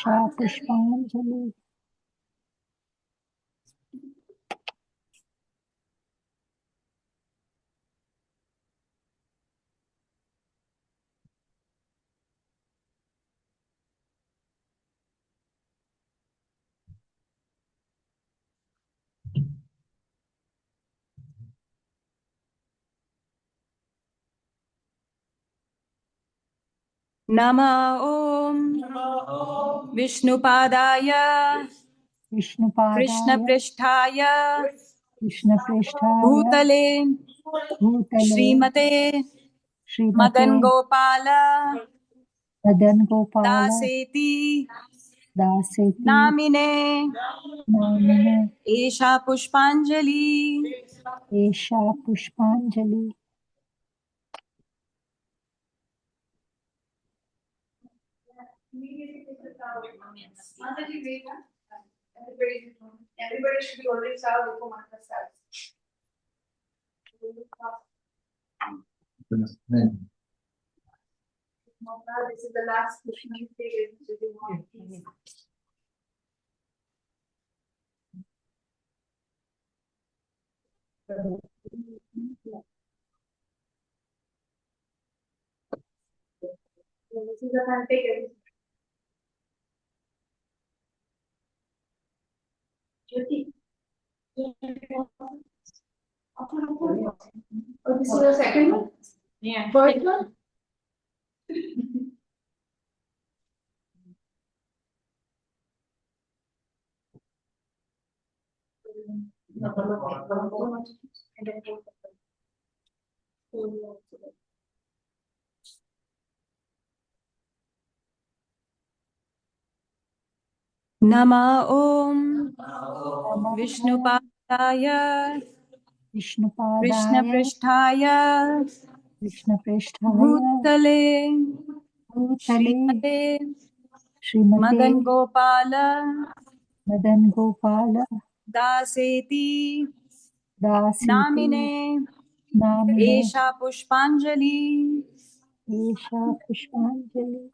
Esha Pushpanjali. Nama Om Vishnupadaya Krishna Vishnupadaya Pristhaya Krishna Pristhaya Bhutale Bhutale Srimate Srimate Madana-gopāla Madana-gopāla Daseti Daseti Namine Namine Esha Pushpanjali. Esha Pushpanjali. Everybody should be already started before Mantra starts. This is the last Krishna period. This is the time take everything. Jyoti. Oh, this is the second one? Yeah. First one? Nama Om Namah Vishnupadaya Krishna Vishnupadaya Pristhaya Krishna Pristhaya Bhutale Bhutale Srimate Srimate Madana-gopāla Madana-gopāla Daseti Dasiti Namine Namine Esha Pushpanjali. Esha Pushpanjali.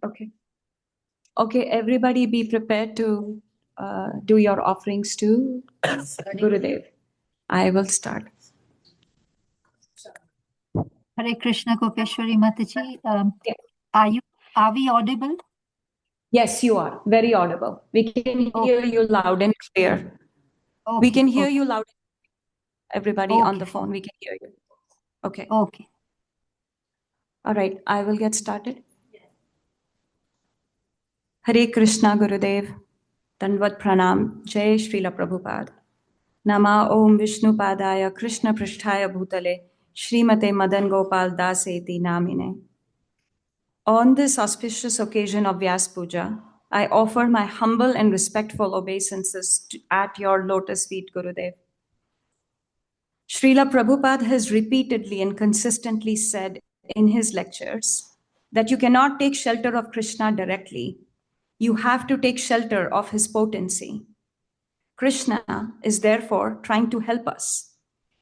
Okay. Okay, everybody be prepared to do your offerings to Gurudev. I will start. Hare Krishna Gopeshwari Mataji. Yeah. Are we audible? Yes, you are very audible. We can hear you loud and clear. We can hear you loud. Everybody on the phone, we can hear you. Okay. Okay. All right, I will get started. Hare Krishna Gurudev. Danvat Pranam. Jai Srila Prabhupada. Nama Om Vishnu Padaya Krishna Pristhaya Bhutale Srimate Madana-gopāla Daseti Namine. On this auspicious occasion of Vyasa Puja, I offer my humble and respectful obeisances at your lotus feet, Gurudev. Srila Prabhupada has repeatedly and consistently said in his lectures that you cannot take shelter of Krishna directly. You have to take shelter of his potency. Krishna is therefore trying to help us.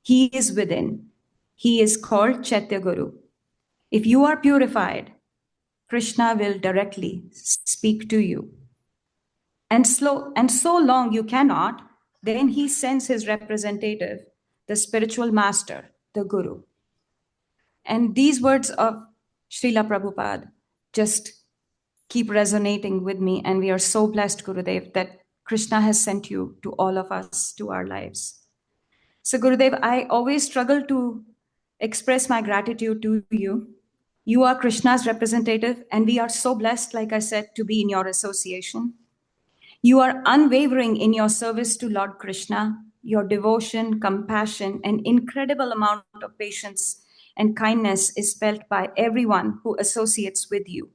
He is within. He is called Chaitya Guru. If you are purified, Krishna will directly speak to you. And so long you cannot, then he sends his representative, the spiritual master, the Guru. And these words of Srila Prabhupada just keep resonating with me. And we are so blessed, Gurudev, that Krishna has sent you to all of us, to our lives. So Gurudev, I always struggle to express my gratitude to you. You are Krishna's representative, and we are so blessed, like I said, to be in your association. You are unwavering in your service to Lord Krishna. Your devotion, compassion, and incredible amount of patience and kindness is felt by everyone who associates with you.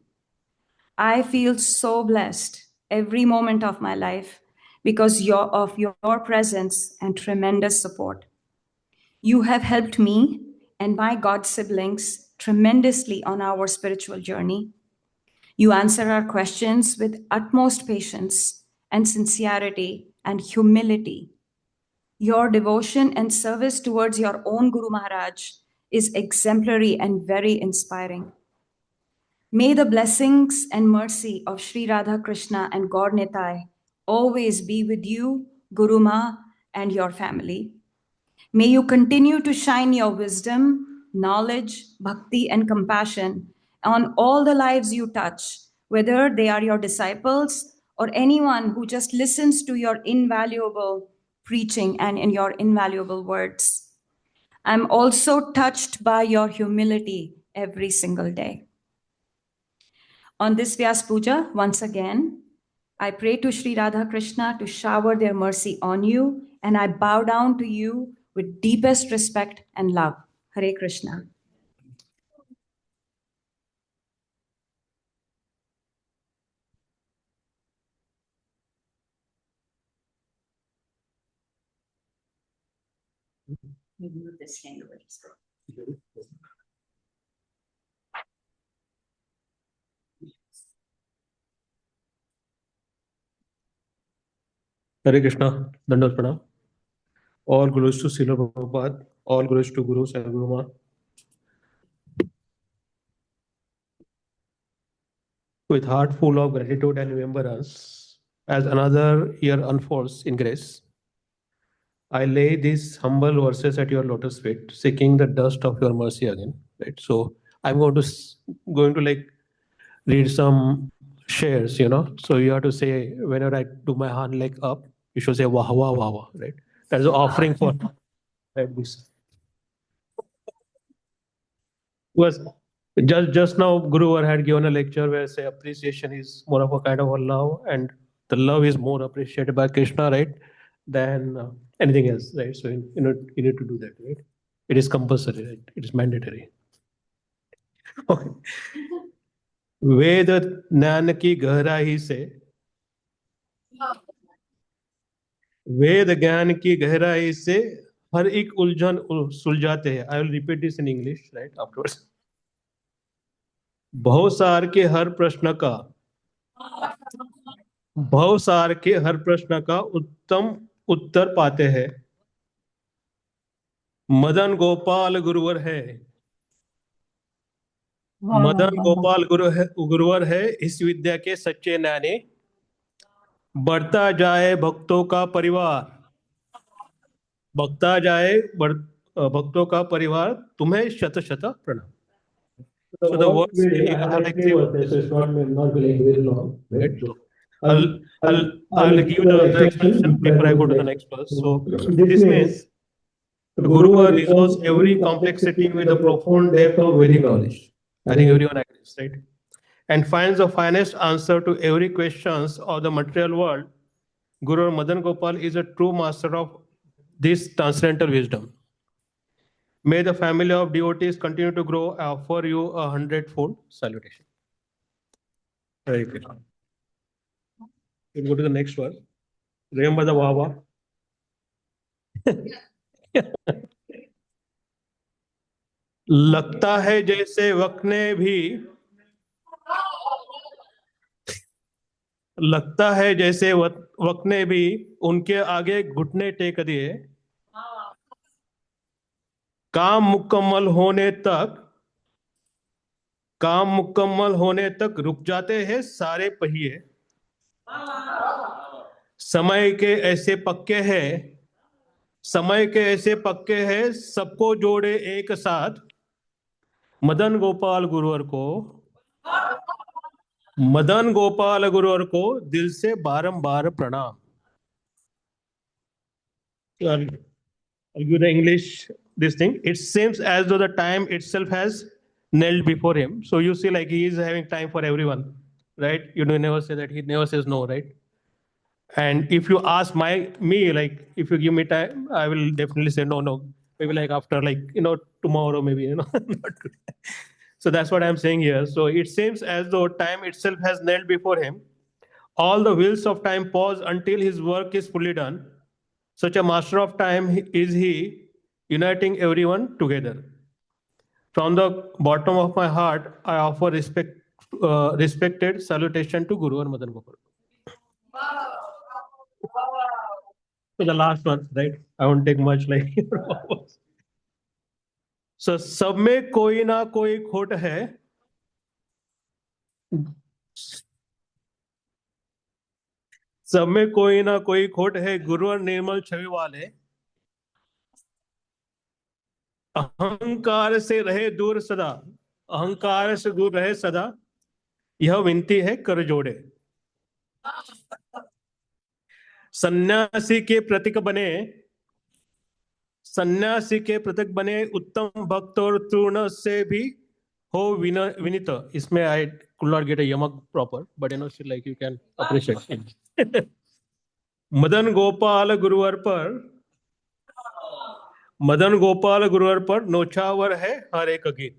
I feel so blessed every moment of my life because of your presence and tremendous support. You have helped me and my God siblings tremendously on our spiritual journey. You answer our questions with utmost patience and sincerity and humility. Your devotion and service towards your own Guru Maharaj is exemplary and very inspiring. May the blessings and mercy of Sri Radha Krishna and Gaur Nitai always be with you, Guru Ma, and your family. May you continue to shine your wisdom, knowledge, bhakti, and compassion on all the lives you touch, whether they are your disciples or anyone who just listens to your invaluable preaching and in your invaluable words. I'm also touched by your humility every single day. On this Vyas Puja, once again, I pray to Sri Radha Krishna to shower their mercy on you, and I bow down to you with deepest respect and love. Hare Krishna. Maybe move this hand over. Hare Krishna, Dandavat Pranam. All glories to Srila Prabhupada, all glories to Guru Sai Guru Ma. With heart full of gratitude and remembrance, as another year unfolds in grace, I lay these humble verses at your lotus feet, seeking the dust of your mercy again. Right. So I'm going to like read some shares. So you have to say whenever I do my hand like up, you should say wah wah wah wah. Right. That's an offering for right, this. Was just now Guru had given a lecture where say appreciation is more of a kind of a love, and the love is more appreciated by Krishna, right, than anything else, right? So you need to do that, right? It is compulsory, right? It is mandatory. Okay. वेद ज्ञान की गहराई से वेद ज्ञान की गहराई से हर एक उलझन सुलझाते हैं. I will repeat this in English right afterwards. Bhavsar के हर प्रश्न का भवसार के हर प्रश्न का उत्तम उत्तर पाते हैं. मदन गोपाल गुरुवर है. मदन गोपाल गुरुवर है इस विद्या के सच्चे न्याणी. बढ़ता जाए भक्तों का परिवार. बढ़ता जाए भक्तों का परिवार. तुम्हें शत शत प्रणाम. So the words I have like 3 verses, so it's not very long. Right? So I'll give the explanation before I go to the next verse. So this means the Guru resolves every complexity with a profound depth of Vedic knowledge. I think everyone agrees, right? And finds the finest answer to every questions of the material world. Guru Madana-gopāla is a true master of this transcendental wisdom. May the family of devotees continue to grow. I offer you 100-fold salutation. Very good. We'll go to the next one. Remember the Wawa. लगता है जैसे वक्त ने भी लगता है जैसे वक्त ने भी उनके आगे घुटने टेक दिए. काम मुकम्मल होने तक रुक जाते हैं सारे पहिए. समय के ऐसे पक्के हैं सबको जोड़े एक साथ. मदन गोपाल गुरुवर को दिल से बारंबार प्रणाम. I'll give the English this thing. It seems as though the time itself has knelt before him. So you see like he is having time for everyone, right? You never say that he never says no, right? And if you ask me, like, if you give me time, I will definitely say no. Maybe like after, like, tomorrow, maybe, not today. So that's what I'm saying here. So it seems as though time itself has knelt before him. All the wheels of time pause until his work is fully done. Such a master of time is he, uniting everyone together. From the bottom of my heart, I offer respected salutation to Guru and Madana-gopāla. So the last one, right? I won't take much, like. So सब में कोई ना कोई खोट है. सब में कोई ना कोई खोट है, गुरु और निर्मल छवि वाले. अहंकार से रहे दूर सदा. अहंकार से दूर रहे सदा. यह विनती है कर जोड़े. सन्यासी के प्रतीक बने. सन्यासी के प्रतीक बने उत्तम भक्त और तृण से भी हो विनीत. इसमें I could not get a yamak proper, but still, like, you can appreciate it. Madan Gopal गुरुवर पर. मदन गोपाल गुरुवर पर नौछावर है हर एक गीत.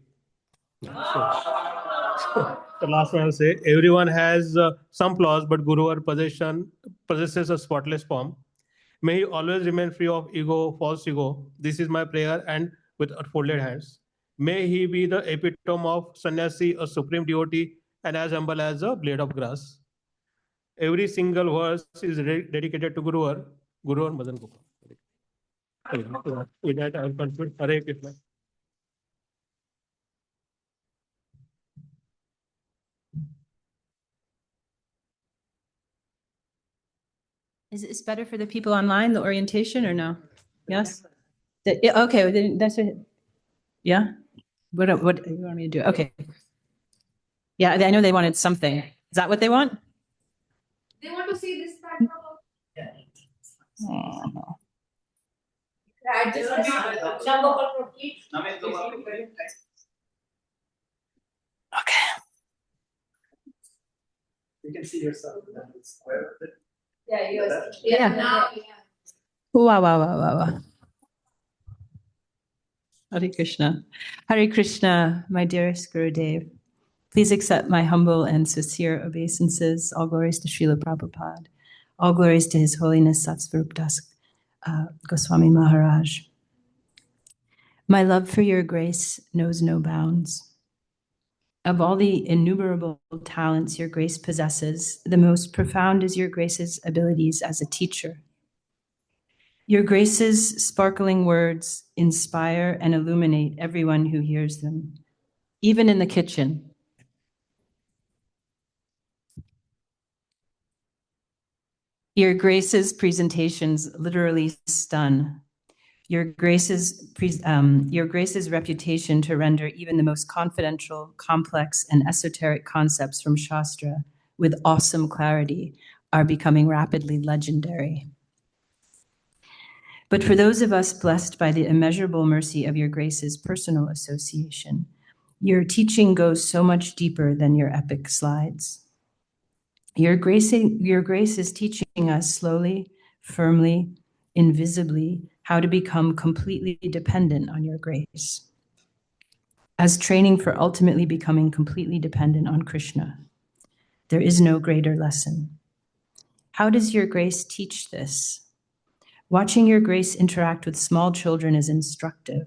The last one I'll say, everyone has some flaws, but Guruvar possesses a spotless form. May he always remain free of ego, false ego. This is my prayer, and with folded hands. May he be the epitome of sannyasi, a supreme devotee, and as humble as a blade of grass. Every single verse is dedicated to Guruvar Madana-gopāla. With that, I will conclude. Hare Krishna. Is it better for the people online, the orientation, or no? Yes? Yeah, okay, then that's it. Yeah? What do you want me to do? Okay. Yeah, I know they wanted something. Is that what they want? They want to see this background. Oh. Okay. You can see yourself. Yeah, yours. Yeah. Now, Wow. Hare Krishna. Hare Krishna, my dearest Gurudev. Please accept my humble and sincere obeisances. All glories to Srila Prabhupada. All glories to His Holiness Satsvarup Das Goswami Maharaj. My love for your grace knows no bounds. Of all the innumerable talents your grace possesses, the most profound is your grace's abilities as a teacher. Your grace's sparkling words inspire and illuminate everyone who hears them, even in the kitchen. Your grace's presentations literally stun. Your grace's reputation to render even the most confidential, complex, and esoteric concepts from Shastra with awesome clarity are becoming rapidly legendary. But for those of us blessed by the immeasurable mercy of your grace's personal association, your teaching goes so much deeper than your epic slides. Your grace is teaching us slowly, firmly, invisibly, how to become completely dependent on your grace, as training for ultimately becoming completely dependent on Krishna. There is no greater lesson. How does your grace teach this? Watching your grace interact with small children is instructive.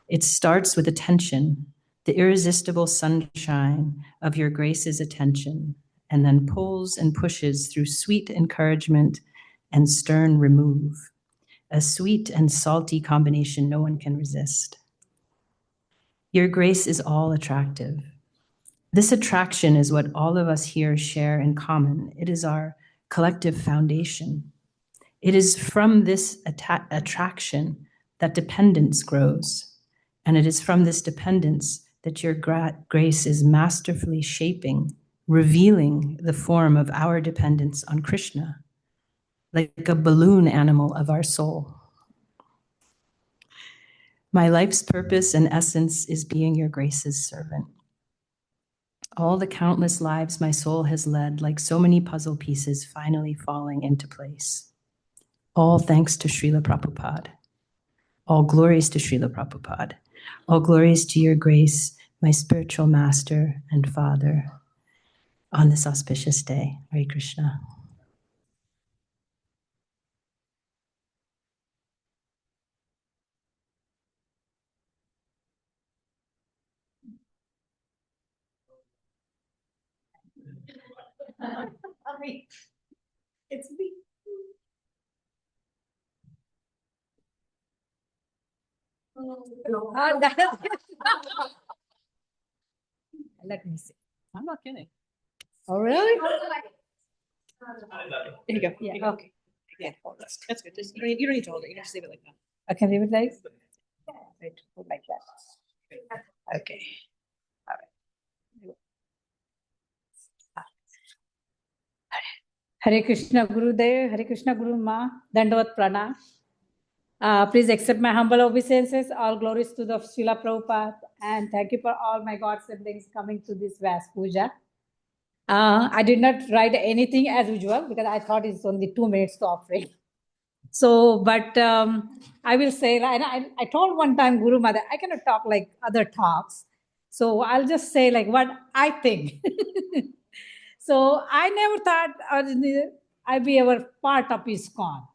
It starts with attention, the irresistible sunshine of your grace's attention, and then pulls and pushes through sweet encouragement and stern remove. A sweet and salty combination no one can resist. Your grace is all attractive. This attraction is what all of us here share in common. It is our collective foundation. It is from this attraction that dependence grows. And it is from this dependence that your grace is masterfully shaping, revealing the form of our dependence on Krishna, like a balloon animal of our soul. My life's purpose and essence is being your grace's servant. All the countless lives my soul has led, like so many puzzle pieces finally falling into place. All thanks to Srila Prabhupada. All glories to Srila Prabhupada. All glories to your grace, my spiritual master and father, on this auspicious day. Hare Krishna. It's me. Let me see. I'm not kidding. Oh, really? There you go. Yeah, okay. Yeah, hold on. That's good. You don't need to hold it. You can just leave it like that. I can leave it like? Wait, hold like that. Okay. All right. Hare Krishna Gurudev, Hare Krishna Guru Ma, Dandavat Pranam. Please accept my humble obeisances. All glories to the Srila Prabhupada. And thank you for all my God siblings coming to this Vyasa Puja. I did not write anything as usual because I thought it's only 2 minutes to offering. So, but I will say, and I told one time Guru Mother, I cannot talk like other talks. So I'll just say like what I think. So I never thought I'd be ever part of ISKCON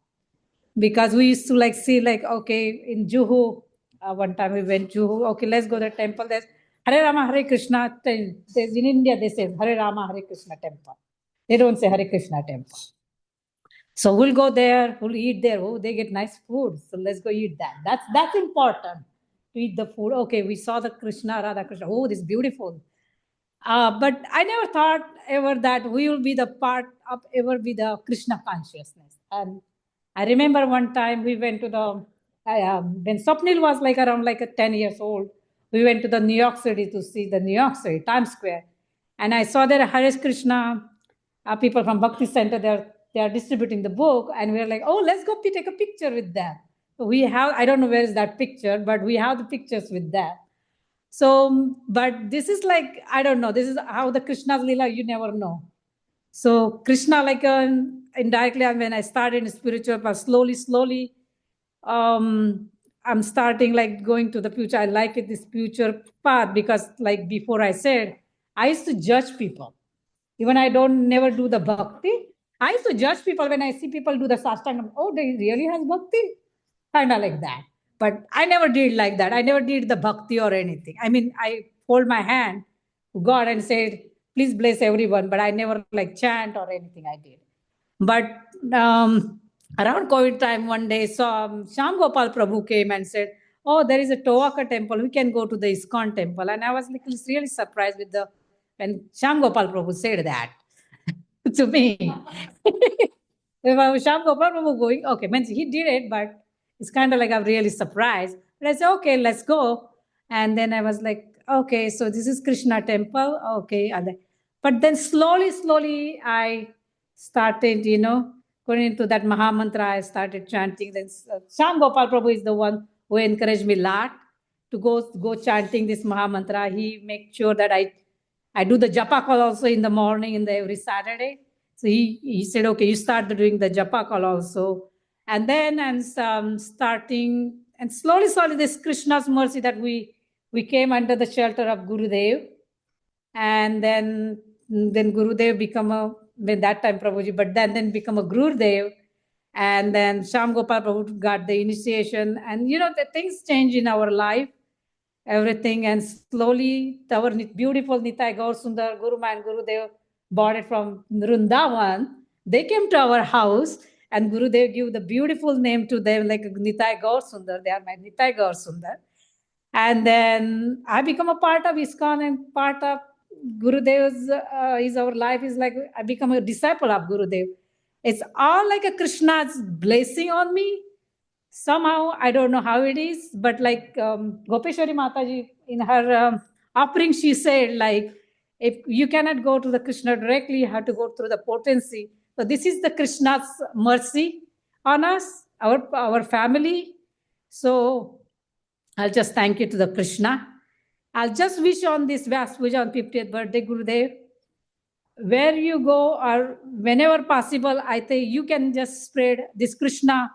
because we used to like see like, okay, in Juhu, one time we went Juhu, okay, let's go to the temple. There's Hare Rama, Hare Krishna. There's in India, they say Hare Rama, Hare Krishna temple. They don't say Hare Krishna temple. So we'll go there, we'll eat there. Oh, they get nice food. So let's go eat that. That's important to eat the food. Okay, we saw the Krishna, Radha Krishna. Oh, this is beautiful. But I never thought ever that we will be the part of ever be the Krishna consciousness. And I remember one time we went to the, when Swapnil was like around like a 10 years old, we went to the New York City to see the New York City, Times Square. And I saw there Hare Krishna, people from Bhakti Center, they are distributing the book. And we were like, oh, let's go take a picture with them. So we have, I don't know where is that picture, but we have the pictures with that. So, but this is like, I don't know, this is how the Krishna's Leela, you never know. So Krishna, like indirectly, when I started in spiritual path, slowly, I'm starting like going to the future. I like it, this future path, because like before I said, I used to judge people. Even I don't never do the bhakti. I used to judge people when I see people do the sastanga. Oh, they really has bhakti? Kind of like that. But I never did like that. I never did the bhakti or anything. I mean, I hold my hand to God and said, please bless everyone. But I never like chant or anything I did. But around COVID time, one day, Shyam Gopal Prabhu came and said, oh, there is a Tovaka temple. We can go to the ISKCON temple. And I was like, really surprised with when Shyam Gopal Prabhu said that to me. If I was Shyam Gopal Prabhu going, okay, means he did it, but it's kind of like I'm really surprised. But I said, okay, let's go. And then I was like, okay, so this is Krishna temple. Okay. But then slowly, I started, going into that Maha Mantra. I started chanting. Then Shyam Gopal Prabhu is the one who encouraged me a lot to go chanting this Maha Mantra. He makes sure that I do the japa call also in the morning every Saturday. So he said, okay, you start doing the japa call also. And then I'm starting, and slowly, this Krishna's mercy that we came under the shelter of Gurudev. And then Gurudev become that time Prabhuji, but then become a Gurudev. And then Shyam Gopal Prabhu got the initiation. And, the things change in our life, everything. And slowly, our beautiful Nitai Gaur Sundar, Guru and Gurudev bought it from Vrindavan. They came to our house, and Gurudev gave the beautiful name to them, like Nitai Gaur Sundar. They are my Nitai Gaur Sundar. And then I become a part of ISKCON and part of Gurudev's, our life is like, I become a disciple of Gurudev. It's all like a Krishna's blessing on me. Somehow, I don't know how it is, but like Gopeshwari Mataji, in her offering, she said, like, if you cannot go to the Krishna directly, you have to go through the potency. So this is the Krishna's mercy on us, our family. So I'll just thank you to the Krishna. I'll just wish on this Vyasa Puja on 50th birthday, Gurudev. Where you go or whenever possible, I think you can just spread this Krishna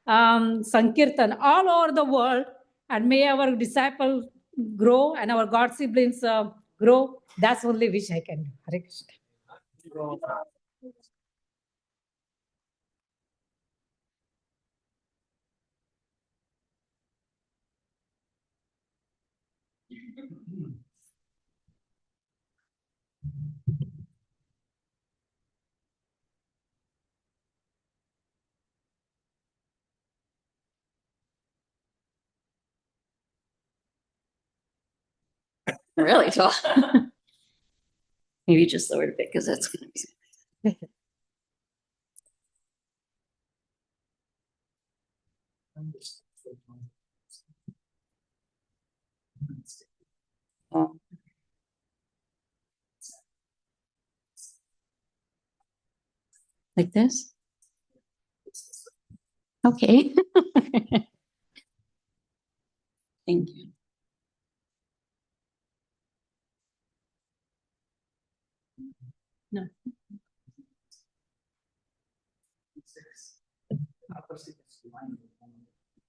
Sankirtan all over the world, and may our disciples grow and our God siblings grow. That's only wish I can do. Hare Krishna. Really tall. Maybe just lower it a bit because that's going to be. Oh. Like this? Okay. Thank you. No.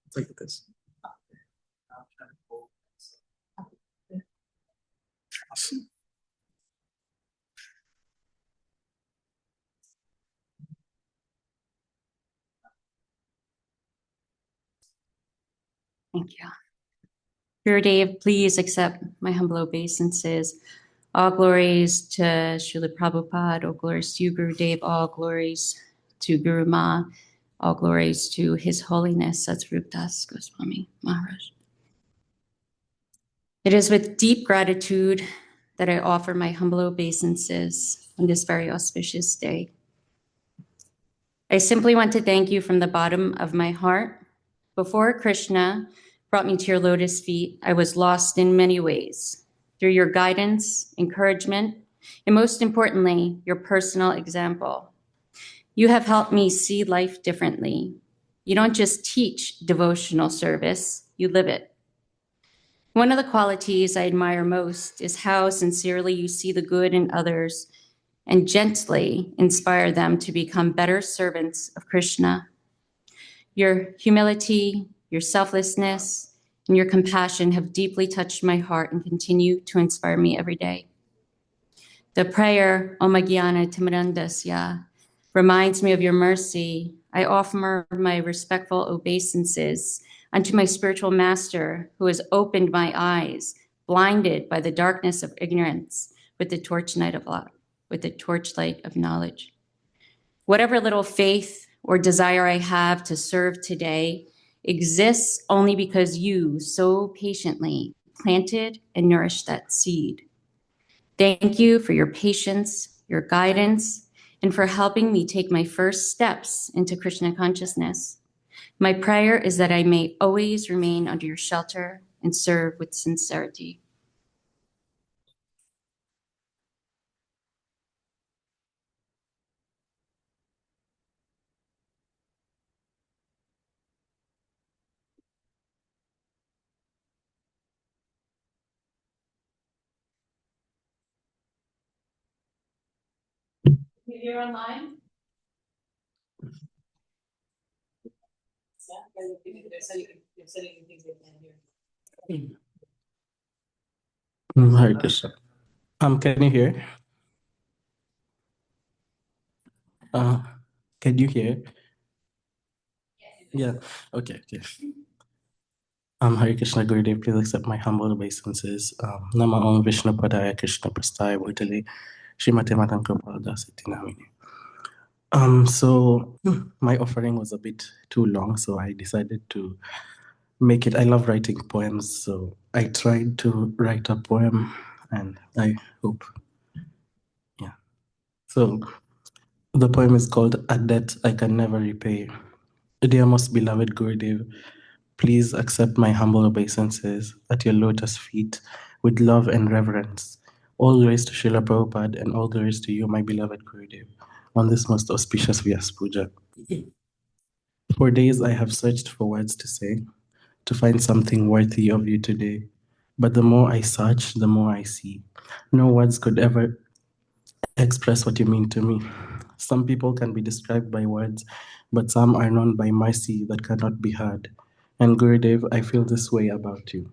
It's like this. Thank you. Gurudev, please accept my humble obeisances. All glories to Srila Prabhupada, all glories to you, Gurudev, all glories to Guru Ma, all glories to His Holiness Satsvarup Das Goswami Maharaj. It is with deep gratitude that I offer my humble obeisances on this very auspicious day. I simply want to thank you from the bottom of my heart. Before Krishna brought me to your lotus feet, I was lost in many ways. Through your guidance, encouragement, and most importantly, your personal example, you have helped me see life differently. You don't just teach devotional service, you live it. One of the qualities I admire most is how sincerely you see the good in others and gently inspire them to become better servants of Krishna. Your humility, your selflessness, and your compassion have deeply touched my heart and continue to inspire me every day. The prayer, Om Jnana Timirandasya, reminds me of your mercy. I offer my respectful obeisances unto my spiritual master who has opened my eyes, blinded by the darkness of ignorance with the torchlight of knowledge. Whatever little faith or desire I have to serve today exists only because you so patiently planted and nourished that seed. Thank you for your patience, your guidance, and for helping me take my first steps into Krishna consciousness. My prayer is that I may always remain under your shelter and serve with sincerity. You're online? Hare Krishna. Can you hear? Can you hear? Yeah. Okay. Hare Krishna Gurudev, please accept my humble obeisances. Nama Om Vishnu Padaya Krishna Prastaya Bhutale Srimate Madana-gopāla Dasati Namini. So my offering was a bit too long, so I decided to make it. I love writing poems, so I tried to write a poem, and I hope. Yeah. So the poem is called A Debt I Can Never Repay. Dear most beloved Gurudev, please accept my humble obeisances at your lotus feet with love and reverence. All glories to Srila Prabhupada and all glories to you, my beloved Gurudev, on this most auspicious Vyasa Puja. For days I have searched for words to say, to find something worthy of you today. But the more I search, the more I see. No words could ever express what you mean to me. Some people can be described by words, but some are known by mercy that cannot be heard. And Gurudev, I feel this way about you.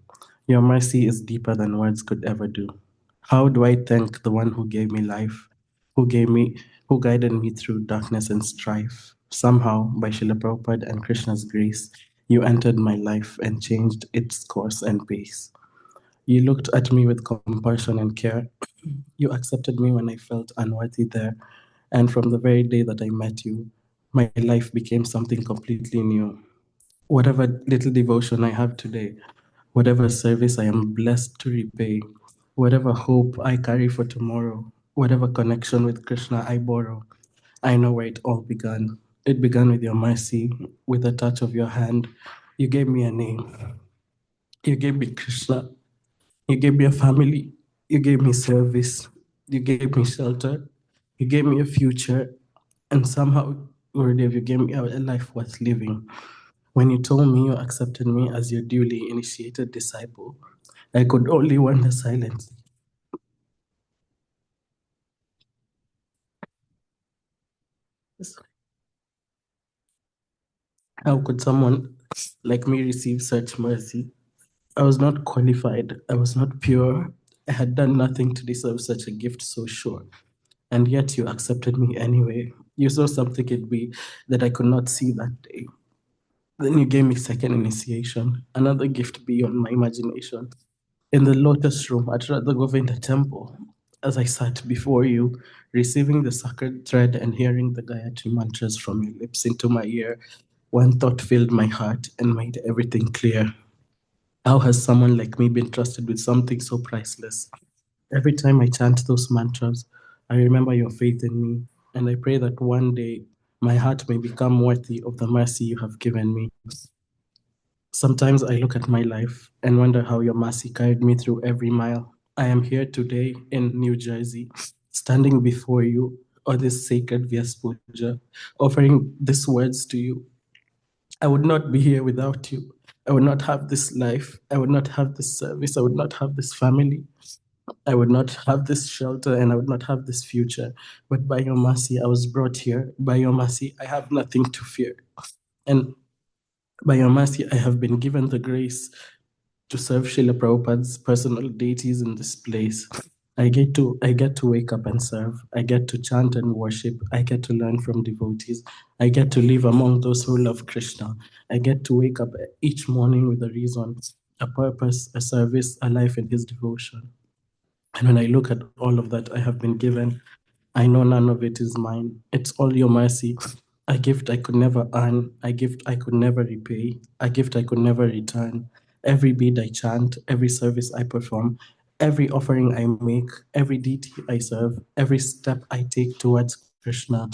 Your mercy is deeper than words could ever do. How do I thank the one who gave me life, who guided me through darkness and strife? Somehow, by Srila Prabhupada and Krishna's grace, you entered my life and changed its course and pace. You looked at me with compassion and care. You accepted me when I felt unworthy there. And from the very day that I met you, my life became something completely new. Whatever little devotion I have today, whatever service I am blessed to repay, whatever hope I carry for tomorrow, whatever connection with Krishna I borrow, I know where it all began. It began with your mercy, with a touch of your hand. You gave me a name. You gave me Krishna. You gave me a family. You gave me service. You gave me shelter. You gave me a future. And somehow, Gurudev, you gave me a life worth living. When you told me you accepted me as your duly initiated disciple, I could only wonder silently. How could someone like me receive such mercy? I was not qualified. I was not pure. I had done nothing to deserve such a gift so sure. And yet you accepted me anyway. You saw something in me that I could not see that day. Then you gave me second initiation, another gift beyond my imagination. In the lotus room at Radha Govinda temple, as I sat before you, receiving the sacred thread and hearing the Gayatri mantras from your lips into my ear, one thought filled my heart and made everything clear. How has someone like me been trusted with something so priceless? Every time I chant those mantras, I remember your faith in me, and I pray that one day my heart may become worthy of the mercy you have given me. Sometimes I look at my life and wonder how your mercy carried me through every mile. I am here today in New Jersey, standing before you on this sacred Vyasa Puja, offering these words to you. I would not be here without you. I would not have this life. I would not have this service. I would not have this family. I would not have this shelter and I would not have this future. But by your mercy, I was brought here. By your mercy, I have nothing to fear. And by your mercy, I have been given the grace to serve Srila Prabhupada's personal deities in this place. I get to wake up and serve. I get to chant and worship. I get to learn from devotees. I get to live among those who love Krishna. I get to wake up each morning with a reason, a purpose, a service, a life in his devotion. And when I look at all of that I have been given, I know none of it is mine. It's all your mercy. A gift I could never earn, a gift I could never repay, a gift I could never return. Every bead I chant, every service I perform, every offering I make, every deity I serve, every step I take towards Krishna,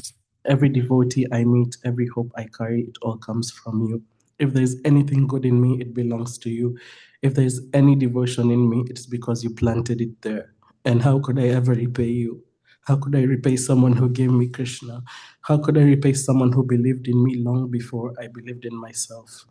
every devotee I meet, every hope I carry, it all comes from you. If there's anything good in me, it belongs to you. If there's any devotion in me, it's because you planted it there. And how could I ever repay you? How could I repay someone who gave me Krishna? How could I repay someone who believed in me long before I believed in myself?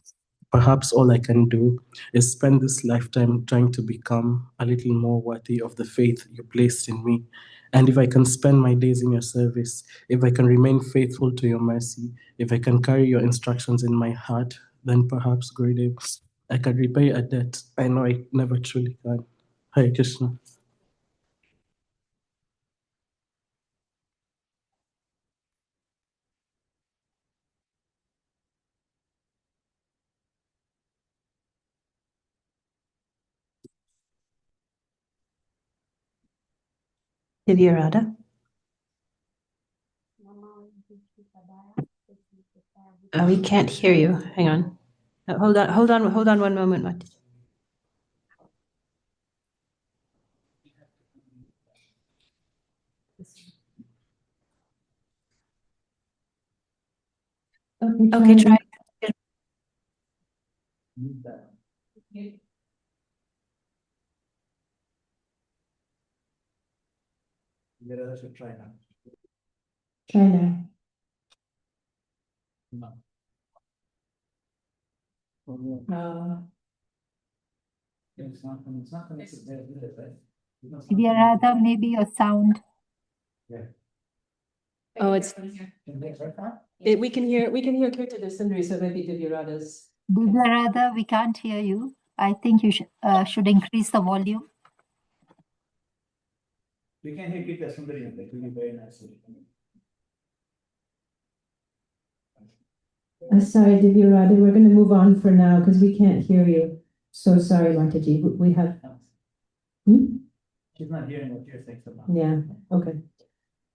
Perhaps all I can do is spend this lifetime trying to become a little more worthy of the faith you placed in me. And if I can spend my days in your service, if I can remain faithful to your mercy, if I can carry your instructions in my heart, then perhaps, Gurudev, I can repay a debt I know I never truly can. Hare Krishna. Divya Radha. We can't hear you. Hang on. Hold on one moment, Mati. Okay, try. Try now. No. Divya Radha, maybe your sound. Oh, we can hear Kirti Sundari, so maybe Divya Radha's. Divya Radha, we can't hear you. I think you should increase the volume. We can hear Kirti Sundari, that will be very nice. Sorry, Divya Radha, we're going to move on for now because we can't hear you. So sorry, Mataji. We have. She's not hearing what you're saying. Yeah, okay.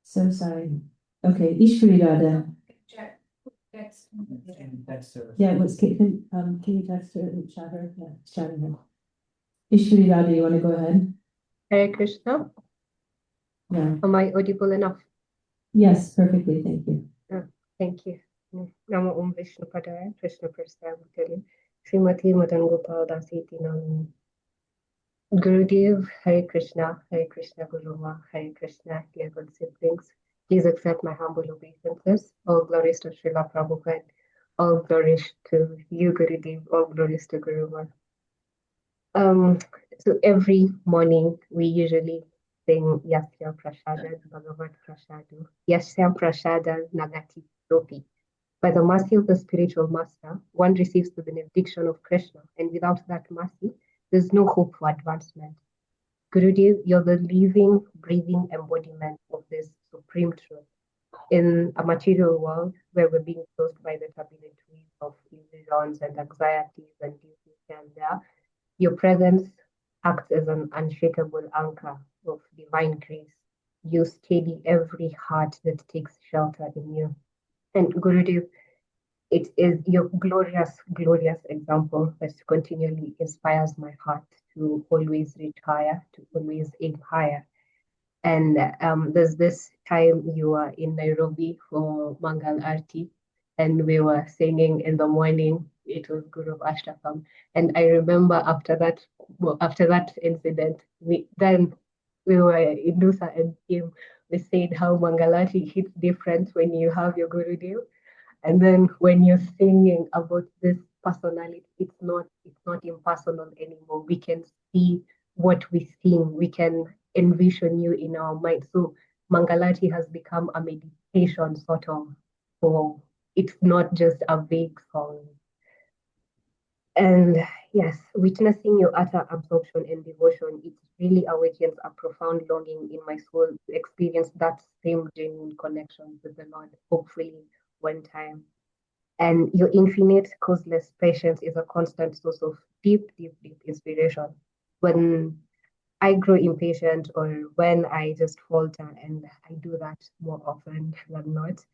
So sorry. Okay, Ishwari Radha. Text her. Yeah, can you text her and chat her? Yeah, chatting her. Ishwari Radha, you want to go ahead? Hare Krishna. Yeah. Am I audible enough? Yes, perfectly. Thank you. Thank you. Namo Om Vishnu Padaya, Krishna Prastham, Srimati Madana-gopāla Siti Namini. Gurudev, Hare Krishna Guru Ma, Hare Krishna, dear good siblings. Please accept my humble obeisances. All glories to Srila Prabhupada. All glories to you, Gurudev. All glories to Guru Ma. So every morning we usually sing Yasya Prasada Bhagavad Prasadu. Yasya Prasada Nagati Lopi. By the mercy of the spiritual master, one receives the benediction of Krishna, and without that mercy, there's no hope for advancement. Gurudev, you're the living, breathing embodiment of this supreme truth. In a material world where we're being closed by the turbulent waves of illusions and anxieties and duties here and there, your presence acts as an unshakable anchor of divine grace. You steady every heart that takes shelter in you. And Gurudev, it is your glorious, glorious example that continually inspires my heart to always reach higher, to always aim higher. And there's this time you were in Nairobi for Mangal Arti, and we were singing in the morning. It was Guru Ashtakam. And I remember after that incident, we were in Nusa and Kim. We said how Mangalati hits different when you have your Gurudev. And then when you're singing about this personality, it's not impersonal anymore. We can see what we sing. We can envision you in our mind. So Mangalati has become a meditation sort of. So it's not just a vague song. And yes, witnessing your utter absorption and devotion, it really awakens a profound longing in my soul to experience that same genuine connection with the Lord, hopefully one time. And your infinite, causeless patience is a constant source of deep, deep, deep inspiration. When I grow impatient or when I just falter, and I do that more often than not,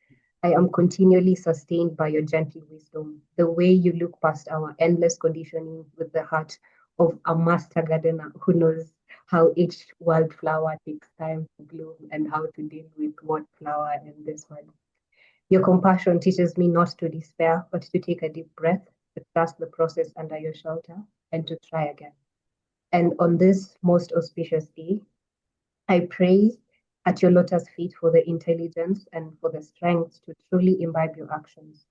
I am continually sustained by your gentle wisdom, the way you look past our endless conditioning with the heart of a master gardener who knows how each wildflower takes time to bloom and how to deal with what flower in this one. Your compassion teaches me not to despair, but to take a deep breath, to trust the process under your shelter, and to try again. And on this most auspicious day, I pray at your lotus feet for the intelligence and for the strength to truly imbibe your actions.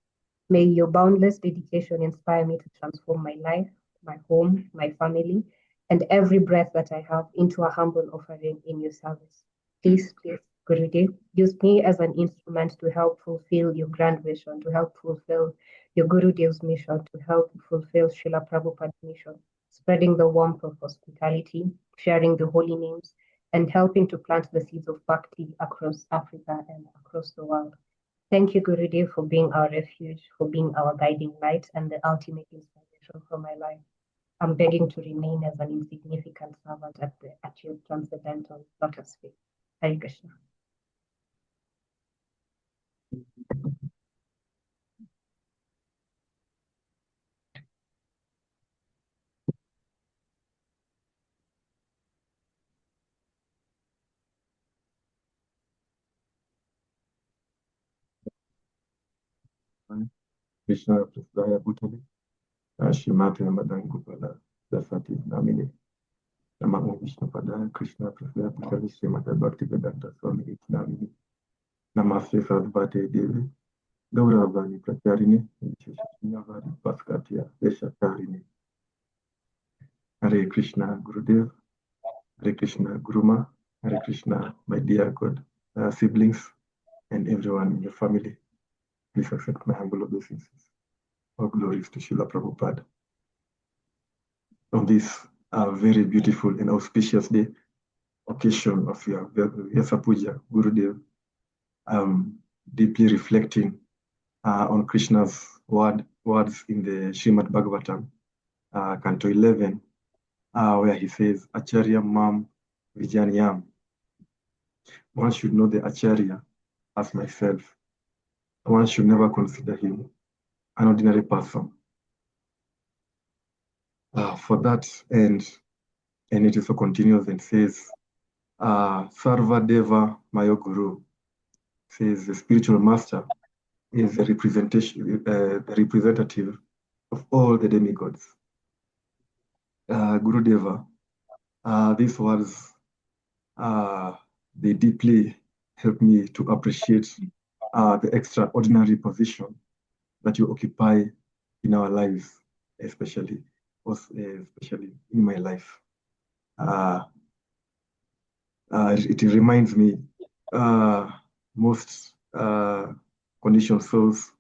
May your boundless dedication inspire me to transform my life, my home, my family, and every breath that I have into a humble offering in your service. Please, Gurudev, use me as an instrument to help fulfill your grand vision, to help fulfill your Gurudev's mission, to help fulfill Srila Prabhupada's mission, spreading the warmth of hospitality, sharing the holy names, and helping to plant the seeds of bhakti across Africa and across the world. Thank you, Gurudev, for being our refuge, for being our guiding light and the ultimate inspiration for my life. I'm begging to remain as an insignificant servant at your transcendental lotus feet. Hare Krishna. Krishna Prasthaya Bhutale, Shrimati Madana-gopāla Dasati Namine, Namo Vishnu Padaya, Krishna Prasthaya Bhutale, Srimati Bhaktivedanta Swami Namine, Namaste Sarvate Devi, Gauravani Pracharini, Visheshavari Bhaskatya, Veshakarini. Hare Krishna, Gurudev. Hare Krishna, Guruma. Hare Krishna, my dear God, siblings, and everyone in the family. Please accept my humble obeisances. All glories to Srila Prabhupada. On this very beautiful and auspicious day, occasion of your Vyasa Puja, Gurudev, deeply reflecting on Krishna's words in the Srimad Bhagavatam, Canto 11, where he says, Acharya Mam Vijnanayam. One should know the Acharya as myself. One should never consider him an ordinary person. For that, and it also continues and says, Sarva Deva Mayo Guru, says the spiritual master is the representative of all the demigods. Guru Deva, these words, they deeply help me to appreciate the extraordinary position that you occupy in our lives, especially in my life. It reminds me most conditioned souls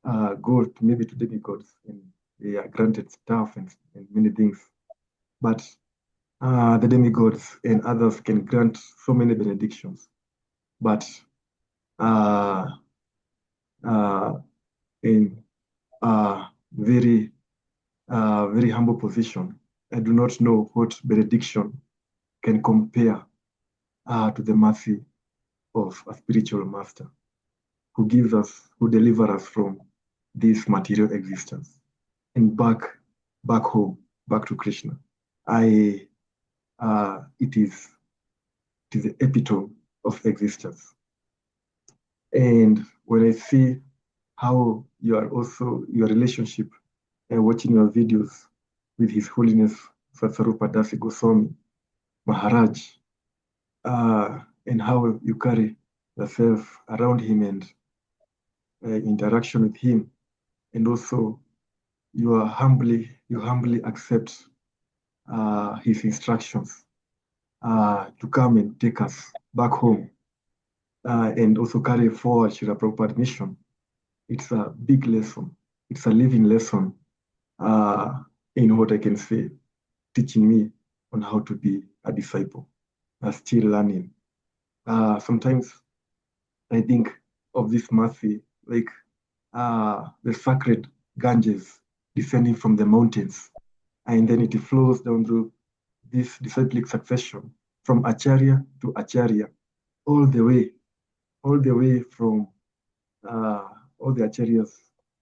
go maybe to demigods and they are granted stuff and many things. But the demigods and others can grant so many benedictions. But in very humble position, I do not know what benediction can compare to the mercy of a spiritual master who gives us, who delivers us from this material existence and back home, back to Krishna. It is the epitome of existence. And when I see how you are also, your relationship and watching your videos with His Holiness Satsarupa Dasi Goswami Maharaj, and how you carry yourself around him and interaction with him, and also you humbly accept his instructions to come and take us back home, and also carry forward Srila Prabhupada's mission. It's a big lesson. It's a living lesson in what I can say, teaching me on how to be a disciple. Still learning. Sometimes I think of this mercy like the sacred Ganges descending from the mountains, and then it flows down through this disciplic succession from Acharya to Acharya, all the way from all the Acharyas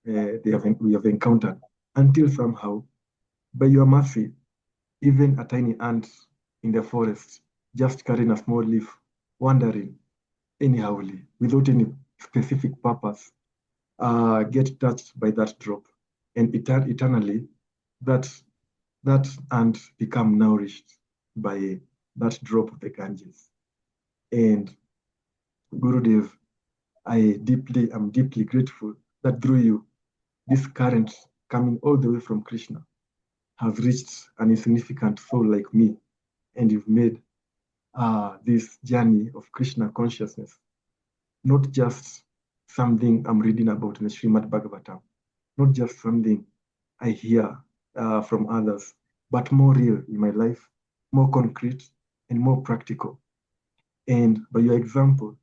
we have encountered, until somehow, by your mercy, even a tiny ant in the forest, just carrying a small leaf, wandering anyhowly, without any specific purpose, get touched by that drop, and eternally, that ant become nourished by that drop of the Ganges. And Gurudev, I am deeply grateful that through you, this current coming all the way from Krishna has reached an insignificant soul like me, and you've made this journey of Krishna consciousness not just something I'm reading about in the Srimad Bhagavatam, not just something I hear from others, but more real in my life, more concrete and more practical. And by your example,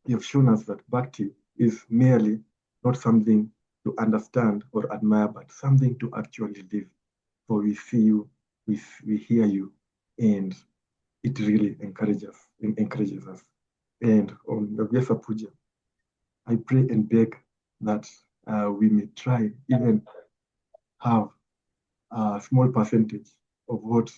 you have shown us that bhakti is merely not something to understand or admire, but something to actually live. For we see you, we hear you, and it really encourages us. And on the Vyasa Puja, I pray and beg that we may try even have a small percentage of what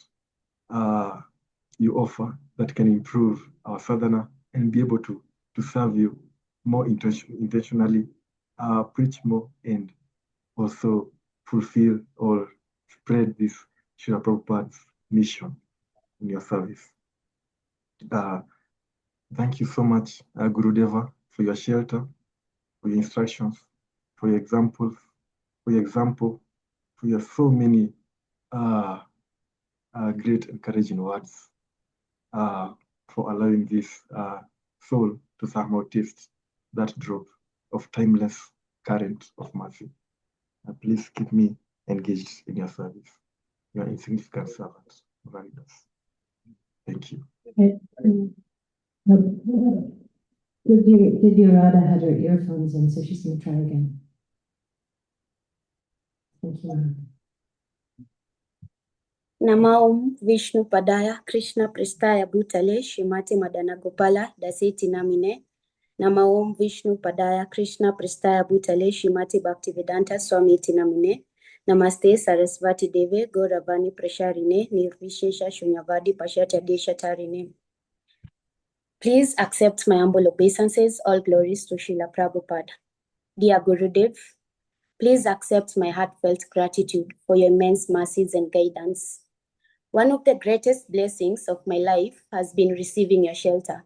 you offer that can improve our sadhana and be able to serve you more intentionally, preach more, and also fulfill or spread this Srila Prabhupada's mission in your service. Thank you so much, Gurudeva, for your shelter, for your instructions, for your examples, for your example, for your so many great encouraging words for allowing this soul to somehow taste that drop of timeless current of mercy. Please keep me engaged in your service. Your insignificant servant, Validas. Thank you. Divya Radha had her earphones in, so she's going to try again. Thank you. Namaom Vishnu Padaya Krishna Prestaya Bhutale Shrimati Madana-gopāla Daseti Namine. Namaom Vishnu Padaya Krishna Prestaya Bhutale Shrimati Bhaktivedanta Swamiti Namine. Namaste Sarasvati Deve Gauravani Prasharine Nirvishesha Shunyavadi Pashatya Deshatarine. Please accept my humble obeisances. All glories to Srila Prabhupada. Dear Gurudev, please accept my heartfelt gratitude for your immense mercies and guidance. One of the greatest blessings of my life has been receiving your shelter.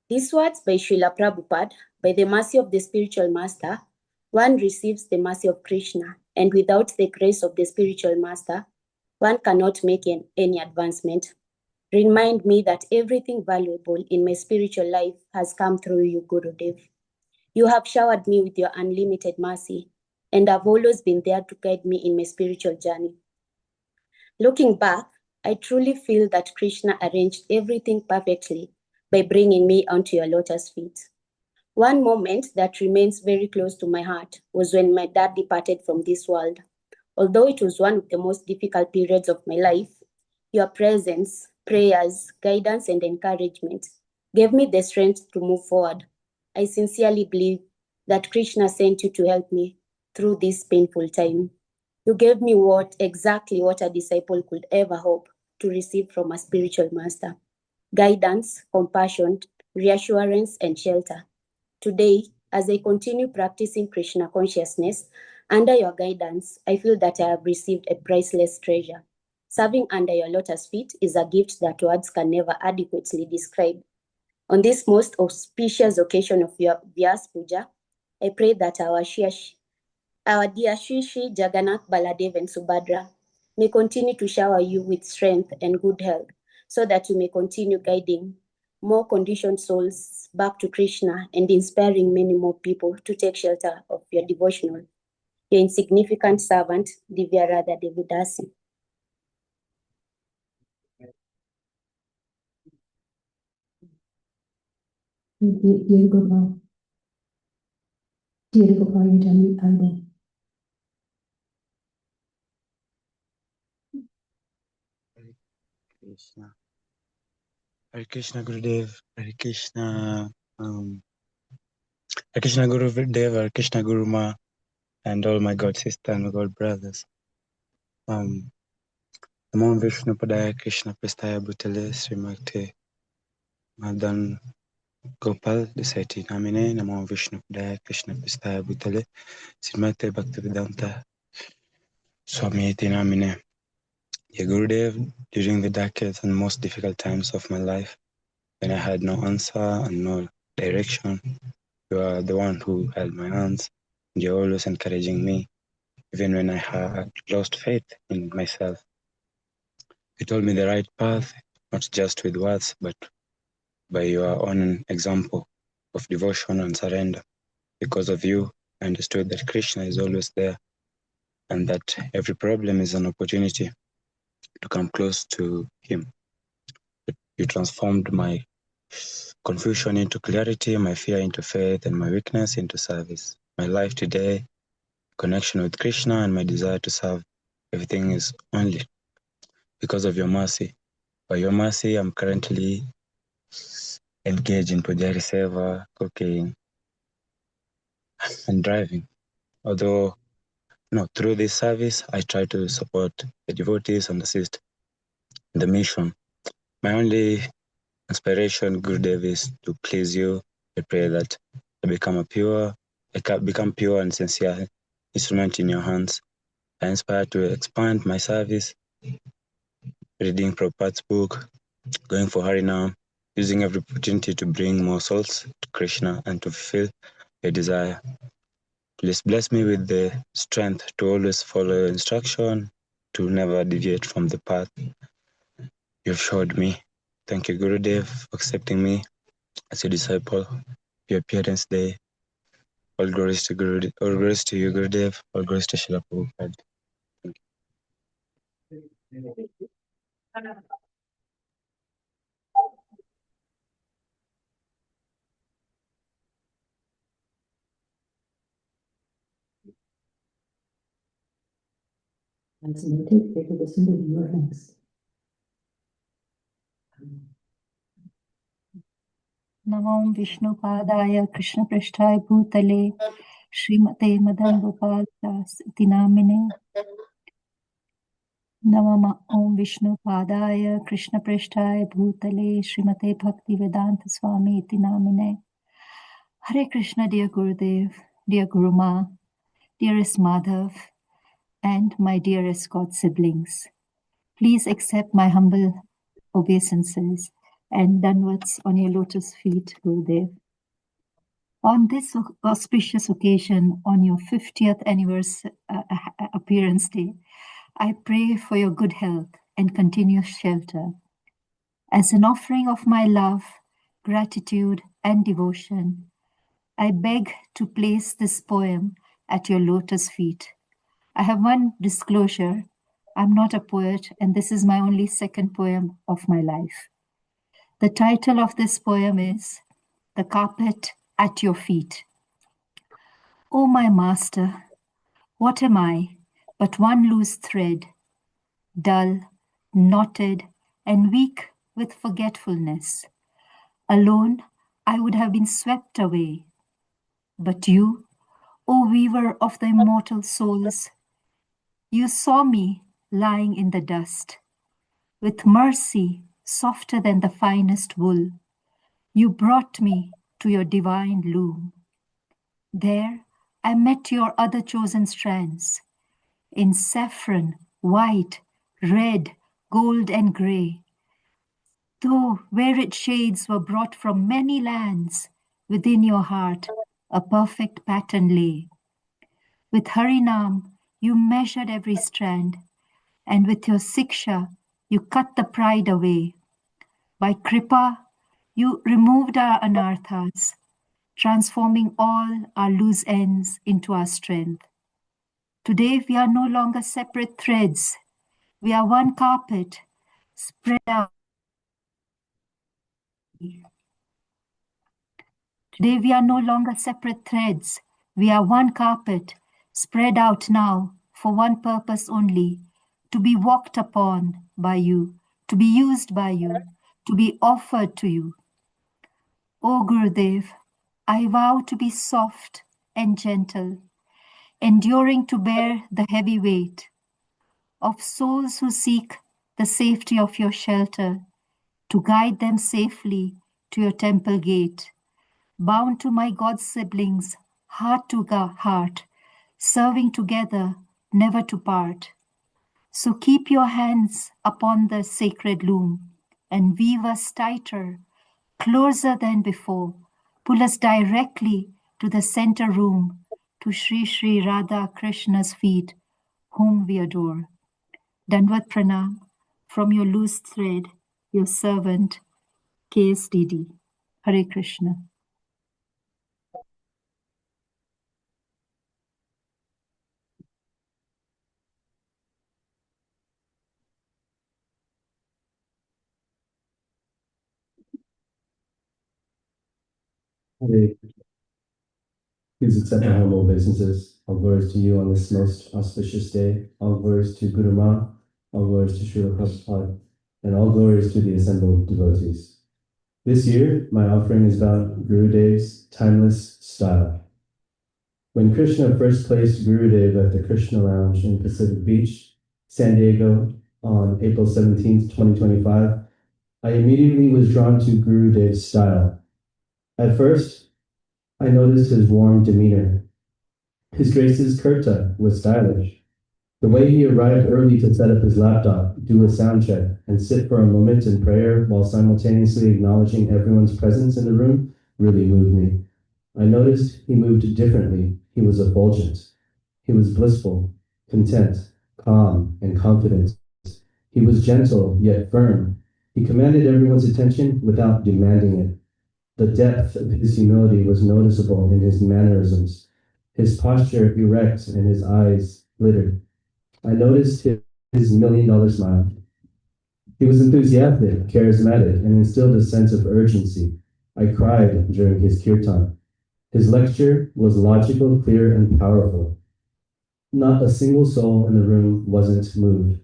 These words by Srila Prabhupada, by the mercy of the spiritual master, one receives the mercy of Krishna, and without the grace of the spiritual master, one cannot make any advancement. Remind me that everything valuable in my spiritual life has come through you, Gurudev. You have showered me with your unlimited mercy, and have always been there to guide me in my spiritual journey. Looking back, I truly feel that Krishna arranged everything perfectly by bringing me onto your lotus feet. One moment that remains very close to my heart was when my dad departed from this world. Although it was one of the most difficult periods of my life, your presence, prayers, guidance, and encouragement gave me the strength to move forward. I sincerely believe that Krishna sent you to help me through this painful time. You gave me exactly what a disciple could ever hope to receive from a spiritual master: guidance, compassion, reassurance, and shelter. Today, as I continue practicing Krishna consciousness under your guidance, I feel that I have received a priceless treasure. Serving under your lotus feet is a gift that words can never adequately describe. On this most auspicious occasion of your Vyasa Puja, I pray that our dear Shri Shri Jagannath, Baladev, and Subhadra may continue to shower you with strength and good health, so that you may continue guiding more conditioned souls back to Krishna and inspiring many more people to take shelter of your devotional. Your insignificant servant, Divya Radha Devidasi. Dear Gopal, you tell me either. Krishna. Hare Krishna Gurudev, Hare Krishna, Hare Krishna Gurudev, Hare Krishna Guru Ma, and all my God sisters and my God brothers. Namo Vishnu Padaya Krishna Prestaya Bhutale Srimati Madana-gopāla Daseti Namine. Namo Vishnu Padaya Krishna Prestaya Bhutale Srimati Bhaktivedanta Swamiti Namine. Dear Gurudev, during the darkest and most difficult times of my life, when I had no answer and no direction, you are the one who held my hands, and you're always encouraging me, even when I had lost faith in myself. You told me the right path, not just with words, but by your own example of devotion and surrender. Because of you, I understood that Krishna is always there, and that every problem is an opportunity to come close to him. You transformed my confusion into clarity, my fear into faith, and my weakness into service. My life today, connection with Krishna, and my desire to serve, everything is only because of your mercy. By your mercy, I'm currently engaged in Pujari Seva, cooking, and driving. Although, through this service, I try to support the devotees and assist the mission. My only inspiration, Gurudev, is to please you. I pray that I become pure and sincere instrument in your hands. I inspire to expand my service, reading Prabhupada's book, going for Harinam, using every opportunity to bring more souls to Krishna and to fulfill your desire. Please bless me with the strength to always follow your instruction to never deviate from the path you've showed me. Thank you, Gurudev, for accepting me as your disciple. Your appearance day. All glories to Gurudev, all glories to you, Gurudev, all glories to Srila Prabhupada. Let's meditate. Take a listen to you are next. Namo Vishnu Padaya Krishna Prishthaya Bhutale Srimate Madana-gopāla iti namine. Namo Om Vishnu Padaya Krishna Prishthaya Bhutale Srimate Bhaktivedanta Swami iti namine. Hare Krishna, dear Gurudev, dear Guru Ma, dearest Madhav, and my dearest God siblings. Please accept my humble obeisances and danvats on your lotus feet, Gurudev. On this auspicious occasion, on your 50th anniversary appearance day, I pray for your good health and continuous shelter. As an offering of my love, gratitude, and devotion, I beg to place this poem at your lotus feet. I have one disclosure. I'm not a poet, and this is my only second poem of my life. The title of this poem is The Carpet at Your Feet. O my master, what am I but one loose thread, dull, knotted, and weak with forgetfulness? Alone, I would have been swept away. But you, O weaver of the immortal souls, you saw me lying in the dust. With mercy softer than the finest wool, you brought me to your divine loom. There I met your other chosen strands, in saffron, white, red, gold, and grey. Though varied shades were brought from many lands, within your heart a perfect pattern lay. With Harinam you measured every strand, and with your Siksha you cut the pride away. By Kripa you removed our anarthas, transforming all our loose ends into our strength. Today we are no longer separate threads. We are one carpet spread out. Today we are no longer separate threads. We are one carpet spread out now for one purpose only, to be walked upon by you, to be used by you, to be offered to you. O Gurudev, I vow to be soft and gentle, enduring to bear the heavy weight of souls who seek the safety of your shelter, to guide them safely to your temple gate, bound to my God siblings, heart to heart, serving together, never to part. So keep your hands upon the sacred loom and weave us tighter, closer than before. Pull us directly to the center room, to Sri Sri Radha Krishna's feet, whom we adore. Dandavat Pranam from your loose thread, your servant, KSDD. Hare Krishna. Hare. Please accept our humble obeisances. All glories to you on this most auspicious day. All glories to Guru Ma. All glories to Srila Prabhupada. And all glories to the assembled devotees. This year, my offering is about Gurudev's timeless style. When Krishna first placed Gurudev at the Krishna Lounge in Pacific Beach, San Diego, on April 17th, 2025, I immediately was drawn to Gurudev's style. At first, I noticed his warm demeanor. His Grace's kurta was stylish. The way he arrived early to set up his laptop, do a sound check, and sit for a moment in prayer while simultaneously acknowledging everyone's presence in the room really moved me. I noticed he moved differently. He was effulgent. He was blissful, content, calm, and confident. He was gentle yet firm. He commanded everyone's attention without demanding it. The depth of his humility was noticeable in his mannerisms, his posture erect and his eyes glittered. I noticed his $1,000,000 smile. He was enthusiastic, charismatic, and instilled a sense of urgency. I cried during his kirtan. His lecture was logical, clear, and powerful. Not a single soul in the room wasn't moved.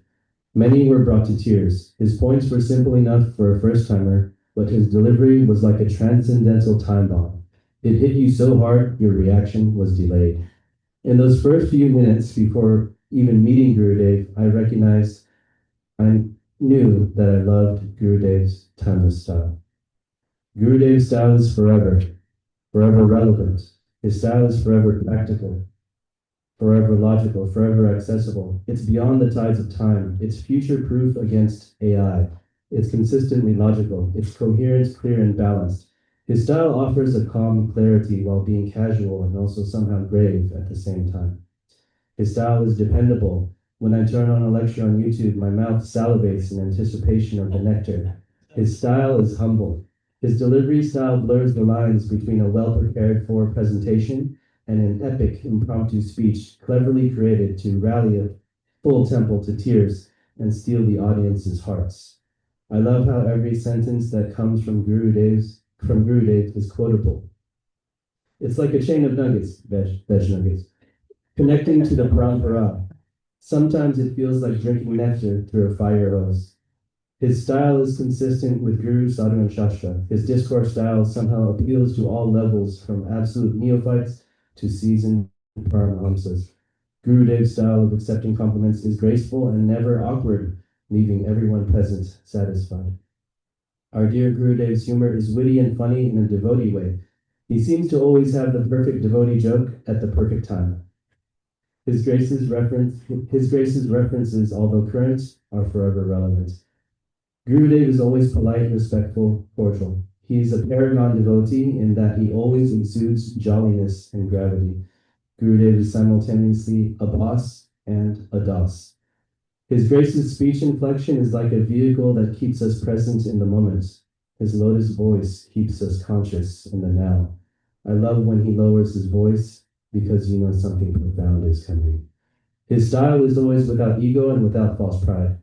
Many were brought to tears. His points were simple enough for a first-timer, but his delivery was like a transcendental time bomb. It hit you so hard, your reaction was delayed. In those first few minutes before even meeting Gurudev, I knew that I loved Gurudev's timeless style. Gurudev's style is forever relevant. His style is forever practical, forever logical, forever accessible. It's beyond the tides of time. It's future-proof against AI. It's consistently logical. It's coherent, clear, and balanced. His style offers a calm clarity while being casual and also somehow grave at the same time. His style is dependable. When I turn on a lecture on YouTube, my mouth salivates in anticipation of the nectar. His style is humble. His delivery style blurs the lines between a well-prepared-for presentation and an epic impromptu speech cleverly created to rally a full temple to tears and steal the audience's hearts. I love how every sentence that comes from Gurudev is quotable. It's like a chain of nuggets, veg nuggets, connecting to the parampara. Sometimes it feels like drinking nectar through a fire hose. His style is consistent with Guru, Sadhu, and Shastra. His discourse style somehow appeals to all levels, from absolute neophytes to seasoned Paramahamsas. Gurudev's style of accepting compliments is graceful and never awkward, leaving everyone present satisfied. Our dear Gurudev's humor is witty and funny in a devotee way. He seems to always have the perfect devotee joke at the perfect time. His Grace's references, although current, are forever relevant. Gurudev is always polite, respectful, cordial. He is a paragon devotee in that he always exudes jolliness and gravity. Gurudev is simultaneously a boss and a das. His Grace's speech inflection is like a vehicle that keeps us present in the moment. His lotus voice keeps us conscious in the now. I love when he lowers his voice because you know something profound is coming. His style is always without ego and without false pride.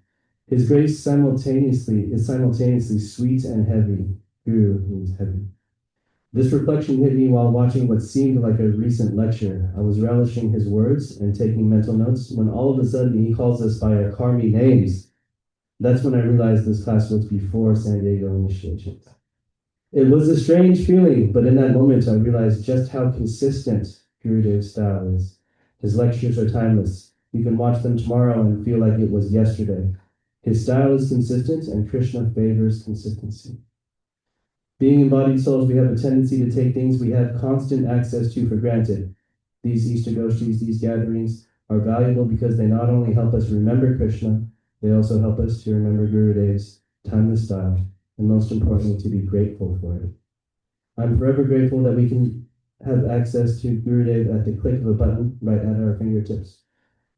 His grace is simultaneously sweet and heavy. Guru means heavy. This reflection hit me while watching what seemed like a recent lecture. I was relishing his words and taking mental notes when all of a sudden he calls us by our Karmi names. That's when I realized this class was before San Diego initiation. It was a strange feeling, but in that moment I realized just how consistent Gurudev's style is. His lectures are timeless. You can watch them tomorrow and feel like it was yesterday. His style is consistent, and Krishna favors consistency. Being embodied souls, we have a tendency to take things we have constant access to for granted. These Ishtagoshis, these gatherings, are valuable because they not only help us remember Krishna, they also help us to remember Gurudev's timeless style, and most importantly, to be grateful for it. I'm forever grateful that we can have access to Gurudev at the click of a button right at our fingertips.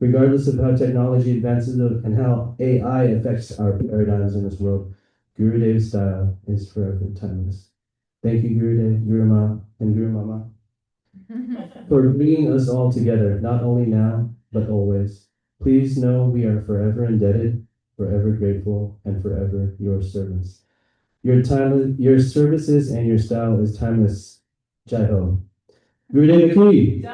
Regardless of how technology advances and how AI affects our paradigms in this world, Gurudev's style is forever timeless. Thank you, Gurudev, Guru Ma, and Guru Mama, for bringing us all together, not only now, but always. Please know we are forever indebted, forever grateful, and forever your servants. Your services and your style is timeless. Jai Ho. Gurudev Ki.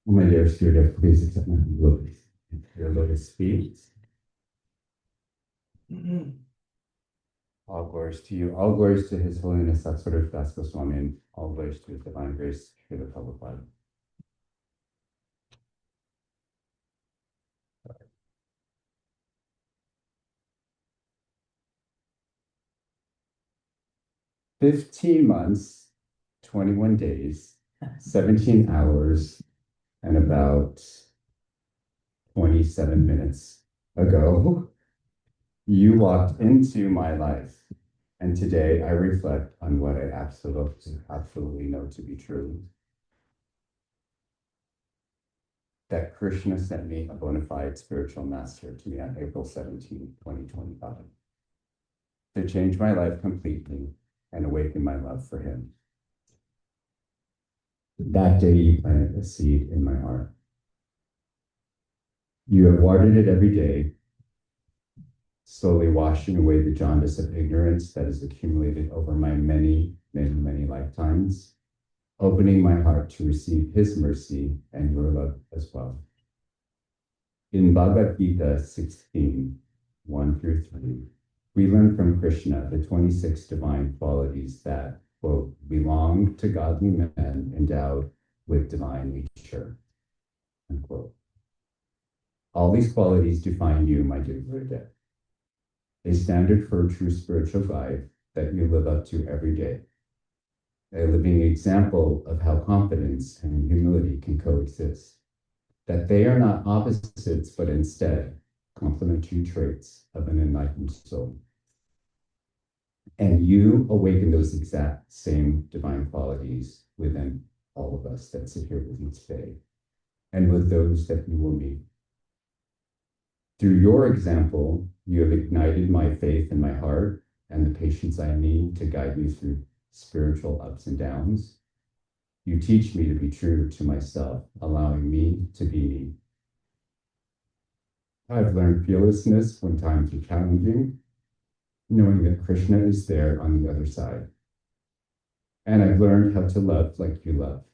Oh, my dear Gurudev, please accept my lotus. Your lotus feet. All glories to you. All glories to His Holiness Satsvarup Das Goswami, and all glories to His Divine Grace, Srila Prabhupada. "15 months, 21 days, 17 hours, and about 27 minutes ago, you walked into my life, and today I reflect on what I absolutely know to be true. That Krishna sent me a bona fide spiritual master to me on April 17, 2025, to change my life completely and awaken my love for him. That day you planted a seed in my heart. You have watered it every day, slowly washing away the jaundice of ignorance that has accumulated over my many, many, many lifetimes, opening my heart to receive his mercy and your love as well. In Bhagavad Gita 16, 1 through 3, we learn from Krishna the 26 divine qualities that, quote, belong to godly men endowed with divine nature, unquote. All these qualities define you, my dear Gurudev, a standard for a true spiritual guide that you live up to every day, a living example of how confidence and humility can coexist, that they are not opposites, but instead complementary traits of an enlightened soul. And you awaken those exact same divine qualities within all of us that sit here with you today, and with those that you will meet. Through your example, you have ignited my faith in my heart and the patience I need to guide me through spiritual ups and downs. You teach me to be true to myself, allowing me to be me. I've learned fearlessness when times are challenging, knowing that Krishna is there on the other side. And I've learned how to love like you love,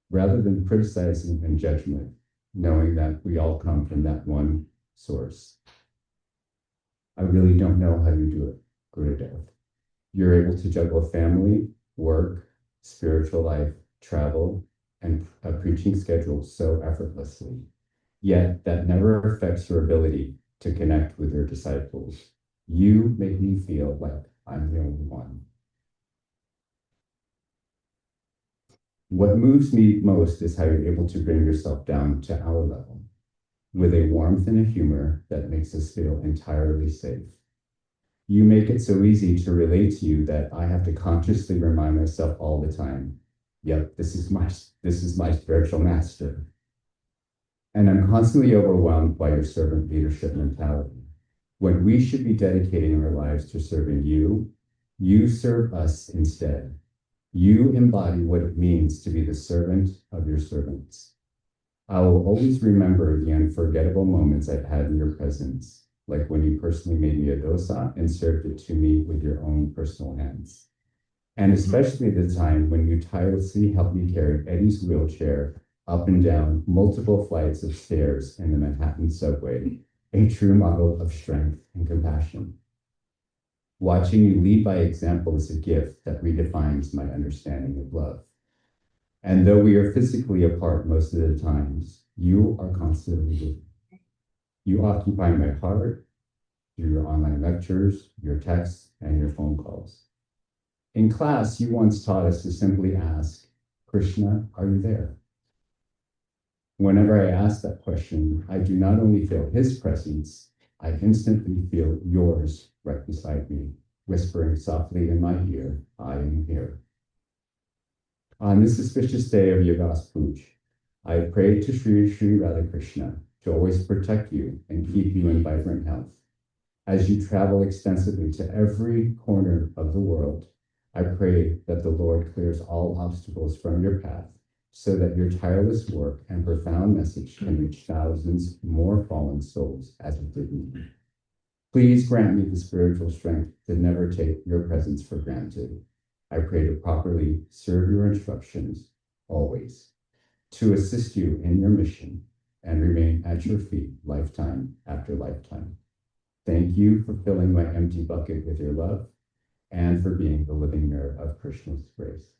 rather than criticizing and judgment, knowing that we all come from that one source. I really don't know how you do it, Gurudev. You're able to juggle family, work, spiritual life, travel, and a preaching schedule so effortlessly. Yet that never affects your ability to connect with your disciples. You make me feel like I'm the only one. What moves me most is how you're able to bring yourself down to our level, with a warmth and a humor that makes us feel entirely safe. You make it so easy to relate to you that I have to consciously remind myself all the time, yep, this is my spiritual master. And I'm constantly overwhelmed by your servant leadership mentality. When we should be dedicating our lives to serving you, you serve us instead. You embody what it means to be the servant of your servants. I will always remember the unforgettable moments I've had in your presence, like when you personally made me a dosa and served it to me with your own personal hands. And especially the time when you tirelessly helped me carry Eddie's wheelchair up and down multiple flights of stairs in the Manhattan subway, a true model of strength and compassion. Watching you lead by example is a gift that redefines my understanding of love. And though we are physically apart most of the times, you are constantly with me. You occupy my heart through your online lectures, your texts, and your phone calls. In class, you once taught us to simply ask, Krishna, are you there? Whenever I ask that question, I do not only feel his presence, I instantly feel yours right beside me, whispering softly in my ear, I am here. On this auspicious day of Yogas Puja, I pray to Sri Radha Krishna to always protect you and keep you in vibrant health. As you travel extensively to every corner of the world, I pray that the Lord clears all obstacles from your path so that your tireless work and profound message can reach thousands more fallen souls as it did me. Please grant me the spiritual strength to never take your presence for granted. I pray to properly serve your instructions always, to assist you in your mission and remain at your feet lifetime after lifetime. Thank you for filling my empty bucket with your love and for being the living mirror of Krishna's grace.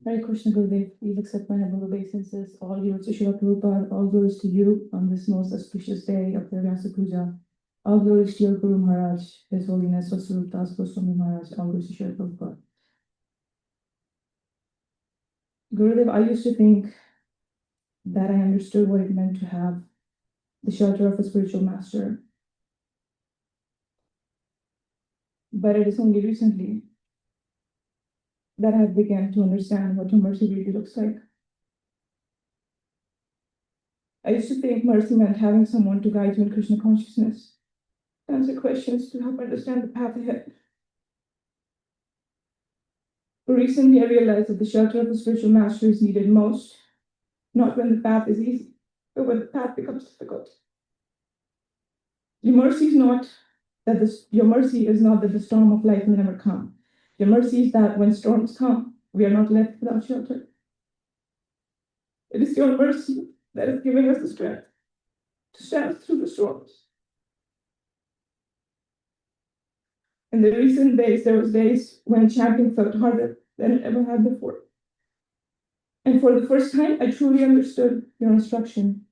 Hare Krishna Gurudev, please accept my humble obeisances. All glories to Srila Prabhupada, all glories to you on this most auspicious day of the Vyasa Puja. All glories to your Guru Maharaj, His Holiness Vasudhara Das Goswami Maharaj, all glories to Srila Prabhupada. Gurudev, I used to think that I understood what it meant to have the shelter of a spiritual master. But it is only recently that I have begun to understand what mercy really looks like. I used to think mercy meant having someone to guide you in Krishna consciousness, answer questions to help understand the path ahead. But recently I realized that the shelter of a spiritual master is needed most, not when the path is easy, but when the path becomes difficult. Your mercy is not that the storm of life will never come. Your mercy is that when storms come, we are not left without shelter. It is your mercy that is giving us the strength to stand through the storms. In the recent days, there was days when chanting felt harder than it ever had before. And for the first time, I truly understood your instruction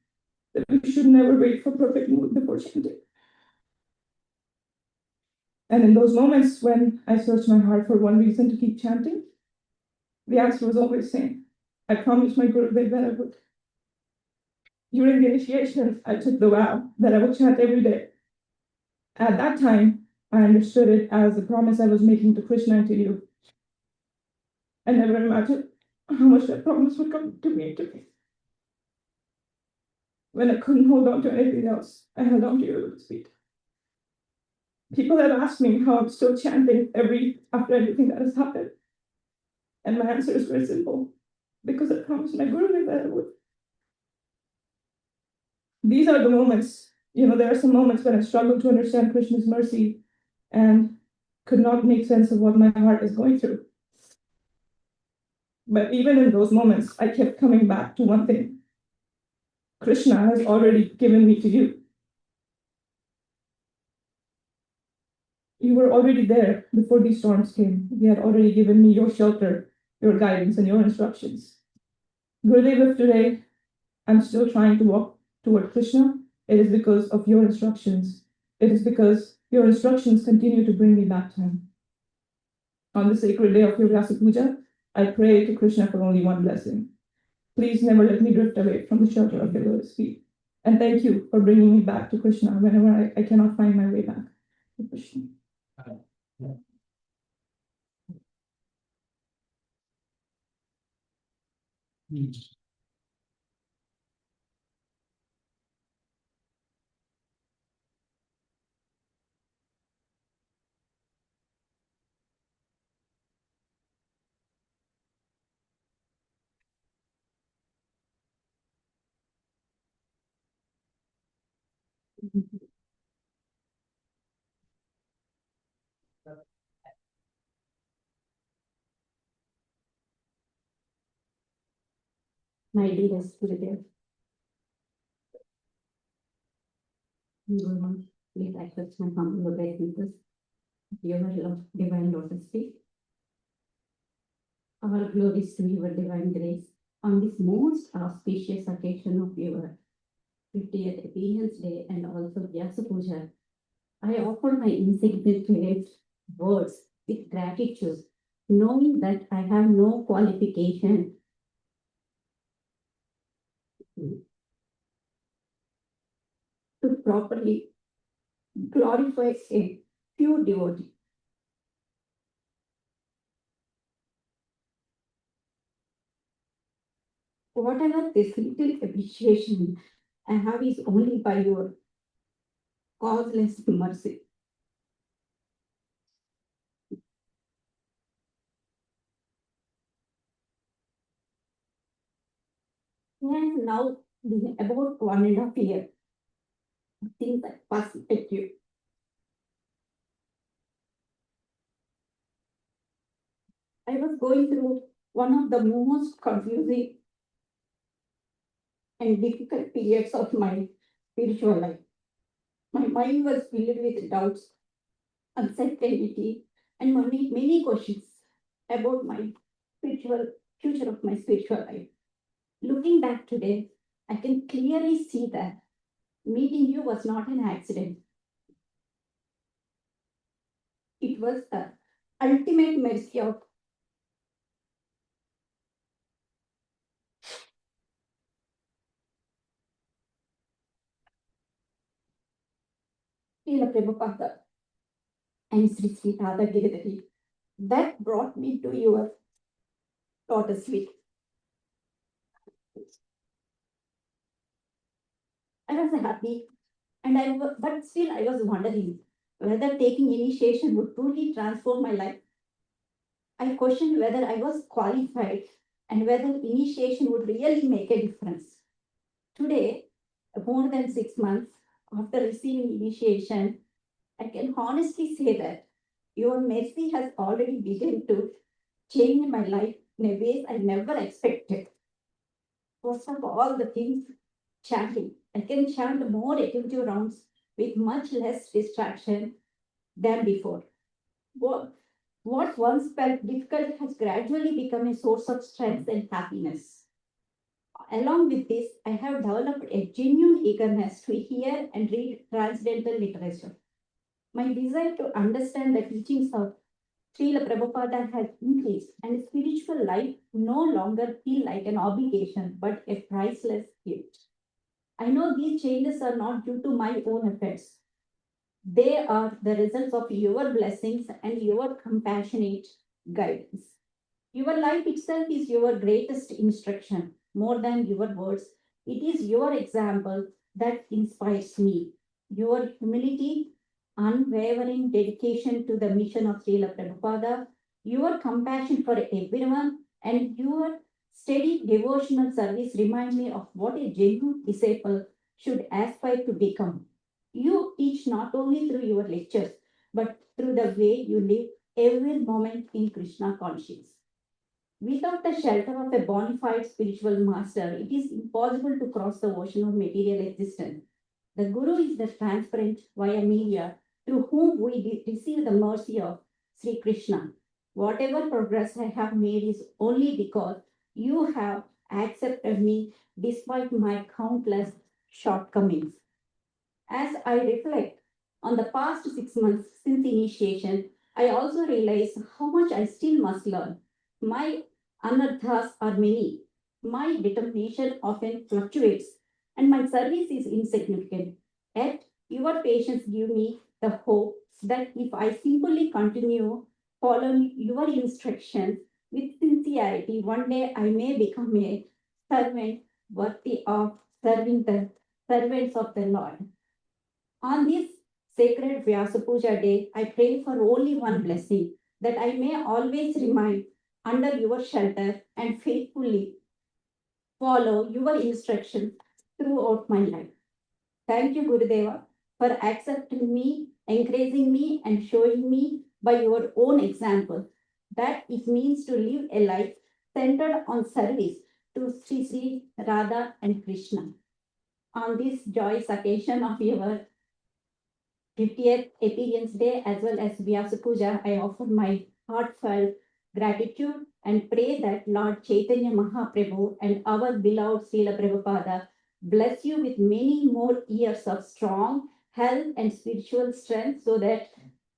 that we should never wait for perfect mood before chanting. And in those moments when I searched my heart for one reason to keep chanting, the answer was always same. I promised my Gurudev that I would. During the initiation, I took the vow that I would chant every day. At that time, I understood it as a promise I was making to Krishna and to you. I never imagined how much that promise would come to me. When I couldn't hold on to anything else, I held on to your lotus feet. People have asked me how I'm still chanting after everything that has happened. And my answer is very simple. Because I promised my Gurudev that I would. These are the moments, there are some moments when I struggle to understand Krishna's mercy and could not make sense of what my heart is going through. But even in those moments, I kept coming back to one thing. Krishna has already given me to you. You were already there before these storms came. You had already given me your shelter, your guidance, and your instructions. Gurudev, if today I'm still trying to walk toward Krishna, it is because of your instructions. It is because your instructions continue to bring me back to him. On the sacred day of your Vyasa Puja, I pray to Krishna for only one blessing. Please never let me drift away from the shelter of your lotus feet. And thank you for bringing me back to Krishna whenever I cannot find my way back to Krishna. My dearest Gurudev, Guru, please accept my humble obeisances. Your divine lotus feet. All glories to your divine grace on this most auspicious occasion of your 50th Appearance Day and also Vyasa Puja. I offer my insignificant words with gratitude, knowing that I have no qualification to properly glorify a pure devotee. Whatever this little appreciation I have is only by your causeless mercy. And now, been about 1.5 years, things are perspective. I was going through one of the most confusing and difficult periods of my spiritual life. My mind was filled with doubts, uncertainty, and many questions about my spiritual future of my spiritual life. Looking back today, I can clearly see that meeting you was not an accident. It was the ultimate mercy of Srila Prabhupada and Sri Sri Radha Giridhari that brought me to your lotus feet. I was happy, but still I was wondering whether taking initiation would truly transform my life. I questioned whether I was qualified and whether initiation would really make a difference. Today, more than 6 months after receiving initiation, I can honestly say that your mercy has already begun to change my life in a ways I never expected. First of all, the things chanting. I can chant more attentive rounds with much less distraction than before. What once felt difficult has gradually become a source of strength and happiness. Along with this, I have developed a genuine eagerness to hear and read transcendental literature. My desire to understand the teachings of Srila Prabhupada has increased, and spiritual life no longer feel like an obligation but a priceless gift. I know these changes are not due to my own efforts. They are the results of your blessings and your compassionate guidance. Your life itself is your greatest instruction, more than your words. It is your example that inspires me. Your humility, unwavering dedication to the mission of Srila Prabhupada, your compassion for everyone, and your steady devotional service remind me of what a genuine disciple should aspire to become. You teach not only through your lectures, but through the way you live every moment in Krishna consciousness. Without the shelter of a bona fide spiritual master, it is impossible to cross the ocean of material existence. The Guru is the transparent via media through whom we receive the mercy of Sri Krishna. Whatever progress I have made is only because you have accepted me despite my countless shortcomings. As I reflect on the past 6 months since initiation, I also realize how much I still must learn. My anarthas are many. My determination often fluctuates, and my service is insignificant. Yet, your patience give me the hope that if I simply continue following your instructions with sincerity, one day I may become a servant worthy of serving the servants of the Lord. On this sacred Vyasa Puja day, I pray for only one blessing, that I may always remain under your shelter and faithfully follow your instructions throughout my life. Thank you, Gurudeva, for accepting me, encouraging me, and showing me by your own example that it means to live a life centered on service to Sri Sri Radha and Krishna. On this joyous occasion of your 50th Appearance Day as well as Vyasa Puja, I offer my heartfelt gratitude and pray that Lord Chaitanya Mahaprabhu and our beloved Srila Prabhupada bless you with many more years of strong health and spiritual strength so that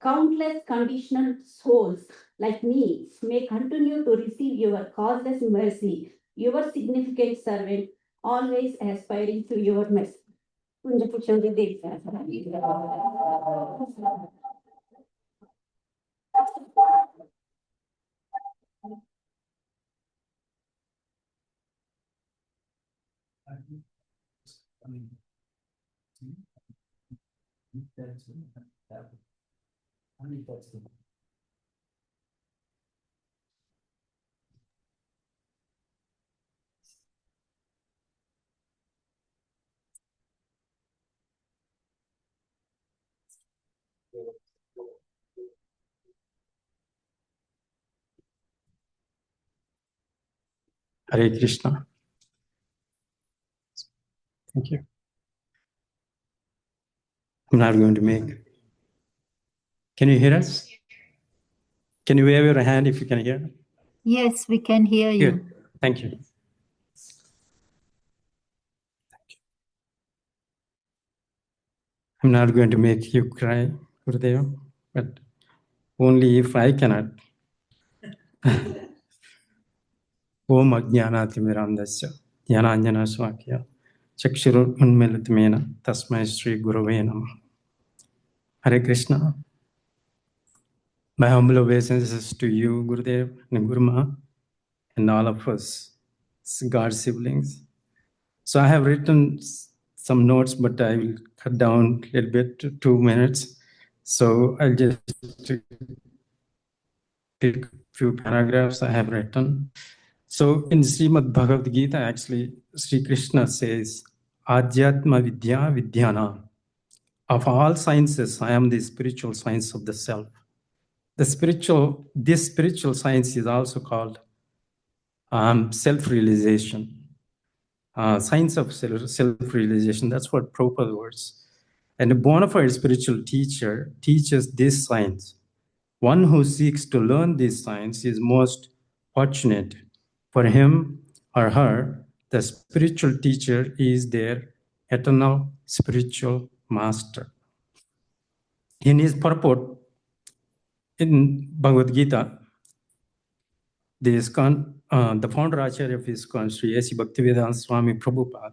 countless conditional souls like me may continue to receive your causeless mercy, your significant servant, always aspiring to your mercy. Kunja Puchandi Devta. Hare Krishna. Thank you. I'm not going to make. Can you hear us? Can you wave your hand if you can hear? Yes, we can hear you. Good. Thank you. I'm not going to make you cry, Gurudev, but only if I cannot. Om Ajnanaatimirandasya Jnananjana Swakya Chakshuru Unmilitamena Tasmai Sri Gurave Namah. Hare Krishna. My humble obeisances to you, Gurudev and Guruma, and all of us, God's siblings. So I have written some notes, but I will cut down a little bit to 2 minutes. So I'll just pick a few paragraphs I have written. So in Srimad Bhagavad Gita, actually, Sri Krishna says, Adhyatma Vidya Vidyana. Of all sciences, I am the spiritual science of the self. This spiritual science is also called self-realization. Science of self-realization, that's what Prabhupada words. And a bona fide spiritual teacher teaches this science. One who seeks to learn this science is most fortunate. For him or her, the spiritual teacher is their eternal spiritual master. In his purport, in Bhagavad Gita, the founder Acharya of ISKCON, Sri A.C. Bhaktivedanta Swami Prabhupada,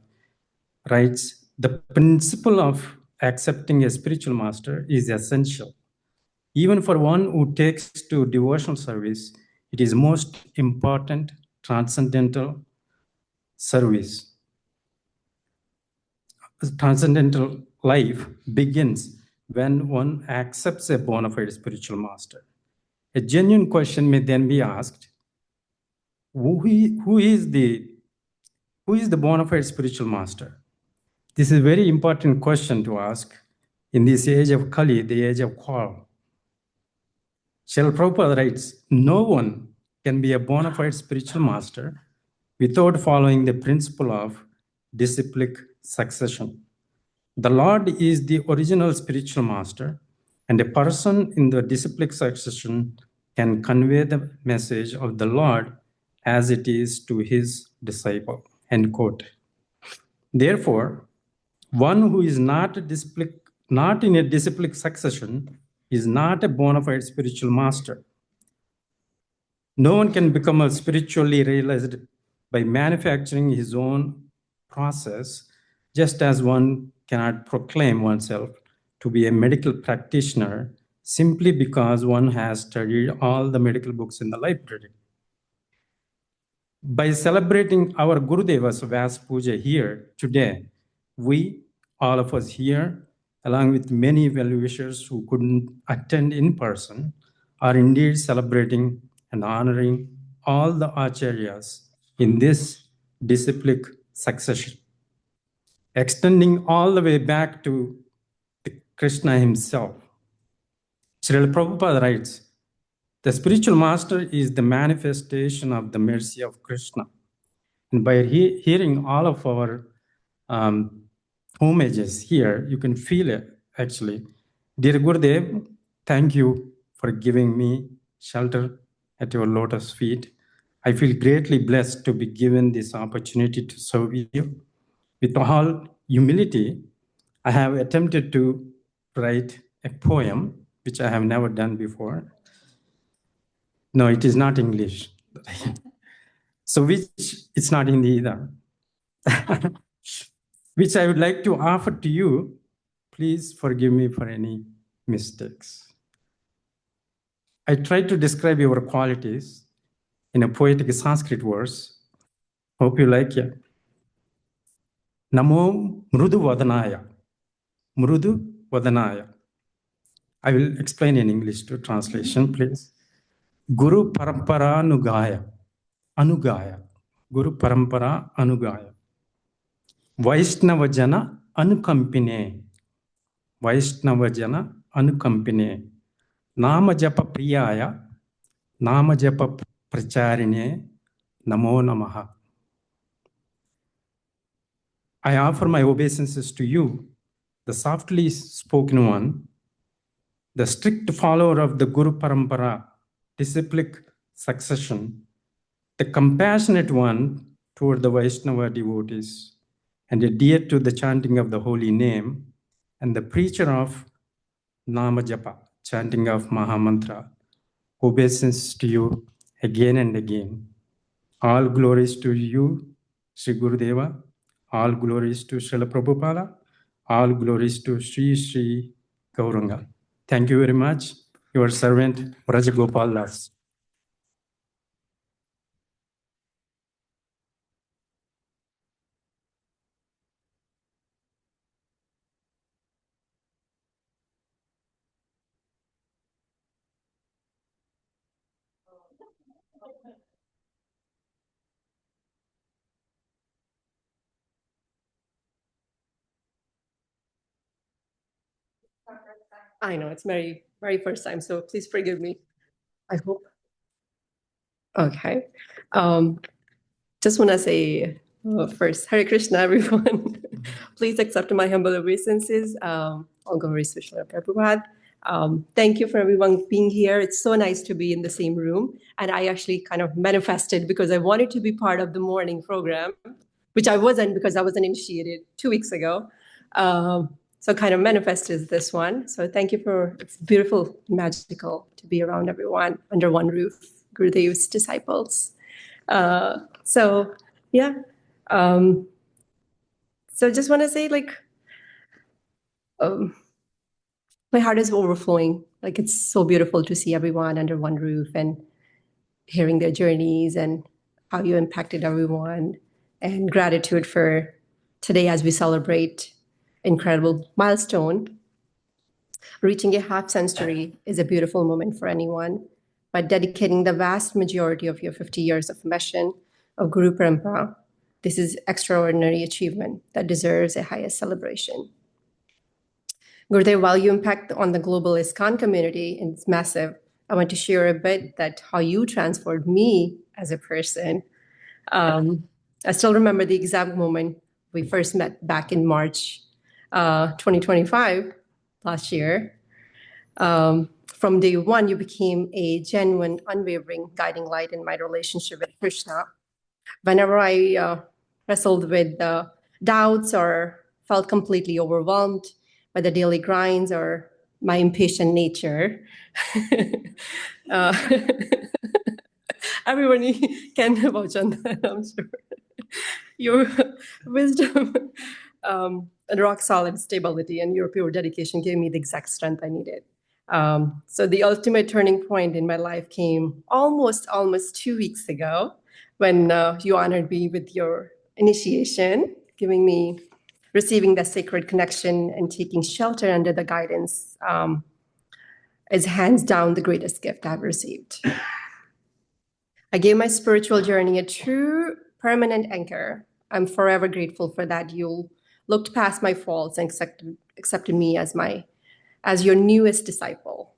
writes, the principle of accepting a spiritual master is essential. Even for one who takes to devotional service, it is most important transcendental service. Transcendental life begins when one accepts a bona fide spiritual master. A genuine question may then be asked, who is the bona fide spiritual master? This is a very important question to ask in this age of Kali, the age of quarrel. Srila Prabhupada writes, no one can be a bona fide spiritual master without following the principle of disciplic succession. The Lord is the original spiritual master, and a person in the disciplic succession can convey the message of the Lord as it is to his disciple. End quote. Therefore, one who is not in a disciplic succession is not a bona fide spiritual master. No one can become a spiritually realized by manufacturing his own process, just as one cannot proclaim oneself to be a medical practitioner simply because one has studied all the medical books in the library. By celebrating our Gurudeva's Vyasa Puja here today, we, all of us here, along with many well-wishers who couldn't attend in person, are indeed celebrating and honoring all the acharyas in this disciplic succession, extending all the way back to Krishna himself. Srila Prabhupada writes, the spiritual master is the manifestation of the mercy of Krishna. And by hearing all of our homages here, you can feel it actually. Dear Gurudev, thank you for giving me shelter at your lotus feet. I feel greatly blessed to be given this opportunity to serve you. With all humility, I have attempted to write a poem, which I have never done before. No, it is not English. So which it's not Hindi either. Which I would like to offer to you. Please forgive me for any mistakes. I tried to describe your qualities in a poetic Sanskrit verse. Hope you like it. Namo Mrudu Vadanaya. Mrudu Vadanaya. I will explain in English to translation, please. Guru Parampara Anugaya. Anugaya. Guru Parampara Anugaya. Vaishnava Jana Anukampine. Vaishnava Jana Anukampine, Nama Japa Priyaya, Nama Japa Pracharine, Namo Namaha. I offer my obeisances to you, the softly spoken one, the strict follower of the Guru Parampara, disciplic succession, the compassionate one toward the Vaishnava devotees, and adhere to the chanting of the holy name, and the preacher of Nama Japa, chanting of Mahamantra. Obeisance to you again and again. All glories to you, Sri Gurudeva. All glories to Srila Prabhupada. All glories to Sri Gauranga. Thank you very much. Your servant, Madana-gopāla Das. I know it's my very first time, so please forgive me. I hope. Okay. Just want to say first, Hare Krishna, everyone. Please accept my humble obeisances. All glories to Srila Prabhupada. Thank you for everyone being here. It's so nice to be in the same room. And I actually kind of manifested because I wanted to be part of the morning program, which I wasn't because I wasn't initiated 2 weeks ago. So kind of manifested this one. So thank you it's beautiful, magical to be around everyone under one roof, Gurudev's disciples. So yeah. So just want to say my heart is overflowing. Like it's so beautiful to see everyone under one roof and hearing their journeys and how you impacted everyone, and gratitude for today as we celebrate incredible milestone. Reaching a half century is a beautiful moment for anyone, but dedicating the vast majority of your 50 years of mission of Guru Parampara, this is extraordinary achievement that deserves a highest celebration. Gurudev, while you impact on the global ISKCON community, and it's massive, I want to share a bit that how you transformed me as a person. I still remember the exact moment we first met back in March 2025, last year. From day one, you became a genuine, unwavering guiding light in my relationship with Krishna. Whenever I wrestled with doubts or felt completely overwhelmed by the daily grinds or my impatient nature, everyone can vouch on that, I'm sure. Your wisdom and rock solid stability and your pure dedication gave me the exact strength I needed. So the ultimate turning point in my life came almost 2 weeks ago when you honored me with your initiation, receiving that sacred connection and taking shelter under the guidance is hands down the greatest gift I've received. I gave my spiritual journey a true permanent anchor. I'm forever grateful for that. You looked past my faults and accepted me as your newest disciple.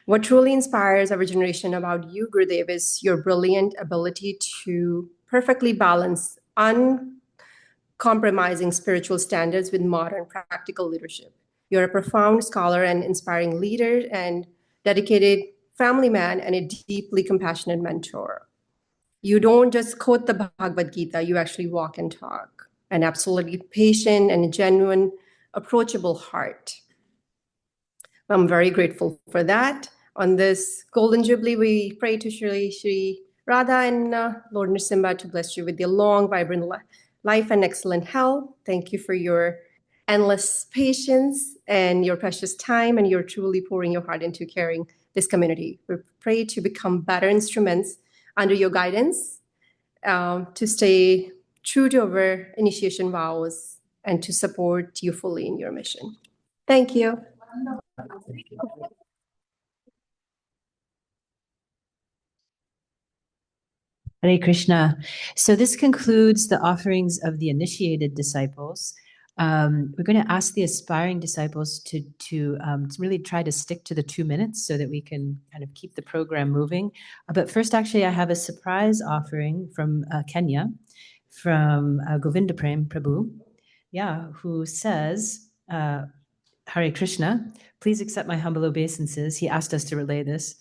What truly inspires our generation about you, Gurudev, is your brilliant ability to perfectly balance uncompromising spiritual standards with modern practical leadership. You're a profound scholar and inspiring leader and dedicated family man and a deeply compassionate mentor. You don't just quote the Bhagavad Gita, you actually walk and talk. An absolutely patient and a genuine, approachable heart. I'm very grateful for that. On this Golden Jubilee, we pray to Shri Radha and Lord Nrsimha to bless you with your long, vibrant life and excellent health. Thank you for your endless patience and your precious time, and you're truly pouring your heart into caring this community. We pray to become better instruments under your guidance, to stay true to our initiation vows and to support you fully in your mission. Thank you. Hare Krishna. So this concludes the offerings of the initiated disciples. We're going to ask the aspiring disciples to really try to stick to the 2 minutes so that we can kind of keep the program moving. But first, actually, I have a surprise offering from Kenya, from Govindaprem Prabhu, who says, Hare Krishna, please accept my humble obeisances. He asked us to relay this.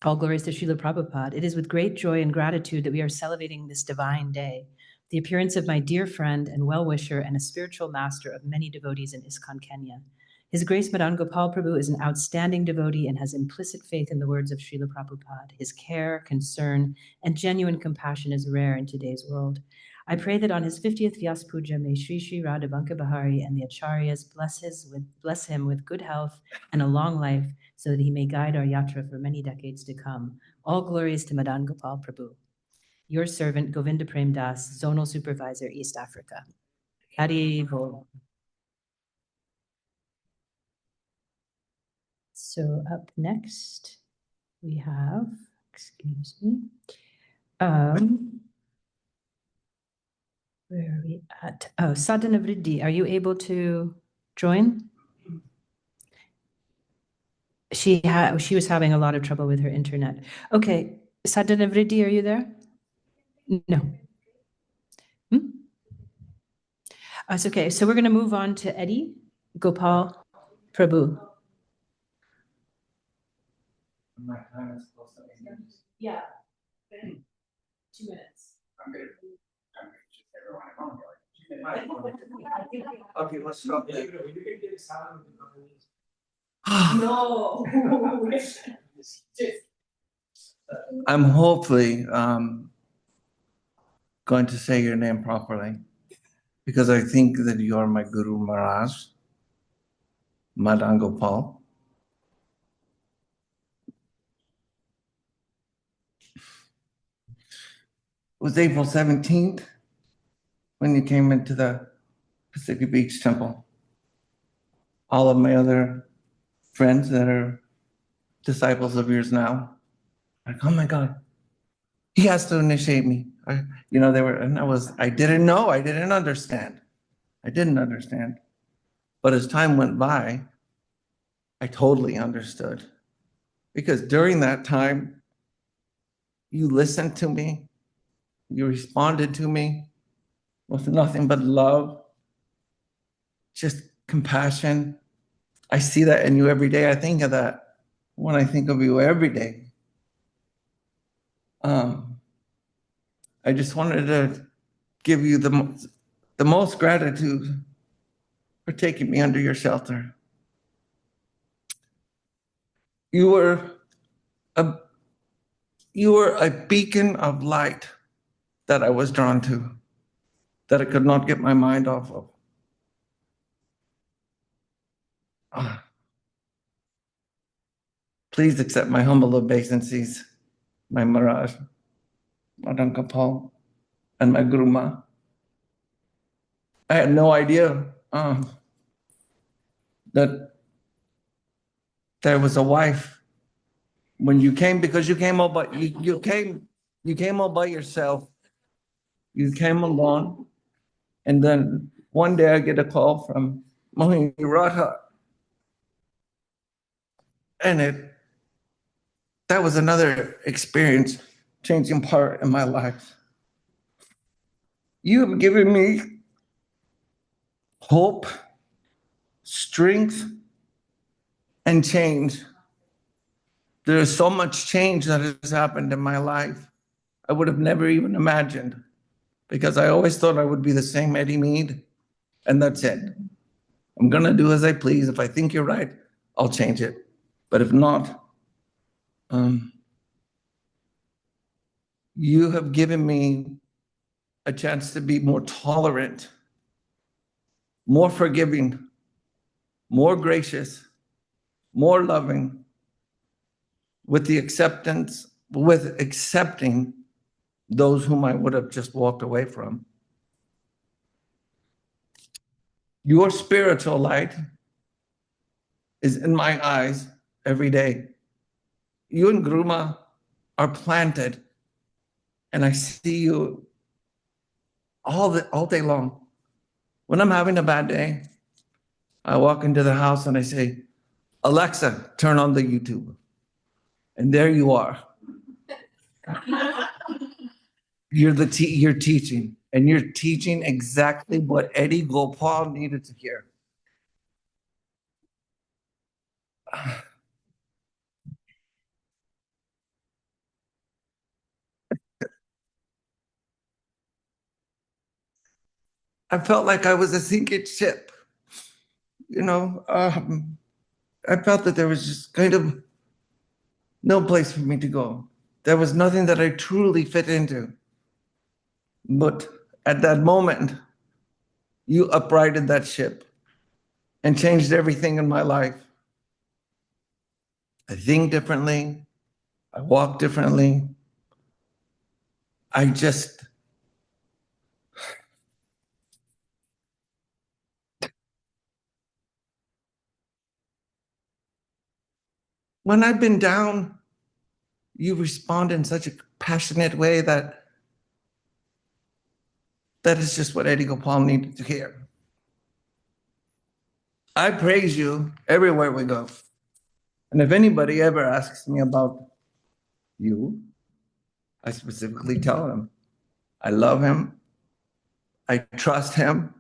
All glories to Srila Prabhupada. It is with great joy and gratitude that we are celebrating this divine day, the appearance of my dear friend and well-wisher and a spiritual master of many devotees in ISKCON Kenya. His Grace Madana-gopāla Prabhu is an outstanding devotee and has implicit faith in the words of Srila Prabhupada. His care, concern, and genuine compassion is rare in today's world. I pray that on his 50th Vyasa Puja, may Sri Sri Radha Banka Bahari and the Acharyas bless him with good health and a long life so that he may guide our yatra for many decades to come. All glories to Madana-gopāla Prabhu. Your servant, Govinda Prem Das, Zonal Supervisor, East Africa. Hari Bol. So up next, we have, excuse me, where are we at? Oh, Sadhana Vriddhi, are you able to join? She was having a lot of trouble with her internet. Okay, Sadhana Vriddhi, are you there? No. It's okay. So we're going to move on to Eddie Gopal Prabhu. My time is close to 8 minutes. Yeah. 2 minutes. I'm going to just everyone at home. Okay, let's stop there. No. I'm hopefully going to say your name properly because I think that you are my Guru Maharaj, Madana-gopāla. It was April 17th when you came into the Pacific Beach Temple. All of my other friends that are disciples of yours now, like, oh my God, he has to initiate me. They were, and I didn't know, I didn't understand. But as time went by, I totally understood. Because during that time, you listened to me, you responded to me with nothing but love, just compassion. I see that in you every day. I think of that when I think of you every day. I just wanted to give you the most gratitude for taking me under your shelter. You were a beacon of light that I was drawn to, that I could not get my mind off of. Please accept my humble obeisances, my Maharaj, Madana-gopāla, and my Guru Ma. I had no idea that there was a wife when you came, because you came all by you came all by yourself. You came alone, and then one day I get a call from Mohini Radha, and that was another experience, changing part in my life. You have given me hope, strength, and change. There is so much change that has happened in my life. I would have never even imagined, because I always thought I would be the same Eddie Mead, and that's it. I'm going to do as I please. If I think you're right, I'll change it. But if not, you have given me a chance to be more tolerant, more forgiving, more gracious, more loving, with accepting those whom I would have just walked away from. Your spiritual light is in my eyes every day. You and Guru Ma are planted, and I see you all day long When I'm having a bad day, I walk into the house and I say, Alexa, turn on the YouTube. And there you are. You're teaching, and you're teaching exactly what Eddie Gopal needed to hear. I felt like I was a sinking ship. I felt that there was just kind of no place for me to go. There was nothing that I truly fit into. But at that moment, you uprighted that ship and changed everything in my life. I think differently. I walk differently. When I've been down, you respond in such a passionate way that is just what Eddie Gopal needed to hear. I praise you everywhere we go. And if anybody ever asks me about you, I specifically tell them I love him. I trust him.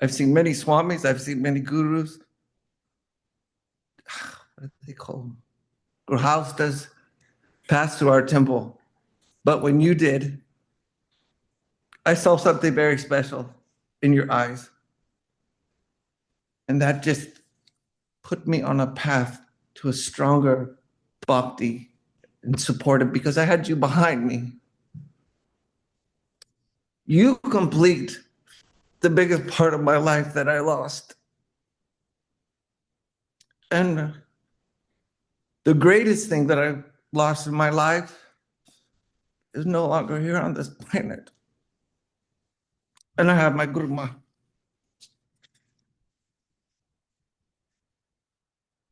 I've seen many swamis. I've seen many gurus. What do they call them? Grahastas pass through our temple. But when you did, I saw something very special in your eyes. And that just put me on a path to a stronger bhakti and supportive because I had you behind me. You complete the biggest part of my life that I lost. And the greatest thing that I lost in my life is no longer here on this planet. And I have my Guru Ma.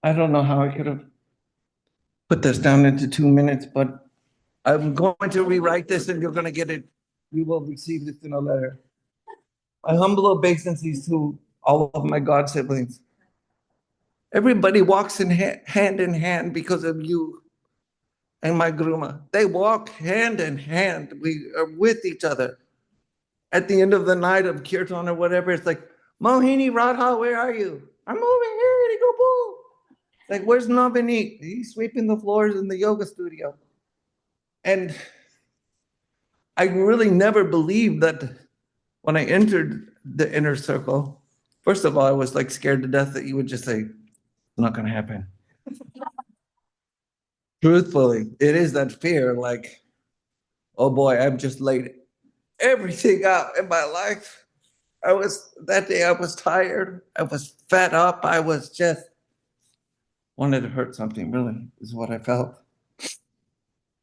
I don't know how I could have put this down into 2 minutes, but I'm going to rewrite this and you're going to get it. You will receive this in a letter. My humble obeisances to all of my God siblings. Everybody walks hand in hand because of you and my Guru Ma. They walk hand in hand. We are with each other. At the end of the night of kirtan or whatever, it's like, Mohini Radha, where are you? I'm over here, Eddie Gopal. Like, where's Navini? He's sweeping the floors in the yoga studio. And I really never believed that when I entered the inner circle, first of all, I was like scared to death that you would just say, it's not going to happen. Truthfully, it is that fear, like, oh boy, I've just laid everything out in my life. That day I was tired. I was fed up. I was just wanted to hurt something, really, is what I felt.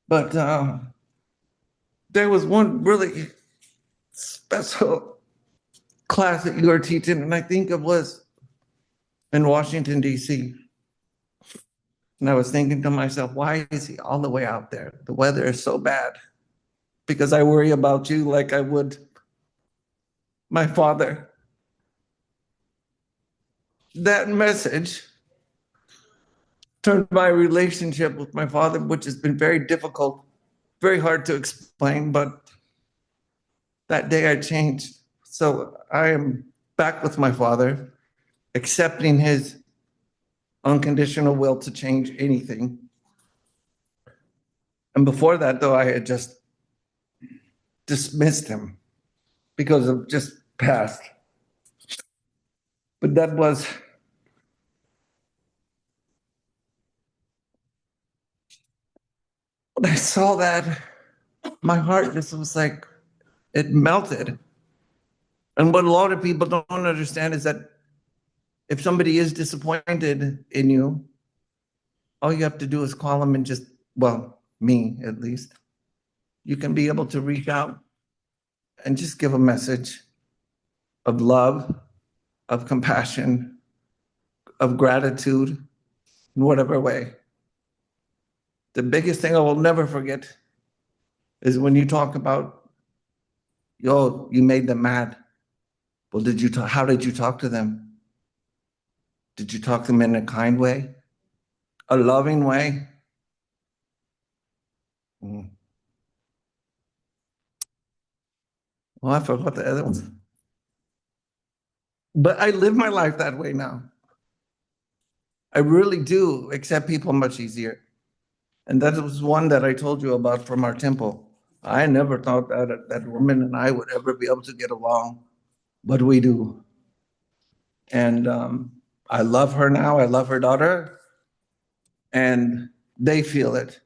But there was one really special class that you were teaching, and I think it was in Washington, D.C. And I was thinking to myself, why is he all the way out there? The weather is so bad. Because I worry about you like I would my father. That message turned my relationship with my father, which has been very difficult, very hard to explain, but that day I changed. So I am back with my father, accepting his unconditional will to change anything. And before that, though, I had just dismissed him because of just past. But that was when I saw that, my heart just was like, it melted. And what a lot of people don't understand is that if somebody is disappointed in you, all you have to do is call them and just, well, me at least, you can be able to reach out and just give a message of love, of compassion, of gratitude in whatever way. The biggest thing I will never forget is when you talk about, yo, you made them mad. Well, how did you talk to them? Did you talk to them in a kind way? A loving way? Mm. Well, I forgot the other one. But I live my life that way now. I really do accept people much easier. And that was one that I told you about from our temple. I never thought that woman and I would ever be able to get along, but we do. And I love her now. I love her daughter. And they feel it.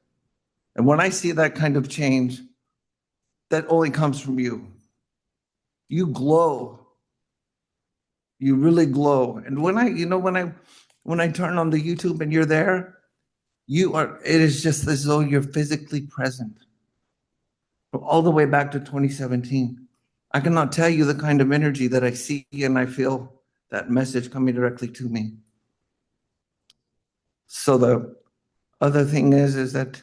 And when I see that kind of change, that only comes from you. You glow. You really glow. And when I turn on the YouTube and you're there, it is just as though you're physically present. From all the way back to 2017. I cannot tell you the kind of energy that I see and I feel that message coming directly to me. So the other thing is that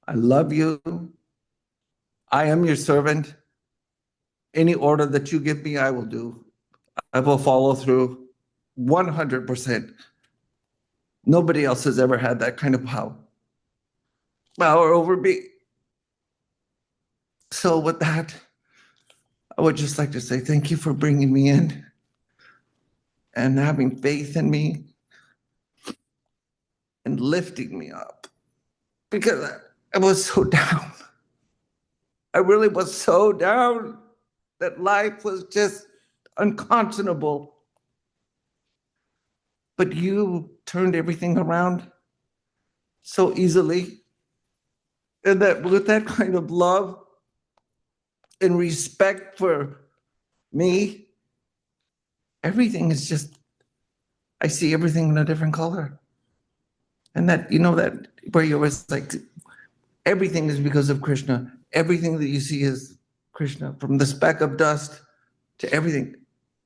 I love you. I am your servant. Any order that you give me, I will do. I will follow through 100%. Nobody else has ever had that kind of power over me. So with that, I would just like to say thank you for bringing me in and having faith in me and lifting me up, because I was so down. I really was so down that life was just unconscionable. But you turned everything around so easily. And that with that kind of love and respect for me, everything is just, I see everything in a different color. And that, that where you was like, everything is because of Krishna. Everything that you see is Krishna, from the speck of dust to everything.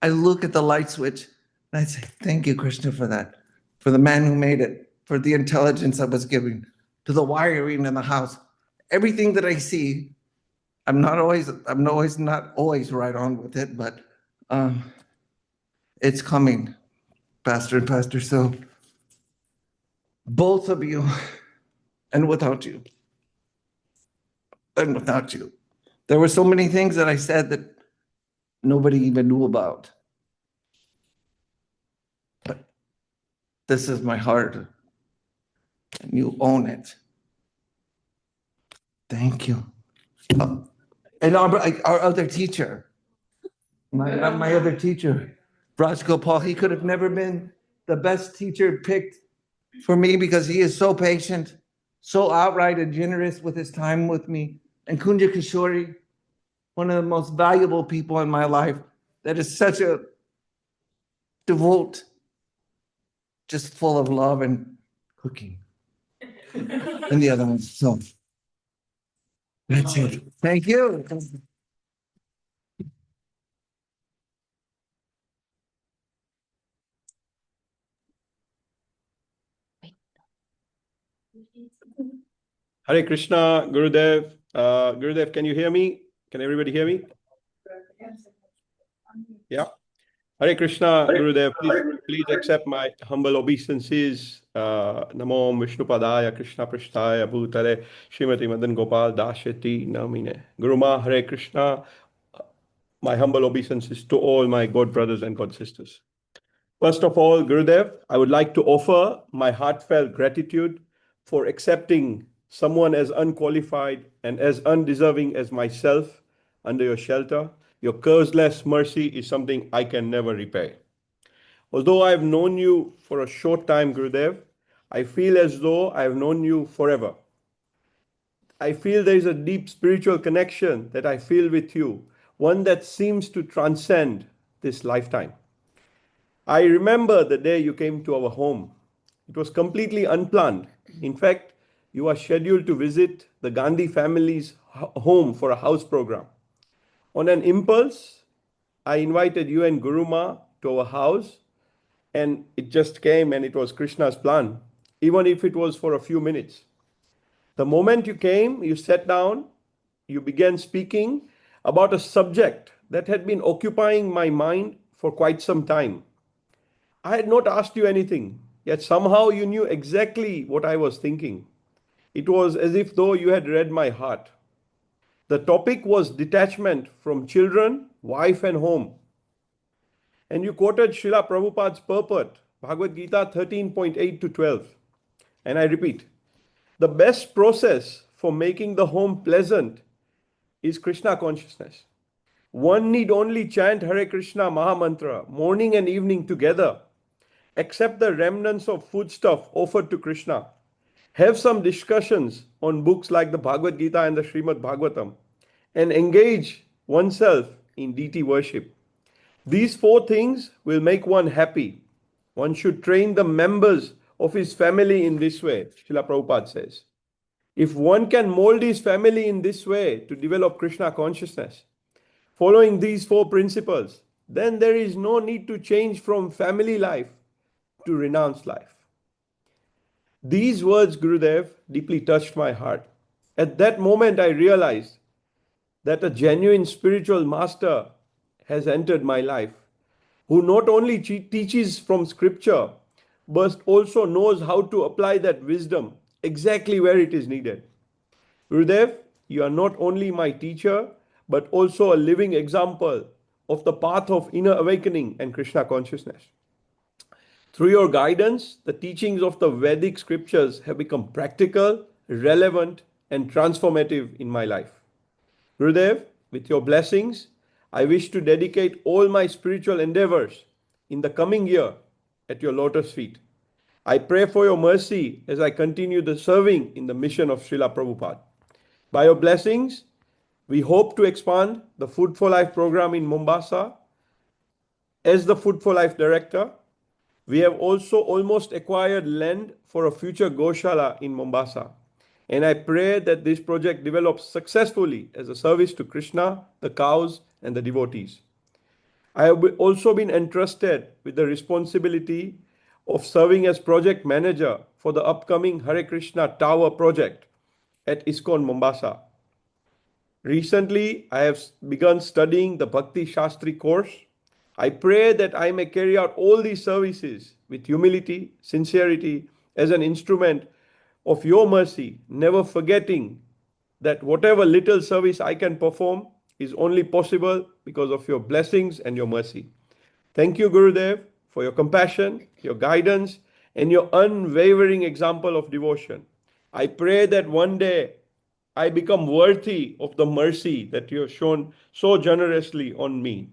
I look at the light switch and I say, thank you, Krishna, for that, for the man who made it, for the intelligence I was given, to the wiring in the house. Everything that I see, I'm not always right on with it, but it's coming, Pastor and Pastor. So both of you, and without you, there were so many things that I said that nobody even knew about. But this is my heart, and you own it. Thank you. And our other teacher, my other teacher, Madana-gopāla, he could have never been the best teacher picked for me because he is so patient, so outright and generous with his time with me. And Kunja Kishori, one of the most valuable people in my life, that is such a devote, just full of love and cooking. And the other ones. So that's it. Thank you. Hare Krishna, Gurudev. Gurudev, can you hear me? Can everybody hear me? Yeah. Hare Krishna, Gurudev. Please accept my humble obeisances. Namo Vishnupadaya, Krishna Prishtaya, Bhutale, Srimati Madana-gopāla, Dashati Namine. Guruma, Hare Krishna. My humble obeisances to all my God brothers and God sisters. First of all, Gurudev, I would like to offer my heartfelt gratitude for accepting someone as unqualified and as undeserving as myself under your shelter. Your causeless mercy is something I can never repay. Although I have known you for a short time, Gurudev, I feel as though I have known you forever. I feel there is a deep spiritual connection that I feel with you, one that seems to transcend this lifetime. I remember the day you came to our home. It was completely unplanned. In fact, you are scheduled to visit the Gandhi family's home for a house program. On an impulse, I invited you and Guruma to our house, and it just came, and it was Krishna's plan, even if it was for a few minutes. The moment you came, you sat down, you began speaking about a subject that had been occupying my mind for quite some time. I had not asked you anything, yet somehow you knew exactly what I was thinking. It was as if though you had read my heart. The topic was detachment from children, wife, and home. And you quoted Srila Prabhupada's purport, Bhagavad Gita 13.8 to 12. And I repeat, the best process for making the home pleasant is Krishna consciousness. One need only chant Hare Krishna Mahamantra morning and evening together, accept the remnants of foodstuff offered to Krishna, have some discussions on books like the Bhagavad Gita and the Srimad Bhagavatam, and engage oneself in deity worship. These four things will make one happy. One should train the members of his family in this way, Srila Prabhupada says. If one can mold his family in this way to develop Krishna consciousness, following these four principles, then there is no need to change from family life to renounced life. These words, Gurudev, deeply touched my heart. At that moment, I realized that a genuine spiritual master has entered my life, who not only teaches from scripture, but also knows how to apply that wisdom exactly where it is needed. Gurudev, you are not only my teacher, but also a living example of the path of inner awakening and Krishna consciousness. Through your guidance, the teachings of the Vedic scriptures have become practical, relevant, and transformative in my life. Gurudev, with your blessings, I wish to dedicate all my spiritual endeavors in the coming year at your lotus feet. I pray for your mercy as I continue the serving in the mission of Srila Prabhupada. By your blessings, we hope to expand the Food for Life program in Mombasa. As the Food for Life director, we have also almost acquired land for a future Goshala in Mombasa. And I pray that this project develops successfully as a service to Krishna, the cows, and the devotees. I have also been entrusted with the responsibility of serving as project manager for the upcoming Hare Krishna Tower project at ISKCON Mombasa. Recently, I have begun studying the Bhakti Shastri course. I pray that I may carry out all these services with humility, sincerity, as an instrument of your mercy, never forgetting that whatever little service I can perform is only possible because of your blessings and your mercy. Thank you, Gurudev, for your compassion, your guidance, and your unwavering example of devotion. I pray that one day I become worthy of the mercy that you have shown so generously on me,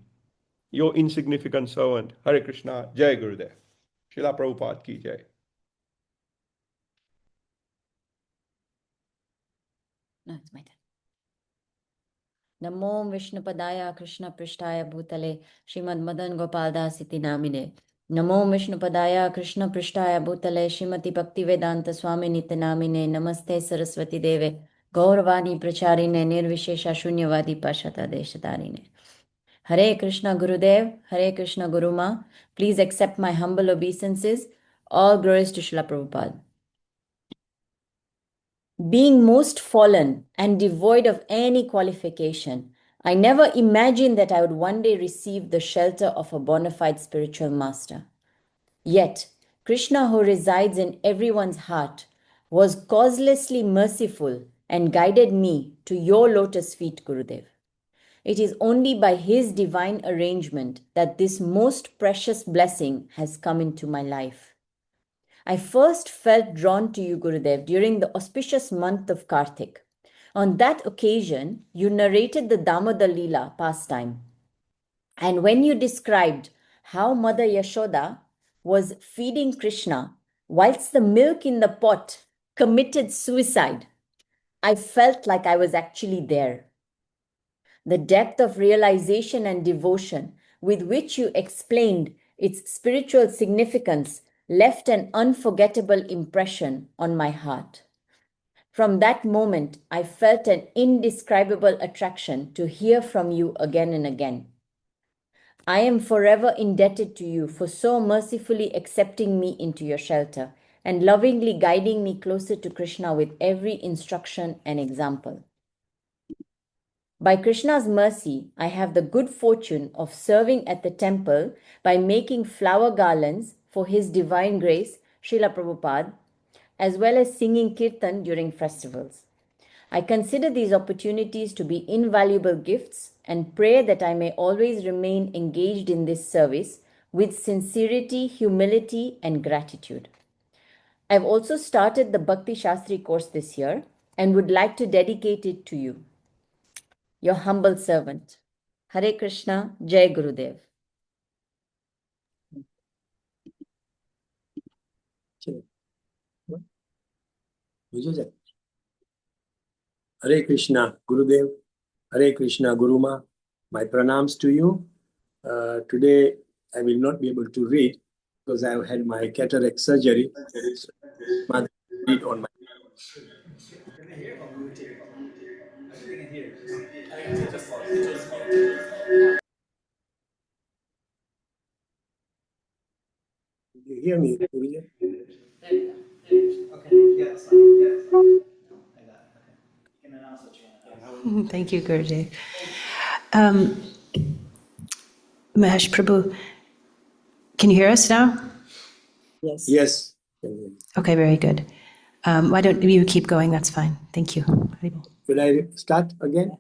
your insignificant servant. Hare Krishna, Jai Gurudev. Srila Prabhupada ki Jai. No, it's my turn. Namo Vishnupadaya Krishna Prishtaya Bhutale Srimad Madana-gopāla Siti Namine. Namo Vishnupadaya Krishna Prishtaya Bhutale Srimati Bhaktivedanta Swami Nitya Namine. Namaste Saraswati Deve Gauravani Pracharine Nirvishesha Shunyavadi Pashata Deshatarine. Hare Krishna Gurudev, Hare Krishna Guruma. Please accept my humble obeisances. All glories to Srila Prabhupada. Being most fallen and devoid of any qualification, I never imagined that I would one day receive the shelter of a bona fide spiritual master. Yet, Krishna, who resides in everyone's heart, was causelessly merciful and guided me to your lotus feet, Gurudev. It is only by his divine arrangement that this most precious blessing has come into my life. I first felt drawn to you, Gurudev, during the auspicious month of Karthik. On that occasion, you narrated the Damodar Leela pastime. And when you described how Mother Yashoda was feeding Krishna whilst the milk in the pot committed suicide, I felt like I was actually there. The depth of realization and devotion with which you explained its spiritual significance left an unforgettable impression on my heart. From that moment, I felt an indescribable attraction to hear from you again and again. I am forever indebted to you for so mercifully accepting me into your shelter and lovingly guiding me closer to Krishna with every instruction and example. By Krishna's mercy, I have the good fortune of serving at the temple by making flower garlands for His Divine Grace, Srila Prabhupada, as well as singing kirtan during festivals. I consider these opportunities to be invaluable gifts and pray that I may always remain engaged in this service with sincerity, humility, and gratitude. I've also started the Bhakti Shastri course this year and would like to dedicate it to you, your humble servant. Hare Krishna, Jai Gurudev. Hare Krishna, Gurudev. Hare Krishna, Guruma. My pranams to you. Today, I will not be able to read because I have had my cataract surgery. Mother, read on my. Can they hear? Or we would take it? I think they can hear. I think it was You hear me, Guruji? Okay. Yeah, that's fine. Yeah, that's fine. I got it. Okay. You can announce what you want to announce. Thank you, Gurudev. Mahesh Prabhu, can you hear us now? Yes. Yes. Okay, very good. Why don't you keep going? That's fine. Thank you. Will I start again?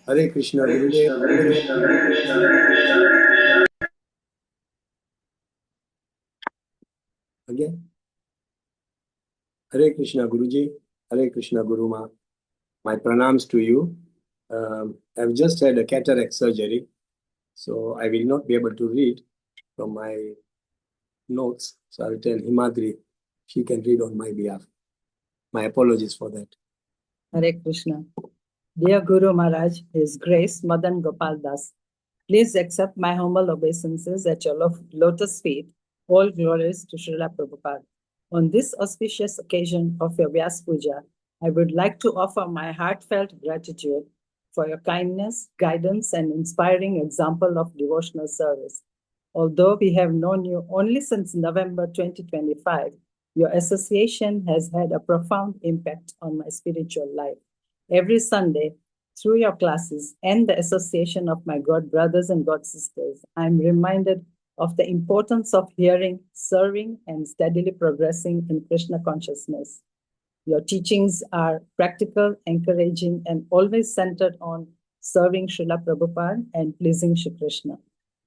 Hare Krishna, Gurudev. Again. Hare Krishna, Guruji. Hare Krishna, Guruma. My pranams to you. I've just had a cataract surgery, so I will not be able to read from my notes. So I will tell Himadri, she can read on my behalf. My apologies for that. Hare Krishna. Dear Guru Maharaj, His Grace Madana-gopāla Das, please accept my humble obeisances at your lotus feet. All glories to Srila Prabhupada. On this auspicious occasion of your Vyasa Puja, I would like to offer my heartfelt gratitude for your kindness, guidance, and inspiring example of devotional service. Although we have known you only since November 2025, your association has had a profound impact on my spiritual life. Every Sunday, through your classes and the association of my God brothers and God sisters, I'm reminded of the importance of hearing, serving, and steadily progressing in Krishna consciousness. Your teachings are practical, encouraging, and always centered on serving Srila Prabhupada and pleasing Shri Krishna.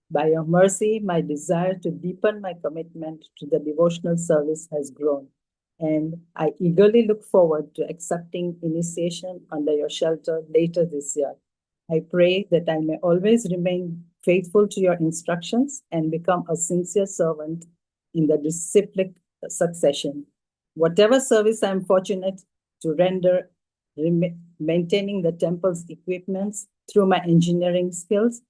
By your mercy, my desire to deepen my commitment to the devotional service has grown, and I eagerly look forward to accepting initiation under your shelter later this year. I pray that I may always remain faithful to your instructions and become a sincere servant in the disciplic succession. Whatever service I am fortunate to render, maintaining the temple's equipments through my engineering skills,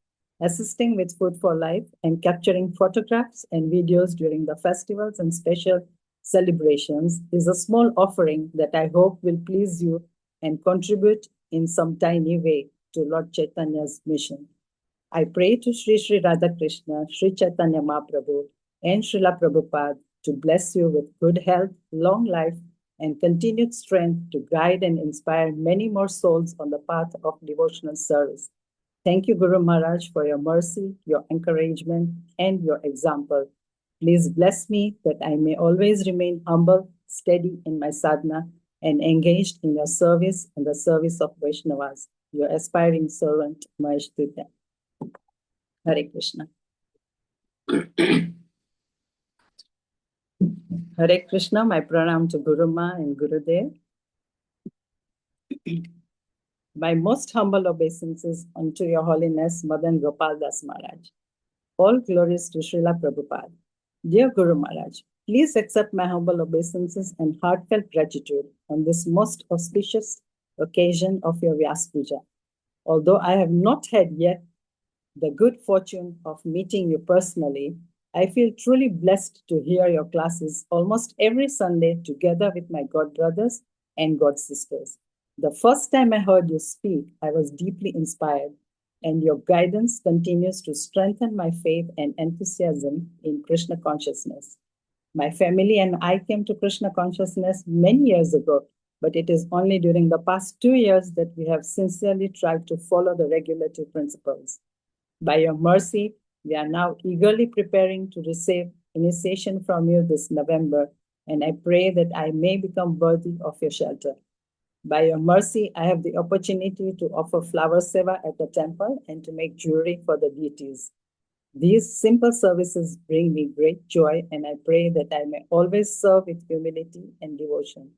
assisting with Food for Life, and capturing photographs and videos during the festivals and special celebrations is a small offering that I hope will please you and contribute in some tiny way to Lord Chaitanya's mission. I pray to Sri Sri Radha Krishna, Sri Chaitanya Mahaprabhu, and Srila Prabhupada to bless you with good health, long life, and continued strength to guide and inspire many more souls on the path of devotional service. Thank you, Guru Maharaj, for your mercy, your encouragement, and your example. Please bless me that I may always remain humble, steady in my sadhana, and engaged in your service and the service of Vaishnavas. Your aspiring servant, Mahesh Tudya. Hare Krishna. Hare Krishna, my pranam to Guru Ma and Gurudev. My most humble obeisances unto your holiness, Madana-gopāla Das Maharaj. All glories to Srila Prabhupada. Dear Guru Maharaj, please accept my humble obeisances and heartfelt gratitude on this most auspicious occasion of your Vyasa Puja. Although I have not had yet the good fortune of meeting you personally, I feel truly blessed to hear your classes almost every Sunday together with my God brothers and God sisters. The first time I heard you speak, I was deeply inspired, and your guidance continues to strengthen my faith and enthusiasm in Krishna consciousness. My family and I came to Krishna consciousness many years ago but it is only during the past 2 years that we have sincerely tried to follow the regulatory principles. By your mercy, we are now eagerly preparing to receive initiation from you this November, and I pray that I may become worthy of your shelter. By your mercy, I have the opportunity to offer flower seva at the temple and to make jewelry for the deities. These simple services bring me great joy, and I pray that I may always serve with humility and devotion.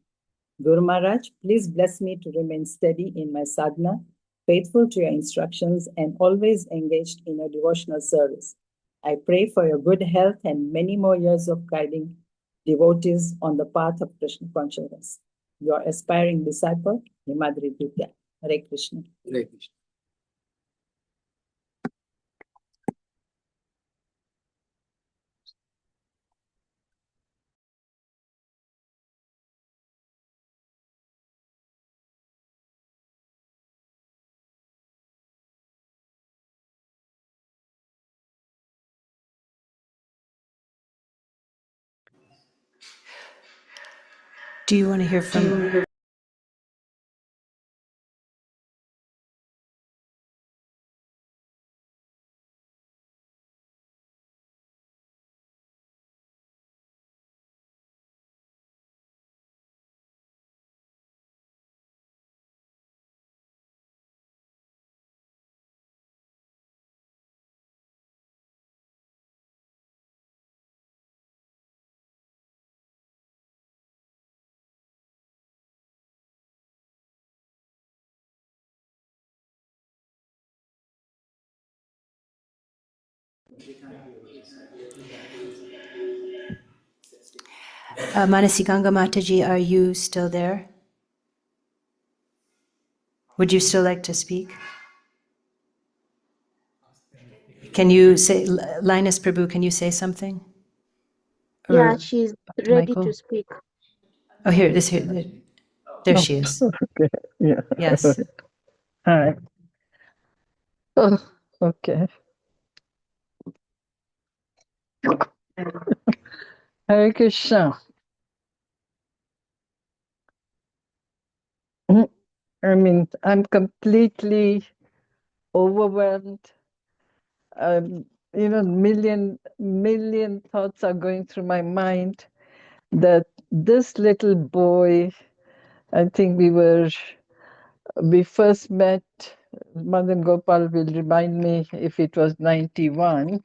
Guru Maharaj, please bless me to remain steady in my sadhana, faithful to your instructions, and always engaged in your devotional service. I pray for your good health and many more years of guiding devotees on the path of Krishna consciousness. Your aspiring disciple, Himadri Vidya. Hare Krishna. Hare Krishna. Do you want to hear from? Manasiganga Mataji, are you still there? Would you still like to speak? Can you say, Linus Prabhu, can you say something? Yeah, Or she's ready Michael? to speak. Oh, here, there she is. Okay. Yeah. Yes. All right. Oh, okay. Hare Krishna. I mean, I'm completely overwhelmed. Million thoughts are going through my mind that this little boy, I think we first met, Madana-gopāla will remind me if it was 91.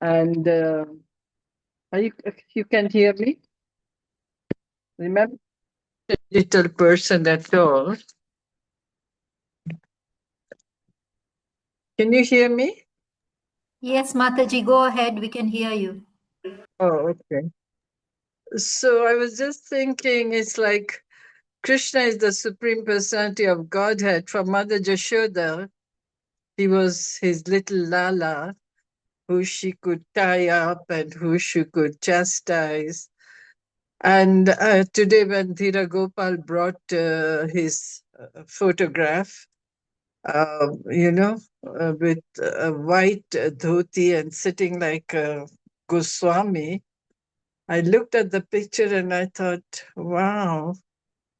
And you can hear me? Remember, little person at all. Can you hear me? Yes, Mataji, go ahead. We can hear you. Oh, okay. So I was just thinking, it's like Krishna is the Supreme Personality of Godhead. For Mother Jashoda, he was his little Lala, who she could tie up and who she could chastise. And today when Dhira Gopal brought his photograph, with a white dhoti and sitting like a Goswami, I looked at the picture and I thought, wow,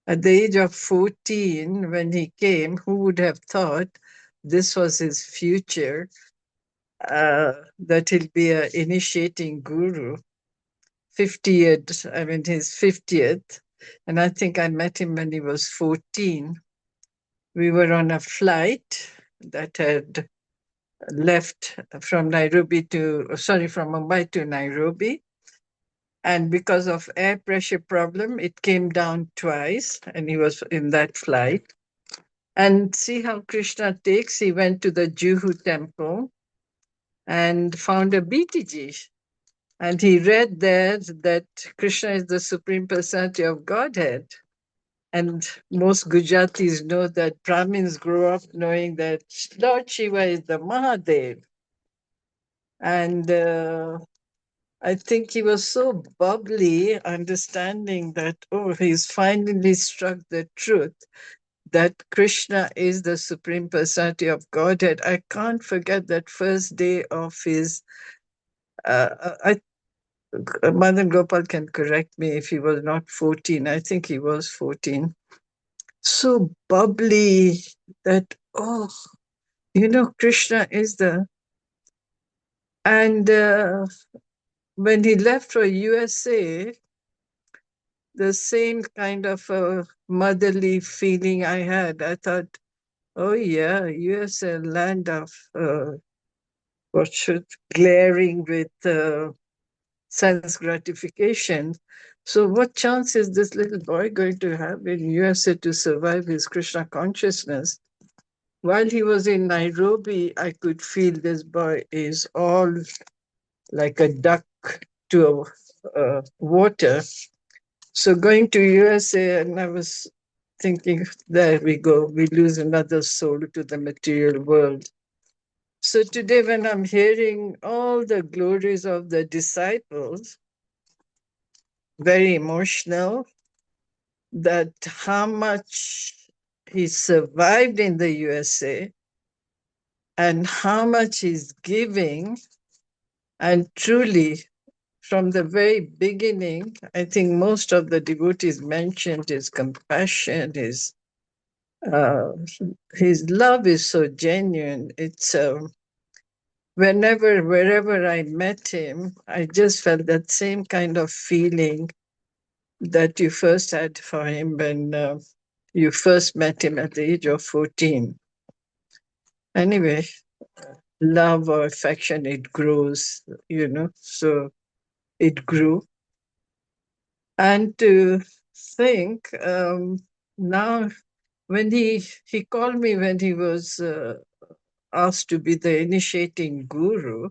at the age of 14, when he came, who would have thought this was his future, that he'll be an initiating guru. 50th, I mean, his 50th. And I think I met him when he was 14. We were on a flight that had left from Mumbai to Nairobi. And because of air pressure problem, it came down twice, and he was in that flight. And see how Krishna takes. He went to the Juhu temple and found a BTG. And he read there that Krishna is the Supreme Personality of Godhead. And most Gujaratis know that Brahmins grow up knowing that Lord Shiva is the Mahadev. And I think he was so bubbly, understanding that, he's finally struck the truth that Krishna is the Supreme Personality of Godhead. I can't forget that first day of his, Madana-gopāla can correct me if he was not 14. I think he was 14. So bubbly that, oh, Krishna is the... And when he left for USA, the same kind of motherly feeling I had. I thought, oh yeah, USA, land of glaring with sense gratification. So what chance is this little boy going to have in USA to survive his Krishna consciousness? While he was in Nairobi, I could feel this boy is all like a duck to water. So going to USA, and I was thinking, there we go, we lose another soul to the material world. So today when I'm hearing all the glories of the disciples, very emotional, that how much he survived in the USA and how much he's giving. And truly, from the very beginning, I think most of the devotees mentioned his compassion, his love is so genuine. It's wherever I met him, I just felt that same kind of feeling that you first had for him when you first met him at the age of 14. Anyway, love or affection, it grows, so it grew. And to think now, when he called me when he was asked to be the initiating guru,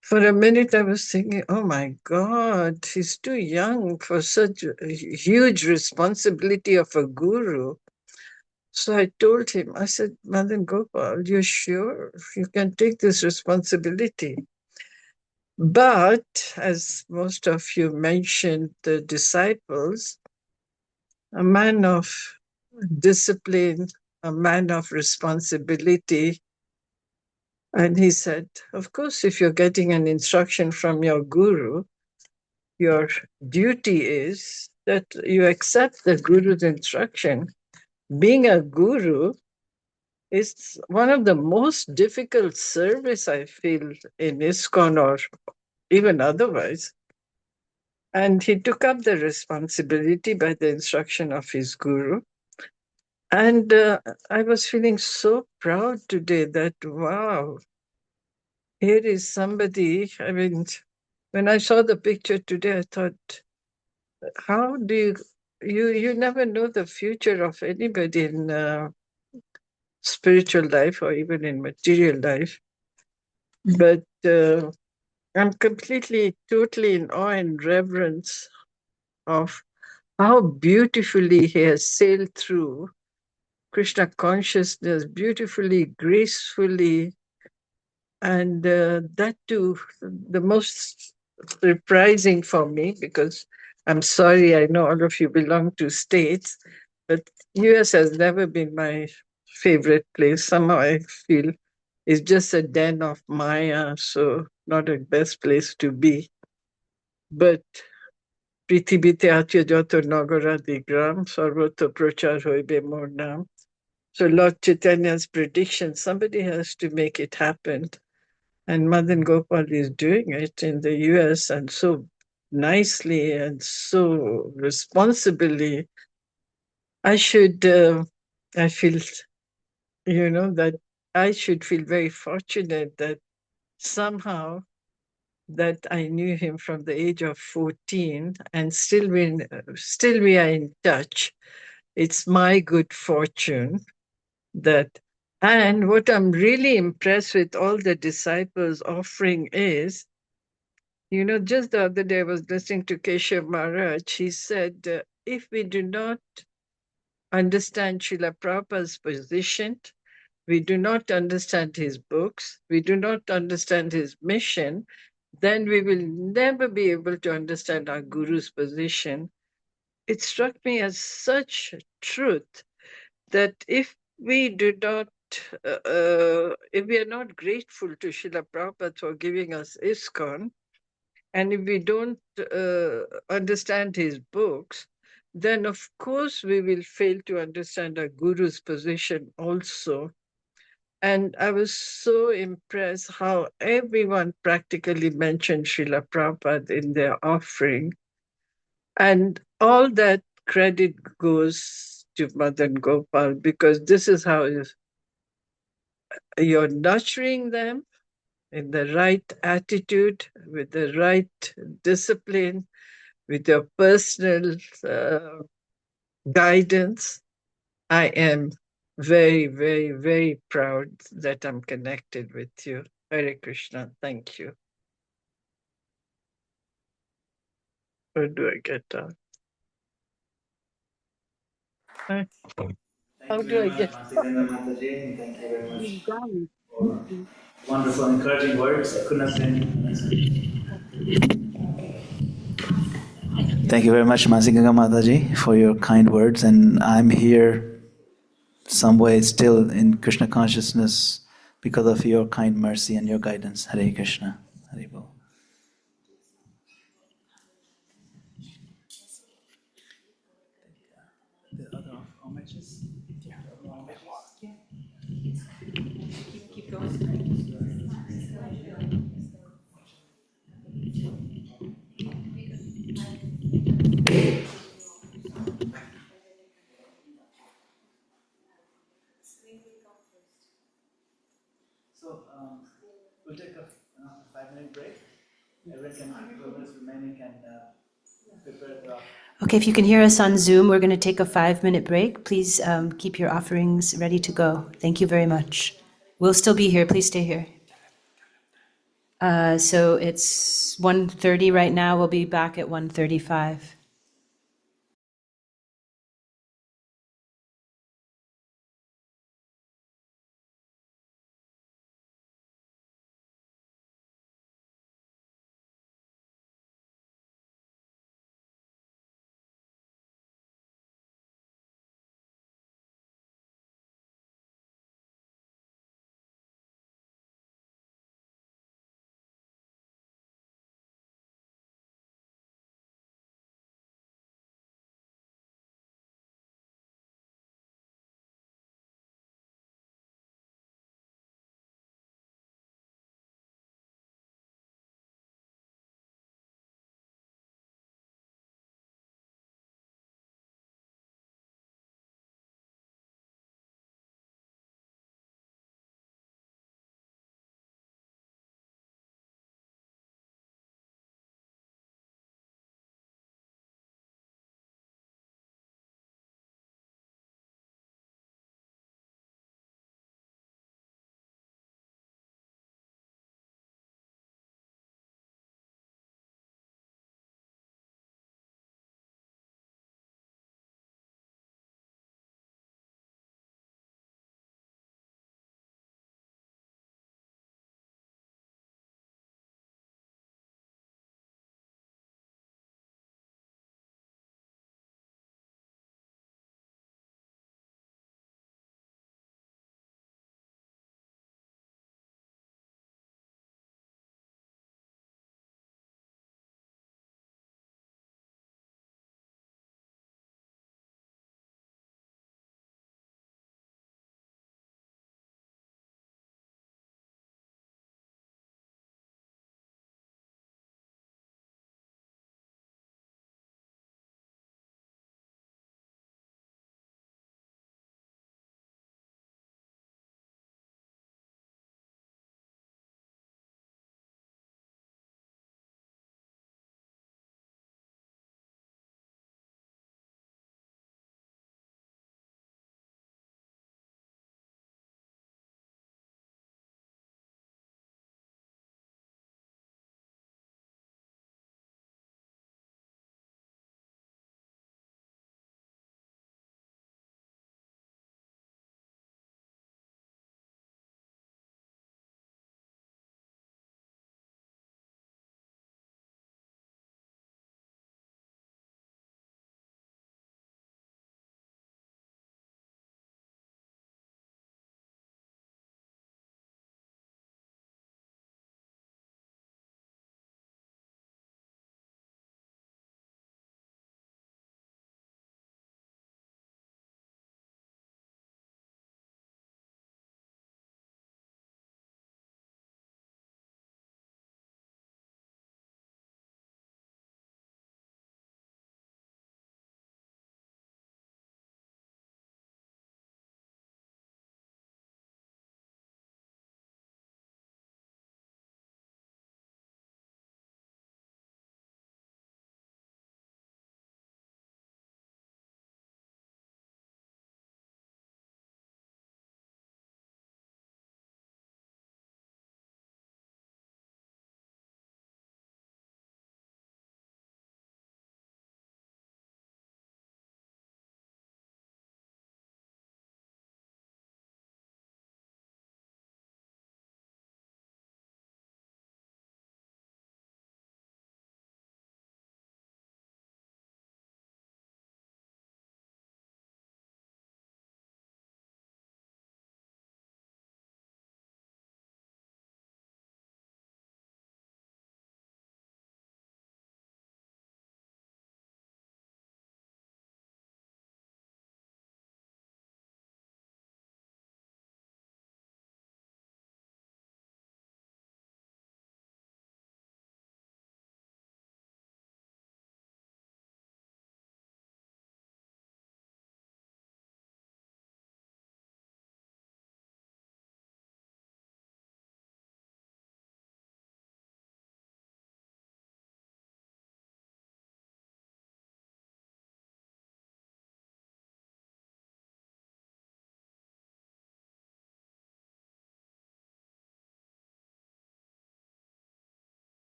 for a minute I was thinking, oh my God, he's too young for such a huge responsibility of a guru. So I told him, I said, Madana-gopāla, you're sure you can take this responsibility? But as most of you mentioned, the disciples, a man of discipline, a man of responsibility. And he said, of course, if you're getting an instruction from your guru, your duty is that you accept the guru's instruction. Being a guru is one of the most difficult service I feel in ISKCON or even otherwise. And he took up the responsibility by the instruction of his guru. And I was feeling so proud today that, wow, here is somebody. I mean, when I saw the picture today, I thought, how do you never know the future of anybody in spiritual life or even in material life. But I'm completely, totally in awe and reverence of how beautifully he has sailed through Krishna consciousness, beautifully, gracefully, and that too, the most surprising for me, because I'm sorry, I know all of you belong to states, but US has never been my favorite place. Somehow I feel it's just a den of Maya, so not a best place to be. But Prithibite Atya Joto Nagara Digram, Sarvata Prachar Hoibe Mor Nam. So Lord Chaitanya's prediction, somebody has to make it happen. And Madana-gopāla is doing it in the US and so nicely and so responsibly. I feel, that I should feel very fortunate that somehow that I knew him from the age of 14 and still we are in touch. It's my good fortune that, and what I'm really impressed with all the disciples offering is, just the other day I was listening to Keshav Maharaj. He said, if we do not understand Srila Prabhupada's position, we do not understand his books, we do not understand his mission, then we will never be able to understand our Guru's position. It struck me as such truth that if we do not, if we are not grateful to Srila Prabhupada for giving us ISKCON, And if we don't understand his books, then of course we will fail to understand our Guru's position also. And I was so impressed how everyone practically mentioned Srila Prabhupada in their offering. And all that credit goes to Madana-gopāla, because this is how you're nurturing them in the right attitude, with the right discipline, with your personal guidance. I am very, very, very proud that I'm connected with you. Hare Krishna. Thank you. Where do I get out? How do I get Thank you very much, Mataji, and thank you very much He's gone. for wonderful, encouraging words. I couldn't have been. Thank you very much, Masiganga Mataji, for your kind words. And I'm here some way still in Krishna consciousness because of your kind mercy and your guidance. Hare Krishna. Hare Bol. The other homages? Keep going. So we'll take a 5-minute break. Everyone can, whoever's remaining can prepare the. Okay, if you can hear us on Zoom, we're going to take a 5-minute break. Please keep your offerings ready to go. Thank you very much. We'll still be here. Please stay here. So it's 1:30 right now. We'll be back at 1:35.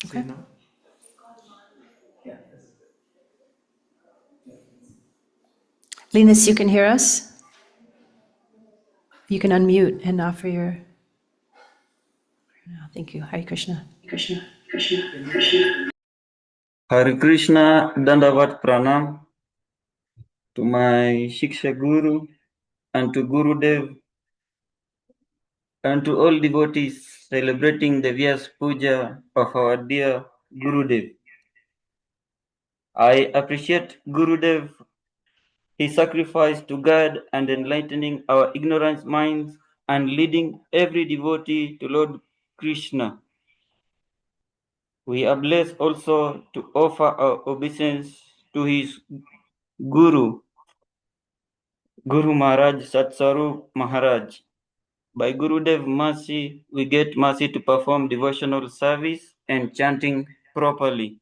Okay. Linus, you can hear us? You can unmute and offer your... Thank you. Hare Krishna. Hare Krishna, Dandavat Pranam to my Shiksha Guru and to Gurudev and to all devotees celebrating the Vyasa Puja of our dear Gurudev. I appreciate Gurudev, his sacrifice to guide and enlightening our ignorant minds and leading every devotee to Lord Krishna. We are blessed also to offer our obeisance to his Guru, Guru Maharaj Satsarup Maharaj. By Gurudev mercy, we get mercy to perform devotional service and chanting properly.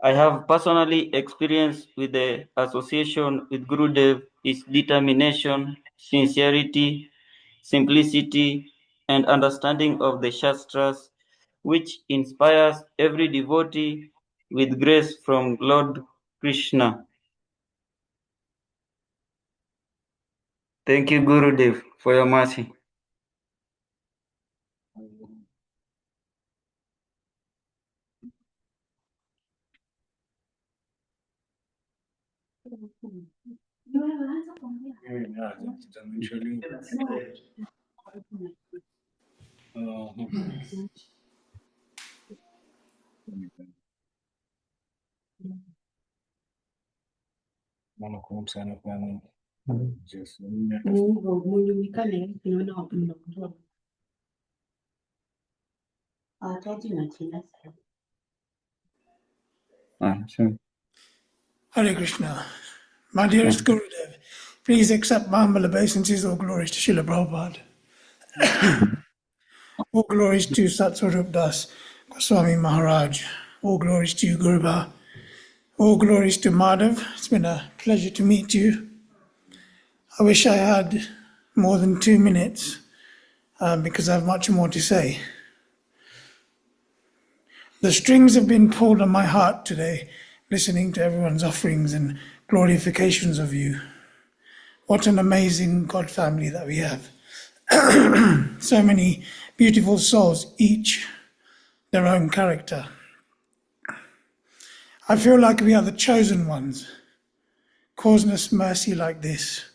I have personally experienced with the association with Gurudev his determination, sincerity, simplicity, and understanding of the Shastras, which inspires every devotee with grace from Lord Krishna. Thank you, Gurudev, for your mercy. Hare Krishna. My dearest Gurudev, please accept my humble obeisances. All glories to Srila Prabhupada. All glories to Satsvarup Das Goswami Maharaj. All glories to you, Guruba. All glories to Madhav. It's been a pleasure to meet you. I wish I had more than 2 minutes because I have much more to say. The strings have been pulled on my heart today, listening to everyone's offerings and glorifications of you. What an amazing God family that we have. So many beautiful souls, each their own character. I feel like we are the chosen ones, causing us mercy like this,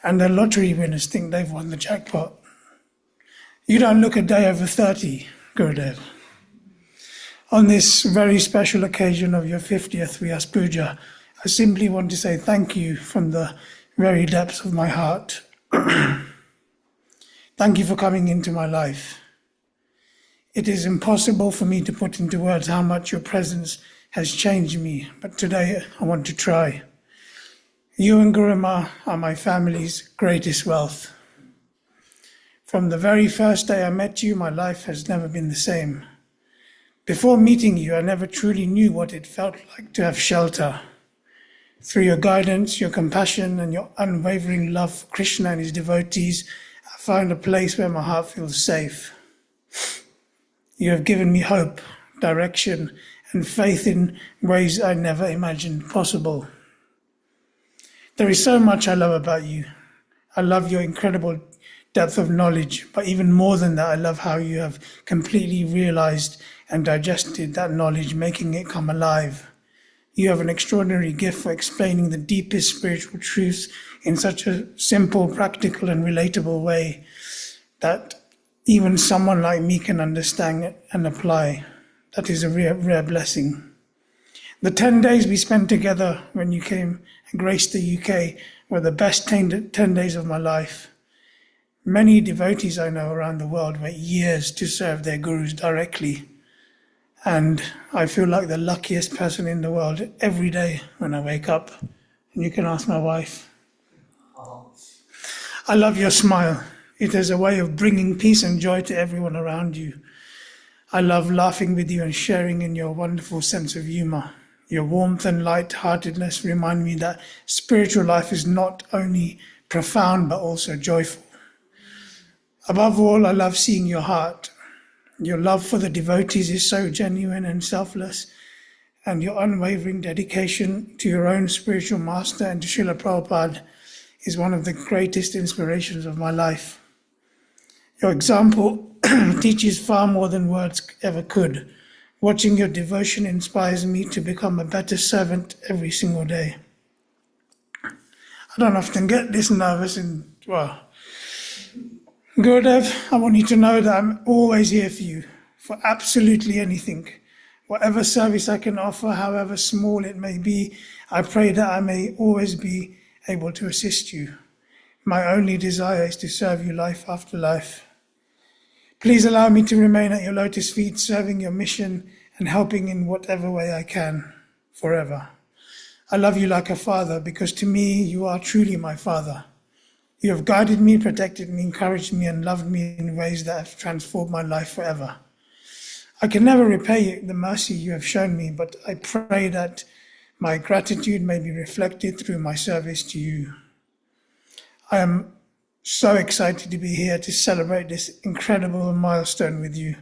and the lottery winners think they've won the jackpot. You don't look a day over 30, Gurudev. On this very special occasion of your 50th Vyasa Puja, I simply want to say thank you from the very depths of my heart. Thank you for coming into my life. It is impossible for me to put into words how much your presence has changed me, but today I want to try. You and Guru Ma are my family's greatest wealth. From the very first day I met you, my life has never been the same. Before meeting you, I never truly knew what it felt like to have shelter. Through your guidance, your compassion, and your unwavering love for Krishna and his devotees, I found a place where my heart feels safe. You have given me hope, direction, and faith in ways I never imagined possible. There is so much I love about you. I love your incredible depth of knowledge, but even more than that, I love how you have completely realized and digested that knowledge, making it come alive. You have an extraordinary gift for explaining the deepest spiritual truths in such a simple, practical, and relatable way that even someone like me can understand it and apply. That is a rare blessing. The 10 days we spent together when you came and graced the UK were the best 10 days of my life. Many devotees I know around the world wait years to serve their gurus directly. And I feel like the luckiest person in the world every day when I wake up. And you can ask my wife. I love your smile. It is a way of bringing peace and joy to everyone around you. I love laughing with you and sharing in your wonderful sense of humor. Your warmth and light-heartedness remind me that spiritual life is not only profound but also joyful. Above all, I love seeing your heart. Your love for the devotees is so genuine and selfless, and your unwavering dedication to your own spiritual master and to Srila Prabhupada is one of the greatest inspirations of my life. Your example teaches far more than words ever could. Watching your devotion inspires me to become a better servant every single day. I don't often get this nervous and, well, Gurudev, I want you to know that I'm always here for you, for absolutely anything. Whatever service I can offer, however small it may be, I pray that I may always be able to assist you. My only desire is to serve you life after life. Please allow me to remain at your lotus feet, serving your mission and helping in whatever way I can, forever. I love you like a father, because to me you are truly my father. You have guided me, protected me, encouraged me, and loved me in ways that have transformed my life forever. I can never repay the mercy you have shown me, but I pray that my gratitude may be reflected through my service to you. I am so excited to be here to celebrate this incredible milestone with you.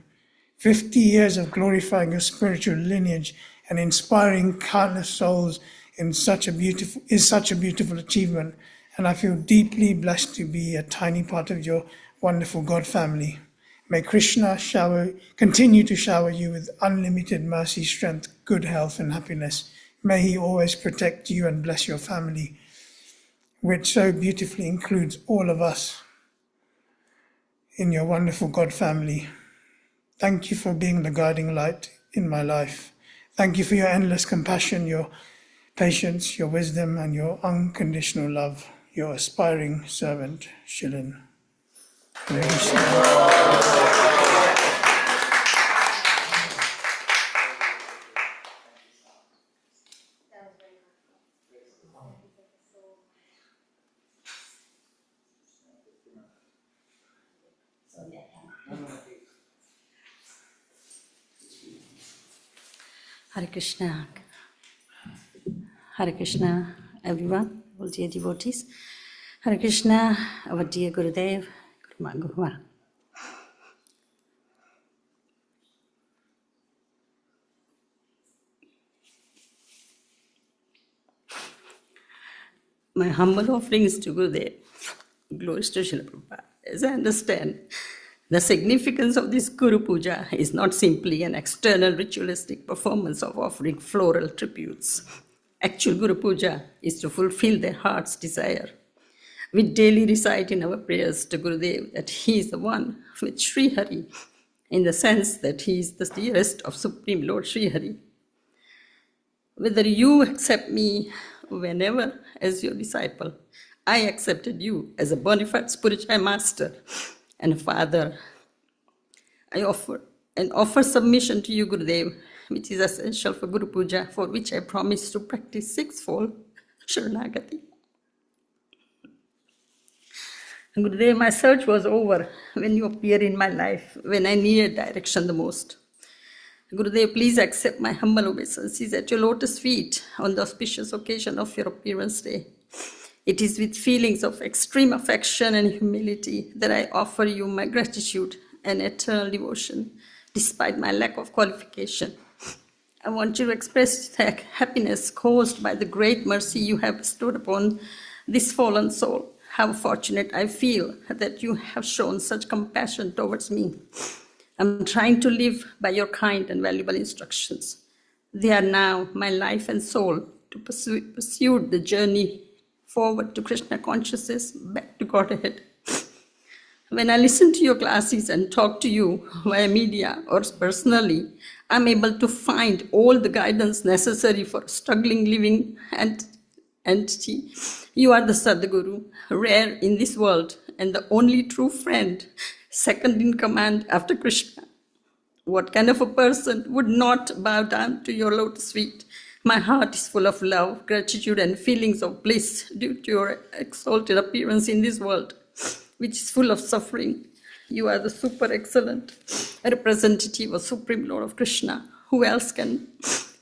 50 years of glorifying your spiritual lineage and inspiring countless souls is such a beautiful achievement, and I feel deeply blessed to be a tiny part of your wonderful God family. May Krishna continue to shower you with unlimited mercy, strength, good health, and happiness. May he always protect you and bless your family, which so beautifully includes all of us in your wonderful God family. Thank you for being the guiding light in my life. Thank you for your endless compassion, your patience, your wisdom, and your unconditional love. Your aspiring servant, Shilin. Hare Krishna. Hare Krishna, everyone, all dear devotees. Hare Krishna, our dear Gurudev, Guru. My humble offerings to Gurudev. Glories to Srila Prabhupada. As I understand, the significance of this Guru Puja is not simply an external ritualistic performance of offering floral tributes. Actual Guru Puja is to fulfill their heart's desire. We daily recite in our prayers to Gurudev that he is the one with Sri Hari, in the sense that he is the dearest of Supreme Lord Sri Hari. Whether you accept me whenever as your disciple, I accepted you as a bona fide spiritual master and father. I offer submission to you, Gurudev, which is essential for Guru Puja, for which I promise to practice sixfold Sharanagati. Gurudev, my search was over when you appeared in my life, when I needed direction the most. Gurudev, please accept my humble obeisances at your lotus feet on the auspicious occasion of your appearance day. It is with feelings of extreme affection and humility that I offer you my gratitude and eternal devotion, despite my lack of qualification. I want you to express the happiness caused by the great mercy you have bestowed upon this fallen soul. How fortunate I feel that you have shown such compassion towards me. I'm trying to live by your kind and valuable instructions. They are now my life and soul to pursue the journey forward to Krishna consciousness, back to Godhead. When I listen to your classes and talk to you via media or personally, I'm able to find all the guidance necessary for a struggling living entity. You are the Sadguru, rare in this world, and the only true friend, second in command after Krishna. What kind of a person would not bow down to your lotus feet? My heart is full of love, gratitude, and feelings of bliss due to your exalted appearance in this world, which is full of suffering. You are the super excellent representative of Supreme Lord of Krishna. Who else can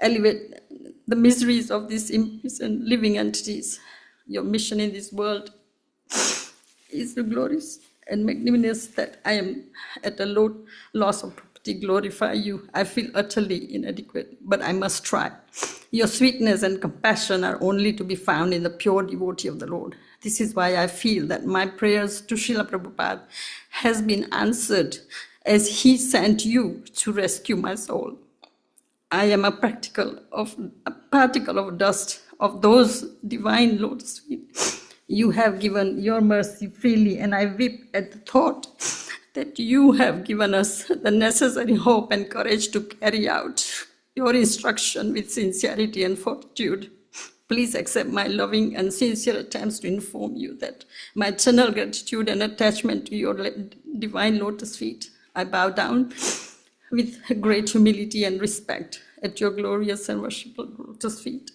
elevate the miseries of these imprisoned living entities? Your mission in this world is the glorious and magnanimous that I am at a loss of to glorify you. I feel utterly inadequate, but I must try. Your sweetness and compassion are only to be found in the pure devotee of the Lord. This is why I feel that my prayers to Srila Prabhupada has been answered, as he sent you to rescue my soul. I am a particle of dust of those divine lotus feet. You have given your mercy freely, and I weep at the thought that you have given us the necessary hope and courage to carry out your instruction with sincerity and fortitude. Please accept my loving and sincere attempts to inform you that my eternal gratitude and attachment to your divine lotus feet. I bow down with great humility and respect at your glorious and worshipful lotus feet.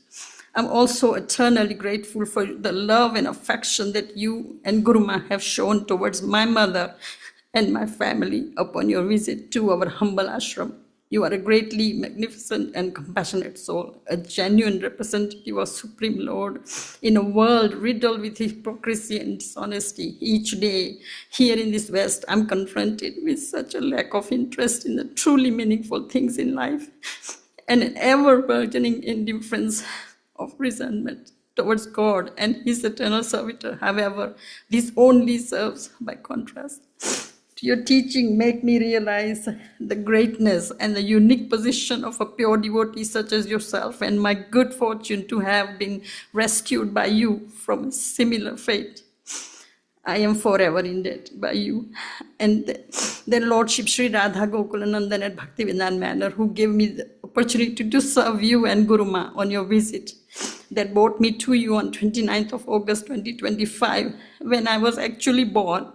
I'm also eternally grateful for the love and affection that you and Guruma have shown towards my mother and my family upon your visit to our humble ashram. You are a greatly magnificent and compassionate soul, a genuine representative of Supreme Lord in a world riddled with hypocrisy and dishonesty. Each day, here in this West, I'm confronted with such a lack of interest in the truly meaningful things in life and an ever-burgeoning indifference of resentment towards God and His eternal servitor. However, this only serves by contrast. Your teaching make me realize the greatness and the unique position of a pure devotee such as yourself, and my good fortune to have been rescued by you from a similar fate. I am forever indebted by you. And then Lordship Sri Radha Gokulanandan at Bhaktivedanta Manor, who gave me the opportunity to serve you and Guruma on your visit, that brought me to you on 29th of August 2025, when I was actually born.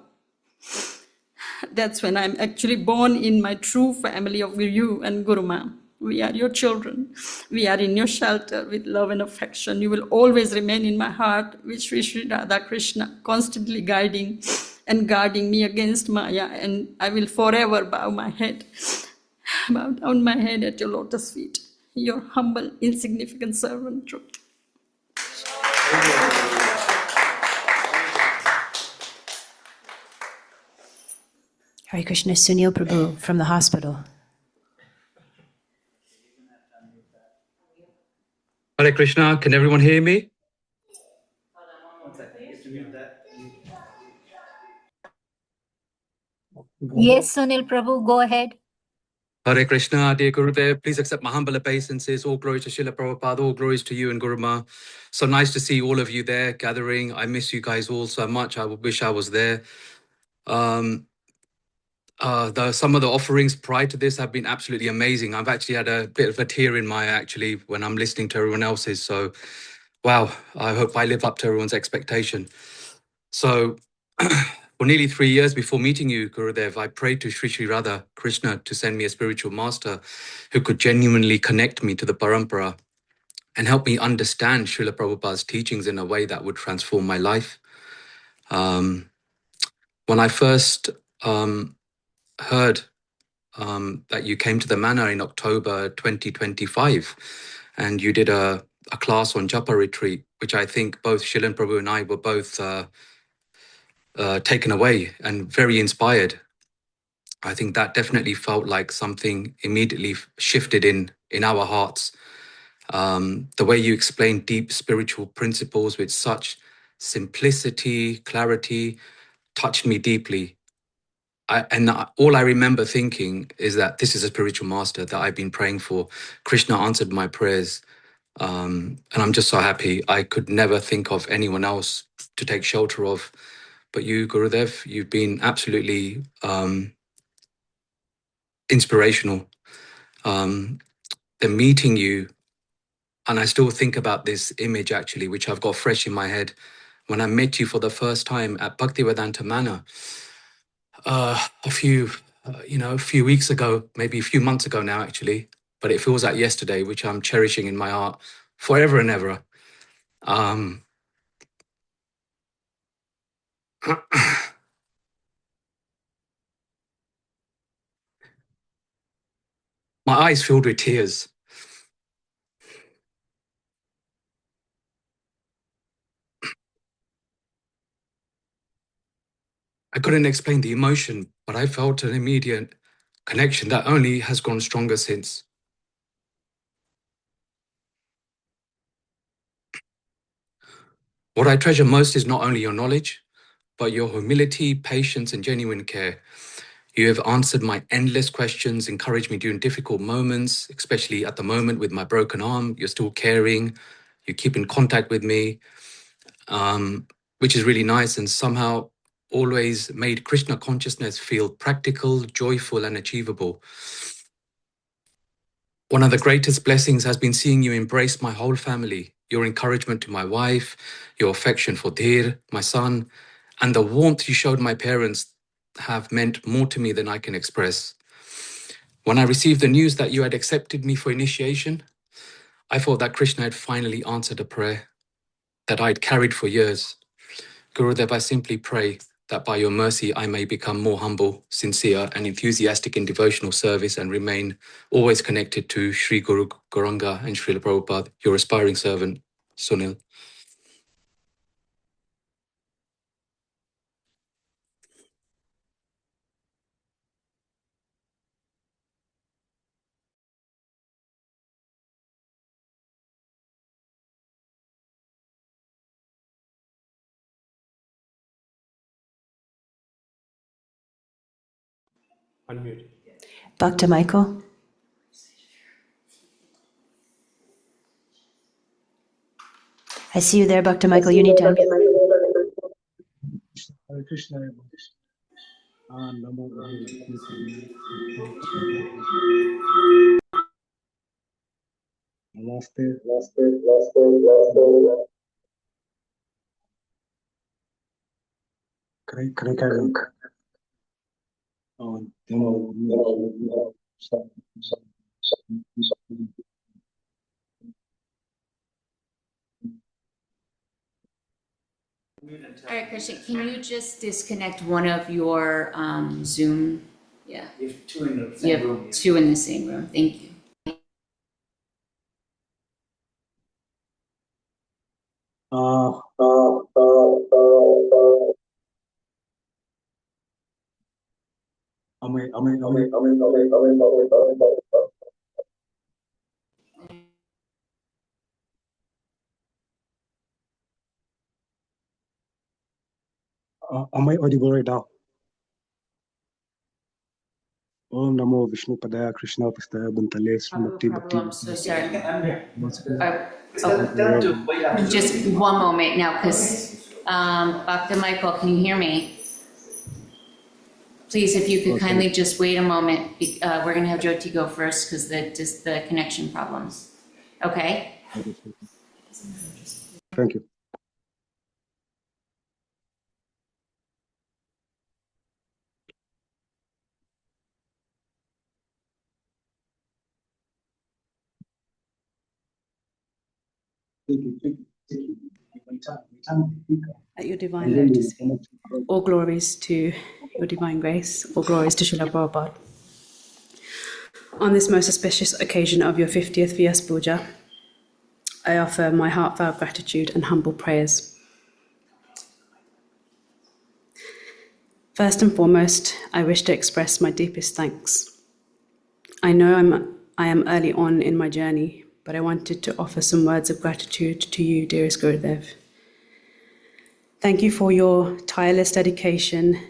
That's when I'm actually born in my true family of you and Guruma. We are your children. We are in your shelter with love and affection. You will always remain in my heart with Sri Sri Radha Krishna, constantly guiding and guarding me against Maya. And I will forever bow down my head at your lotus feet. Your humble, insignificant servant, Truth. Hare Krishna, Sunil Prabhu from the hospital. Hare Krishna, can everyone hear me? Yes, Sunil Prabhu, go ahead. Hare Krishna, dear Gurudev, please accept my humble obeisances. All glory to Srila Prabhupada, all glories to you and Guru Ma. So nice to see all of you there gathering. I miss you guys all so much. I wish I was there. Some of the offerings prior to this have been absolutely amazing. I've actually had a bit of a tear in my eye actually when I'm listening to everyone else's. So, wow, I hope I live up to everyone's expectation. So, for nearly 3 years before meeting you, Gurudev, I prayed to Sri Sri Radha Krishna to send me a spiritual master who could genuinely connect me to the parampara and help me understand Srila Prabhupada's teachings in a way that would transform my life. When I first heard that you came to the manor in October 2025 and you did a class on Japa retreat, which I think both Shilan Prabhu and I were both taken away and very inspired. I think that definitely felt like something immediately shifted in our hearts. The way you explained deep spiritual principles with such simplicity, clarity, touched me deeply. All I remember thinking is that this is a spiritual master that I've been praying for. Krishna answered my prayers. And I'm just so happy. I could never think of anyone else to take shelter of. But you, Gurudev, you've been absolutely inspirational. The meeting you, and I still think about this image actually, which I've got fresh in my head. When I met you for the first time at Bhaktivedanta Manor, a few weeks ago, maybe a few months ago now actually, but it feels like yesterday, which I'm cherishing in my heart forever and ever. My eyes filled with tears. I couldn't explain the emotion, but I felt an immediate connection that only has grown stronger since. What I treasure most is not only your knowledge, but your humility, patience, and genuine care. You have answered my endless questions, encouraged me during difficult moments, especially at the moment with my broken arm. You're still caring, you keep in contact with me, which is really nice, and somehow always made Krishna consciousness feel practical, joyful, and achievable. One of the greatest blessings has been seeing you embrace my whole family, your encouragement to my wife, your affection for Dhir, my son, and the warmth you showed my parents have meant more to me than I can express. When I received the news that you had accepted me for initiation, I thought that Krishna had finally answered a prayer that I'd carried for years. Gurudev, I simply pray that by your mercy I may become more humble, sincere, and enthusiastic in devotional service and remain always connected to Sri Guru Gauranga and Srila Prabhupada, your aspiring servant, Sunil. Unmute. Dr. Michael. I see you there, Dr. Michael. You need to unmute. Hare Krishna. Namaste. Hare Krishna, can you just disconnect one of your Zoom? Yeah. You have two in the same room. Two in the same room. Thank you. Am I audible right now? Om Namo Vishnu Padaya Krishna Prasthaya Bhuntale Srimati Bhakti. I'm so sorry. Just one moment now, because Dr. Michael, can you hear me? Please, if you could kindly just wait a moment. We're going to have Jyoti go first because the connection problems. Okay? Thank you. At your divine lotus feet. All glories to your divine grace, all glories to Srila Prabhupada. On this most auspicious occasion of your 50th Vyasa Puja, I offer my heartfelt gratitude and humble prayers. First and foremost, I wish to express my deepest thanks. I know I am early on in my journey, but I wanted to offer some words of gratitude to you, dearest Gurudev. Thank you for your tireless dedication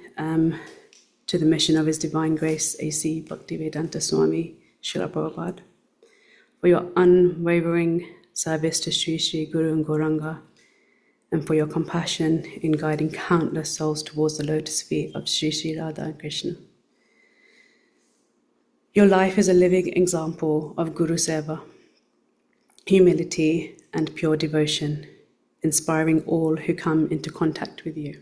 to the mission of His Divine Grace, A.C. Bhaktivedanta Swami Srila Prabhupada, for your unwavering service to Sri Sri Guru and Gauranga, and for your compassion in guiding countless souls towards the lotus feet of Sri Sri Radha and Krishna. Your life is a living example of Guru Seva, humility and pure devotion, inspiring all who come into contact with you.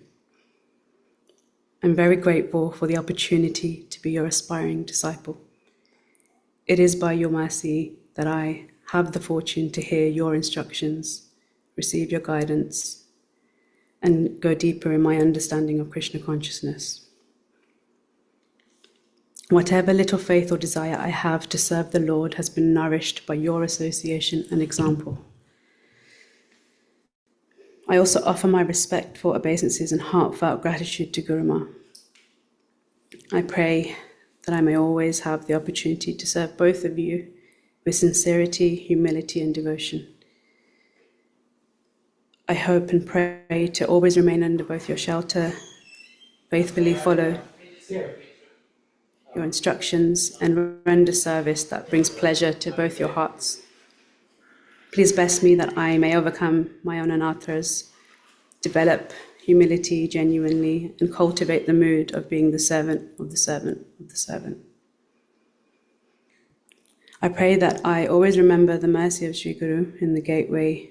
I'm very grateful for the opportunity to be your aspiring disciple. It is by your mercy that I have the fortune to hear your instructions, receive your guidance, and go deeper in my understanding of Krishna consciousness. Whatever little faith or desire I have to serve the Lord has been nourished by your association and example. I also offer my respectful obeisances and heartfelt gratitude to Guru Ma. I pray that I may always have the opportunity to serve both of you with sincerity, humility, and devotion. I hope and pray to always remain under both your shelter, faithfully follow your instructions, and render service that brings pleasure to both your hearts. Please bless me that I may overcome my own anarthas, develop humility genuinely, and cultivate the mood of being the servant of the servant of the servant. I pray that I always remember the mercy of Sri Guru in the gateway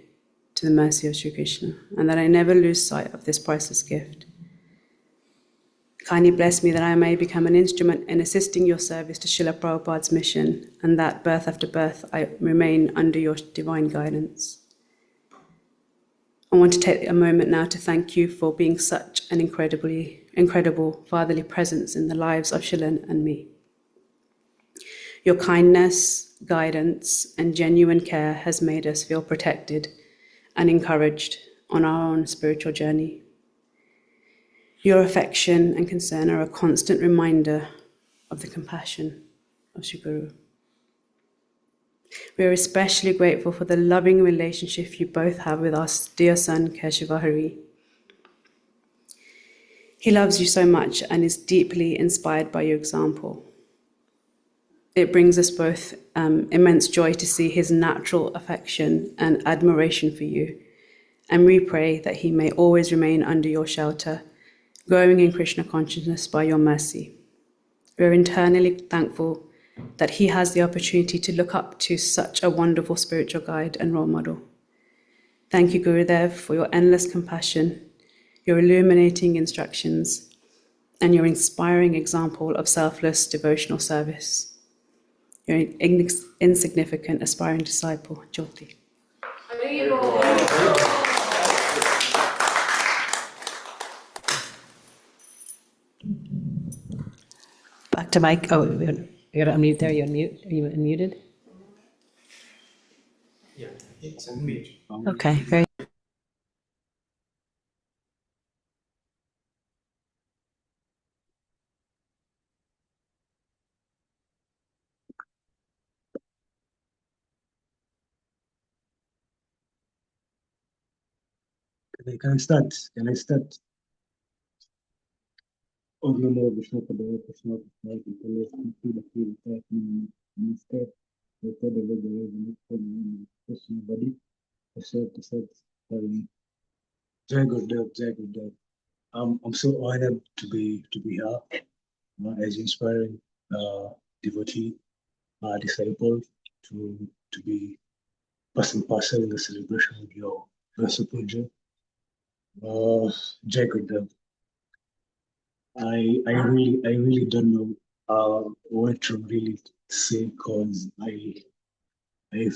to the mercy of Sri Krishna, and that I never lose sight of this priceless gift. Kindly bless me that I may become an instrument in assisting your service to Srila Prabhupada's mission, and that birth after birth I remain under your divine guidance. I want to take a moment now to thank you for being such an incredible fatherly presence in the lives of Shilan and me. Your kindness, guidance, and genuine care has made us feel protected and encouraged on our own spiritual journey. Your affection and concern are a constant reminder of the compassion of Sri Guru. We are especially grateful for the loving relationship you both have with our dear son, Keshava Hari. He loves you so much and is deeply inspired by your example. It brings us both immense joy to see his natural affection and admiration for you, and we pray that he may always remain under your shelter, growing in Krishna consciousness by your mercy. We are internally thankful that he has the opportunity to look up to such a wonderful spiritual guide and role model. Thank you, Gurudev, for your endless compassion, your illuminating instructions, and your inspiring example of selfless devotional service. Your insignificant aspiring disciple, Jyoti. Back to Mike. Oh, you gotta unmute there. You're unmute. Are you unmuted? Yeah, it's unmute. Okay, very. Can I start? Can I start? Om Namo Vishnu Padaya Krishna Prasthaya Bhutale Sri Bhakti Vidanta Namaste. Body. I said, Jai Gurudev, Jai Gurudev. I'm so honored to be here as inspiring devotee, disciple to be part and parcel in the celebration of your Vyasa Puja. Jai Gurudev. I really don't know what to really say because I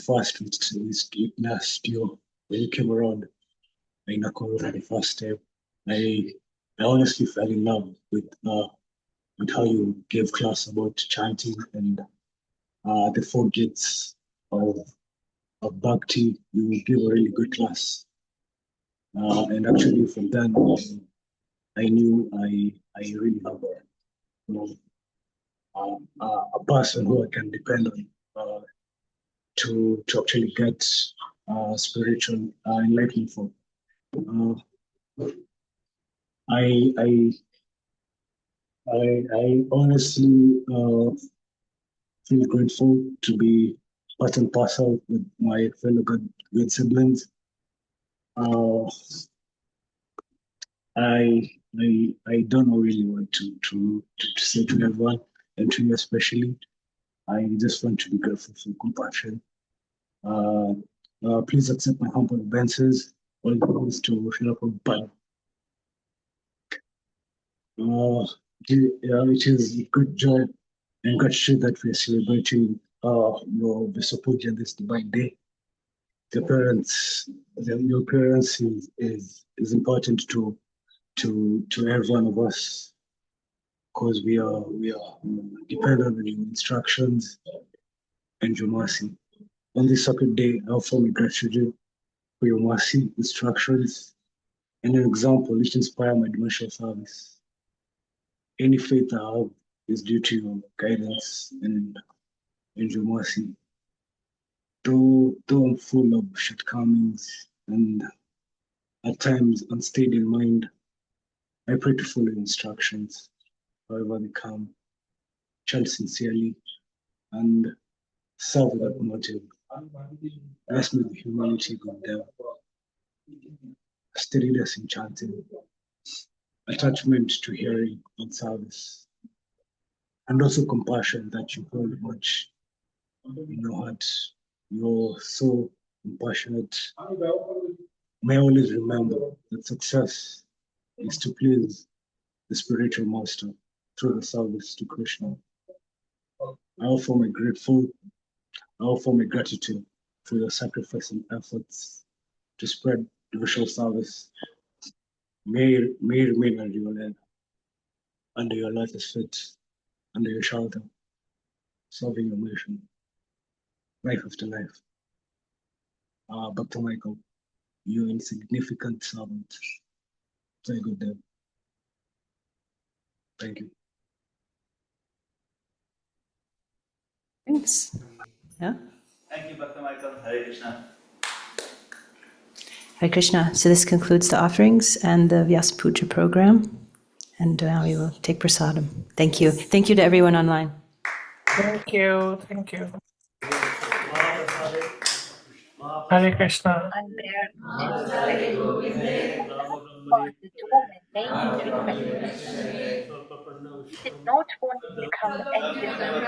first witnessed you when you came around in Nakuru for the first time. I honestly fell in love with how you gave class about chanting and the 4 gates of bhakti. You gave a really good class, and actually from then I knew I really have a person who I can depend on to actually get spiritual enlightenment from. I honestly feel grateful to be part and parcel with my fellow good siblings. I don't know really what to say to everyone, and to you especially. I just want to be grateful for compassion. Please accept my humble obeisances. All goes to Srila Prabhupada. It is good joy and gratitude that we are celebrating your Vyasa Puja this divine day. Your parents is important to every one of us because we are dependent on your instructions and your mercy. On this sacred day, I offer my gratitude for your mercy, instructions, and an example which inspire my devotional service. Any faith I have is due to your guidance and your mercy. Though I'm full of shortcomings and at times unstayed in mind, I pray to follow instructions, however they come, chant sincerely, and serve without motive. Bless me with humility, good devil, steadiness in chanting, attachment to hearing and service, and also compassion that you hold much in your heart. You're so compassionate. May I always remember that success is to please the spiritual master through the service to Krishna. I offer my gratitude for your sacrifice and efforts to spread devotional service. May remain under your land, under your life is fit, under your shelter, serving your mission, life after life. Dr. Michael, you're insignificant servant. Very good day. Thank you. Thanks. Yeah. Thank you, Dr. Michael. Hare Krishna. Hare Krishna. So this concludes the offerings and the Vyasa Puja program. And now we will take prasadam. Thank you. Thank you to everyone online. Thank you. Thank you. Hare Krishna. I'm there to let you know for the two main requests. We did not want to become any different.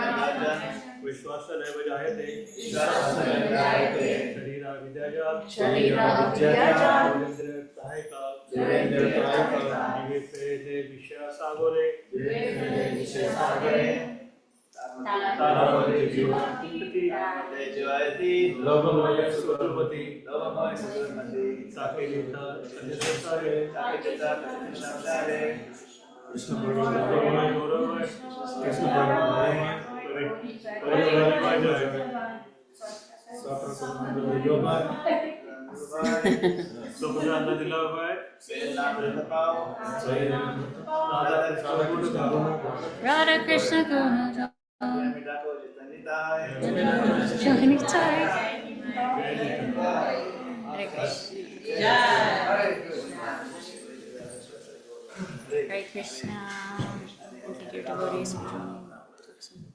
Radha Krishna Guna. Hare Krishna. Thank you, dear devotees, for joining.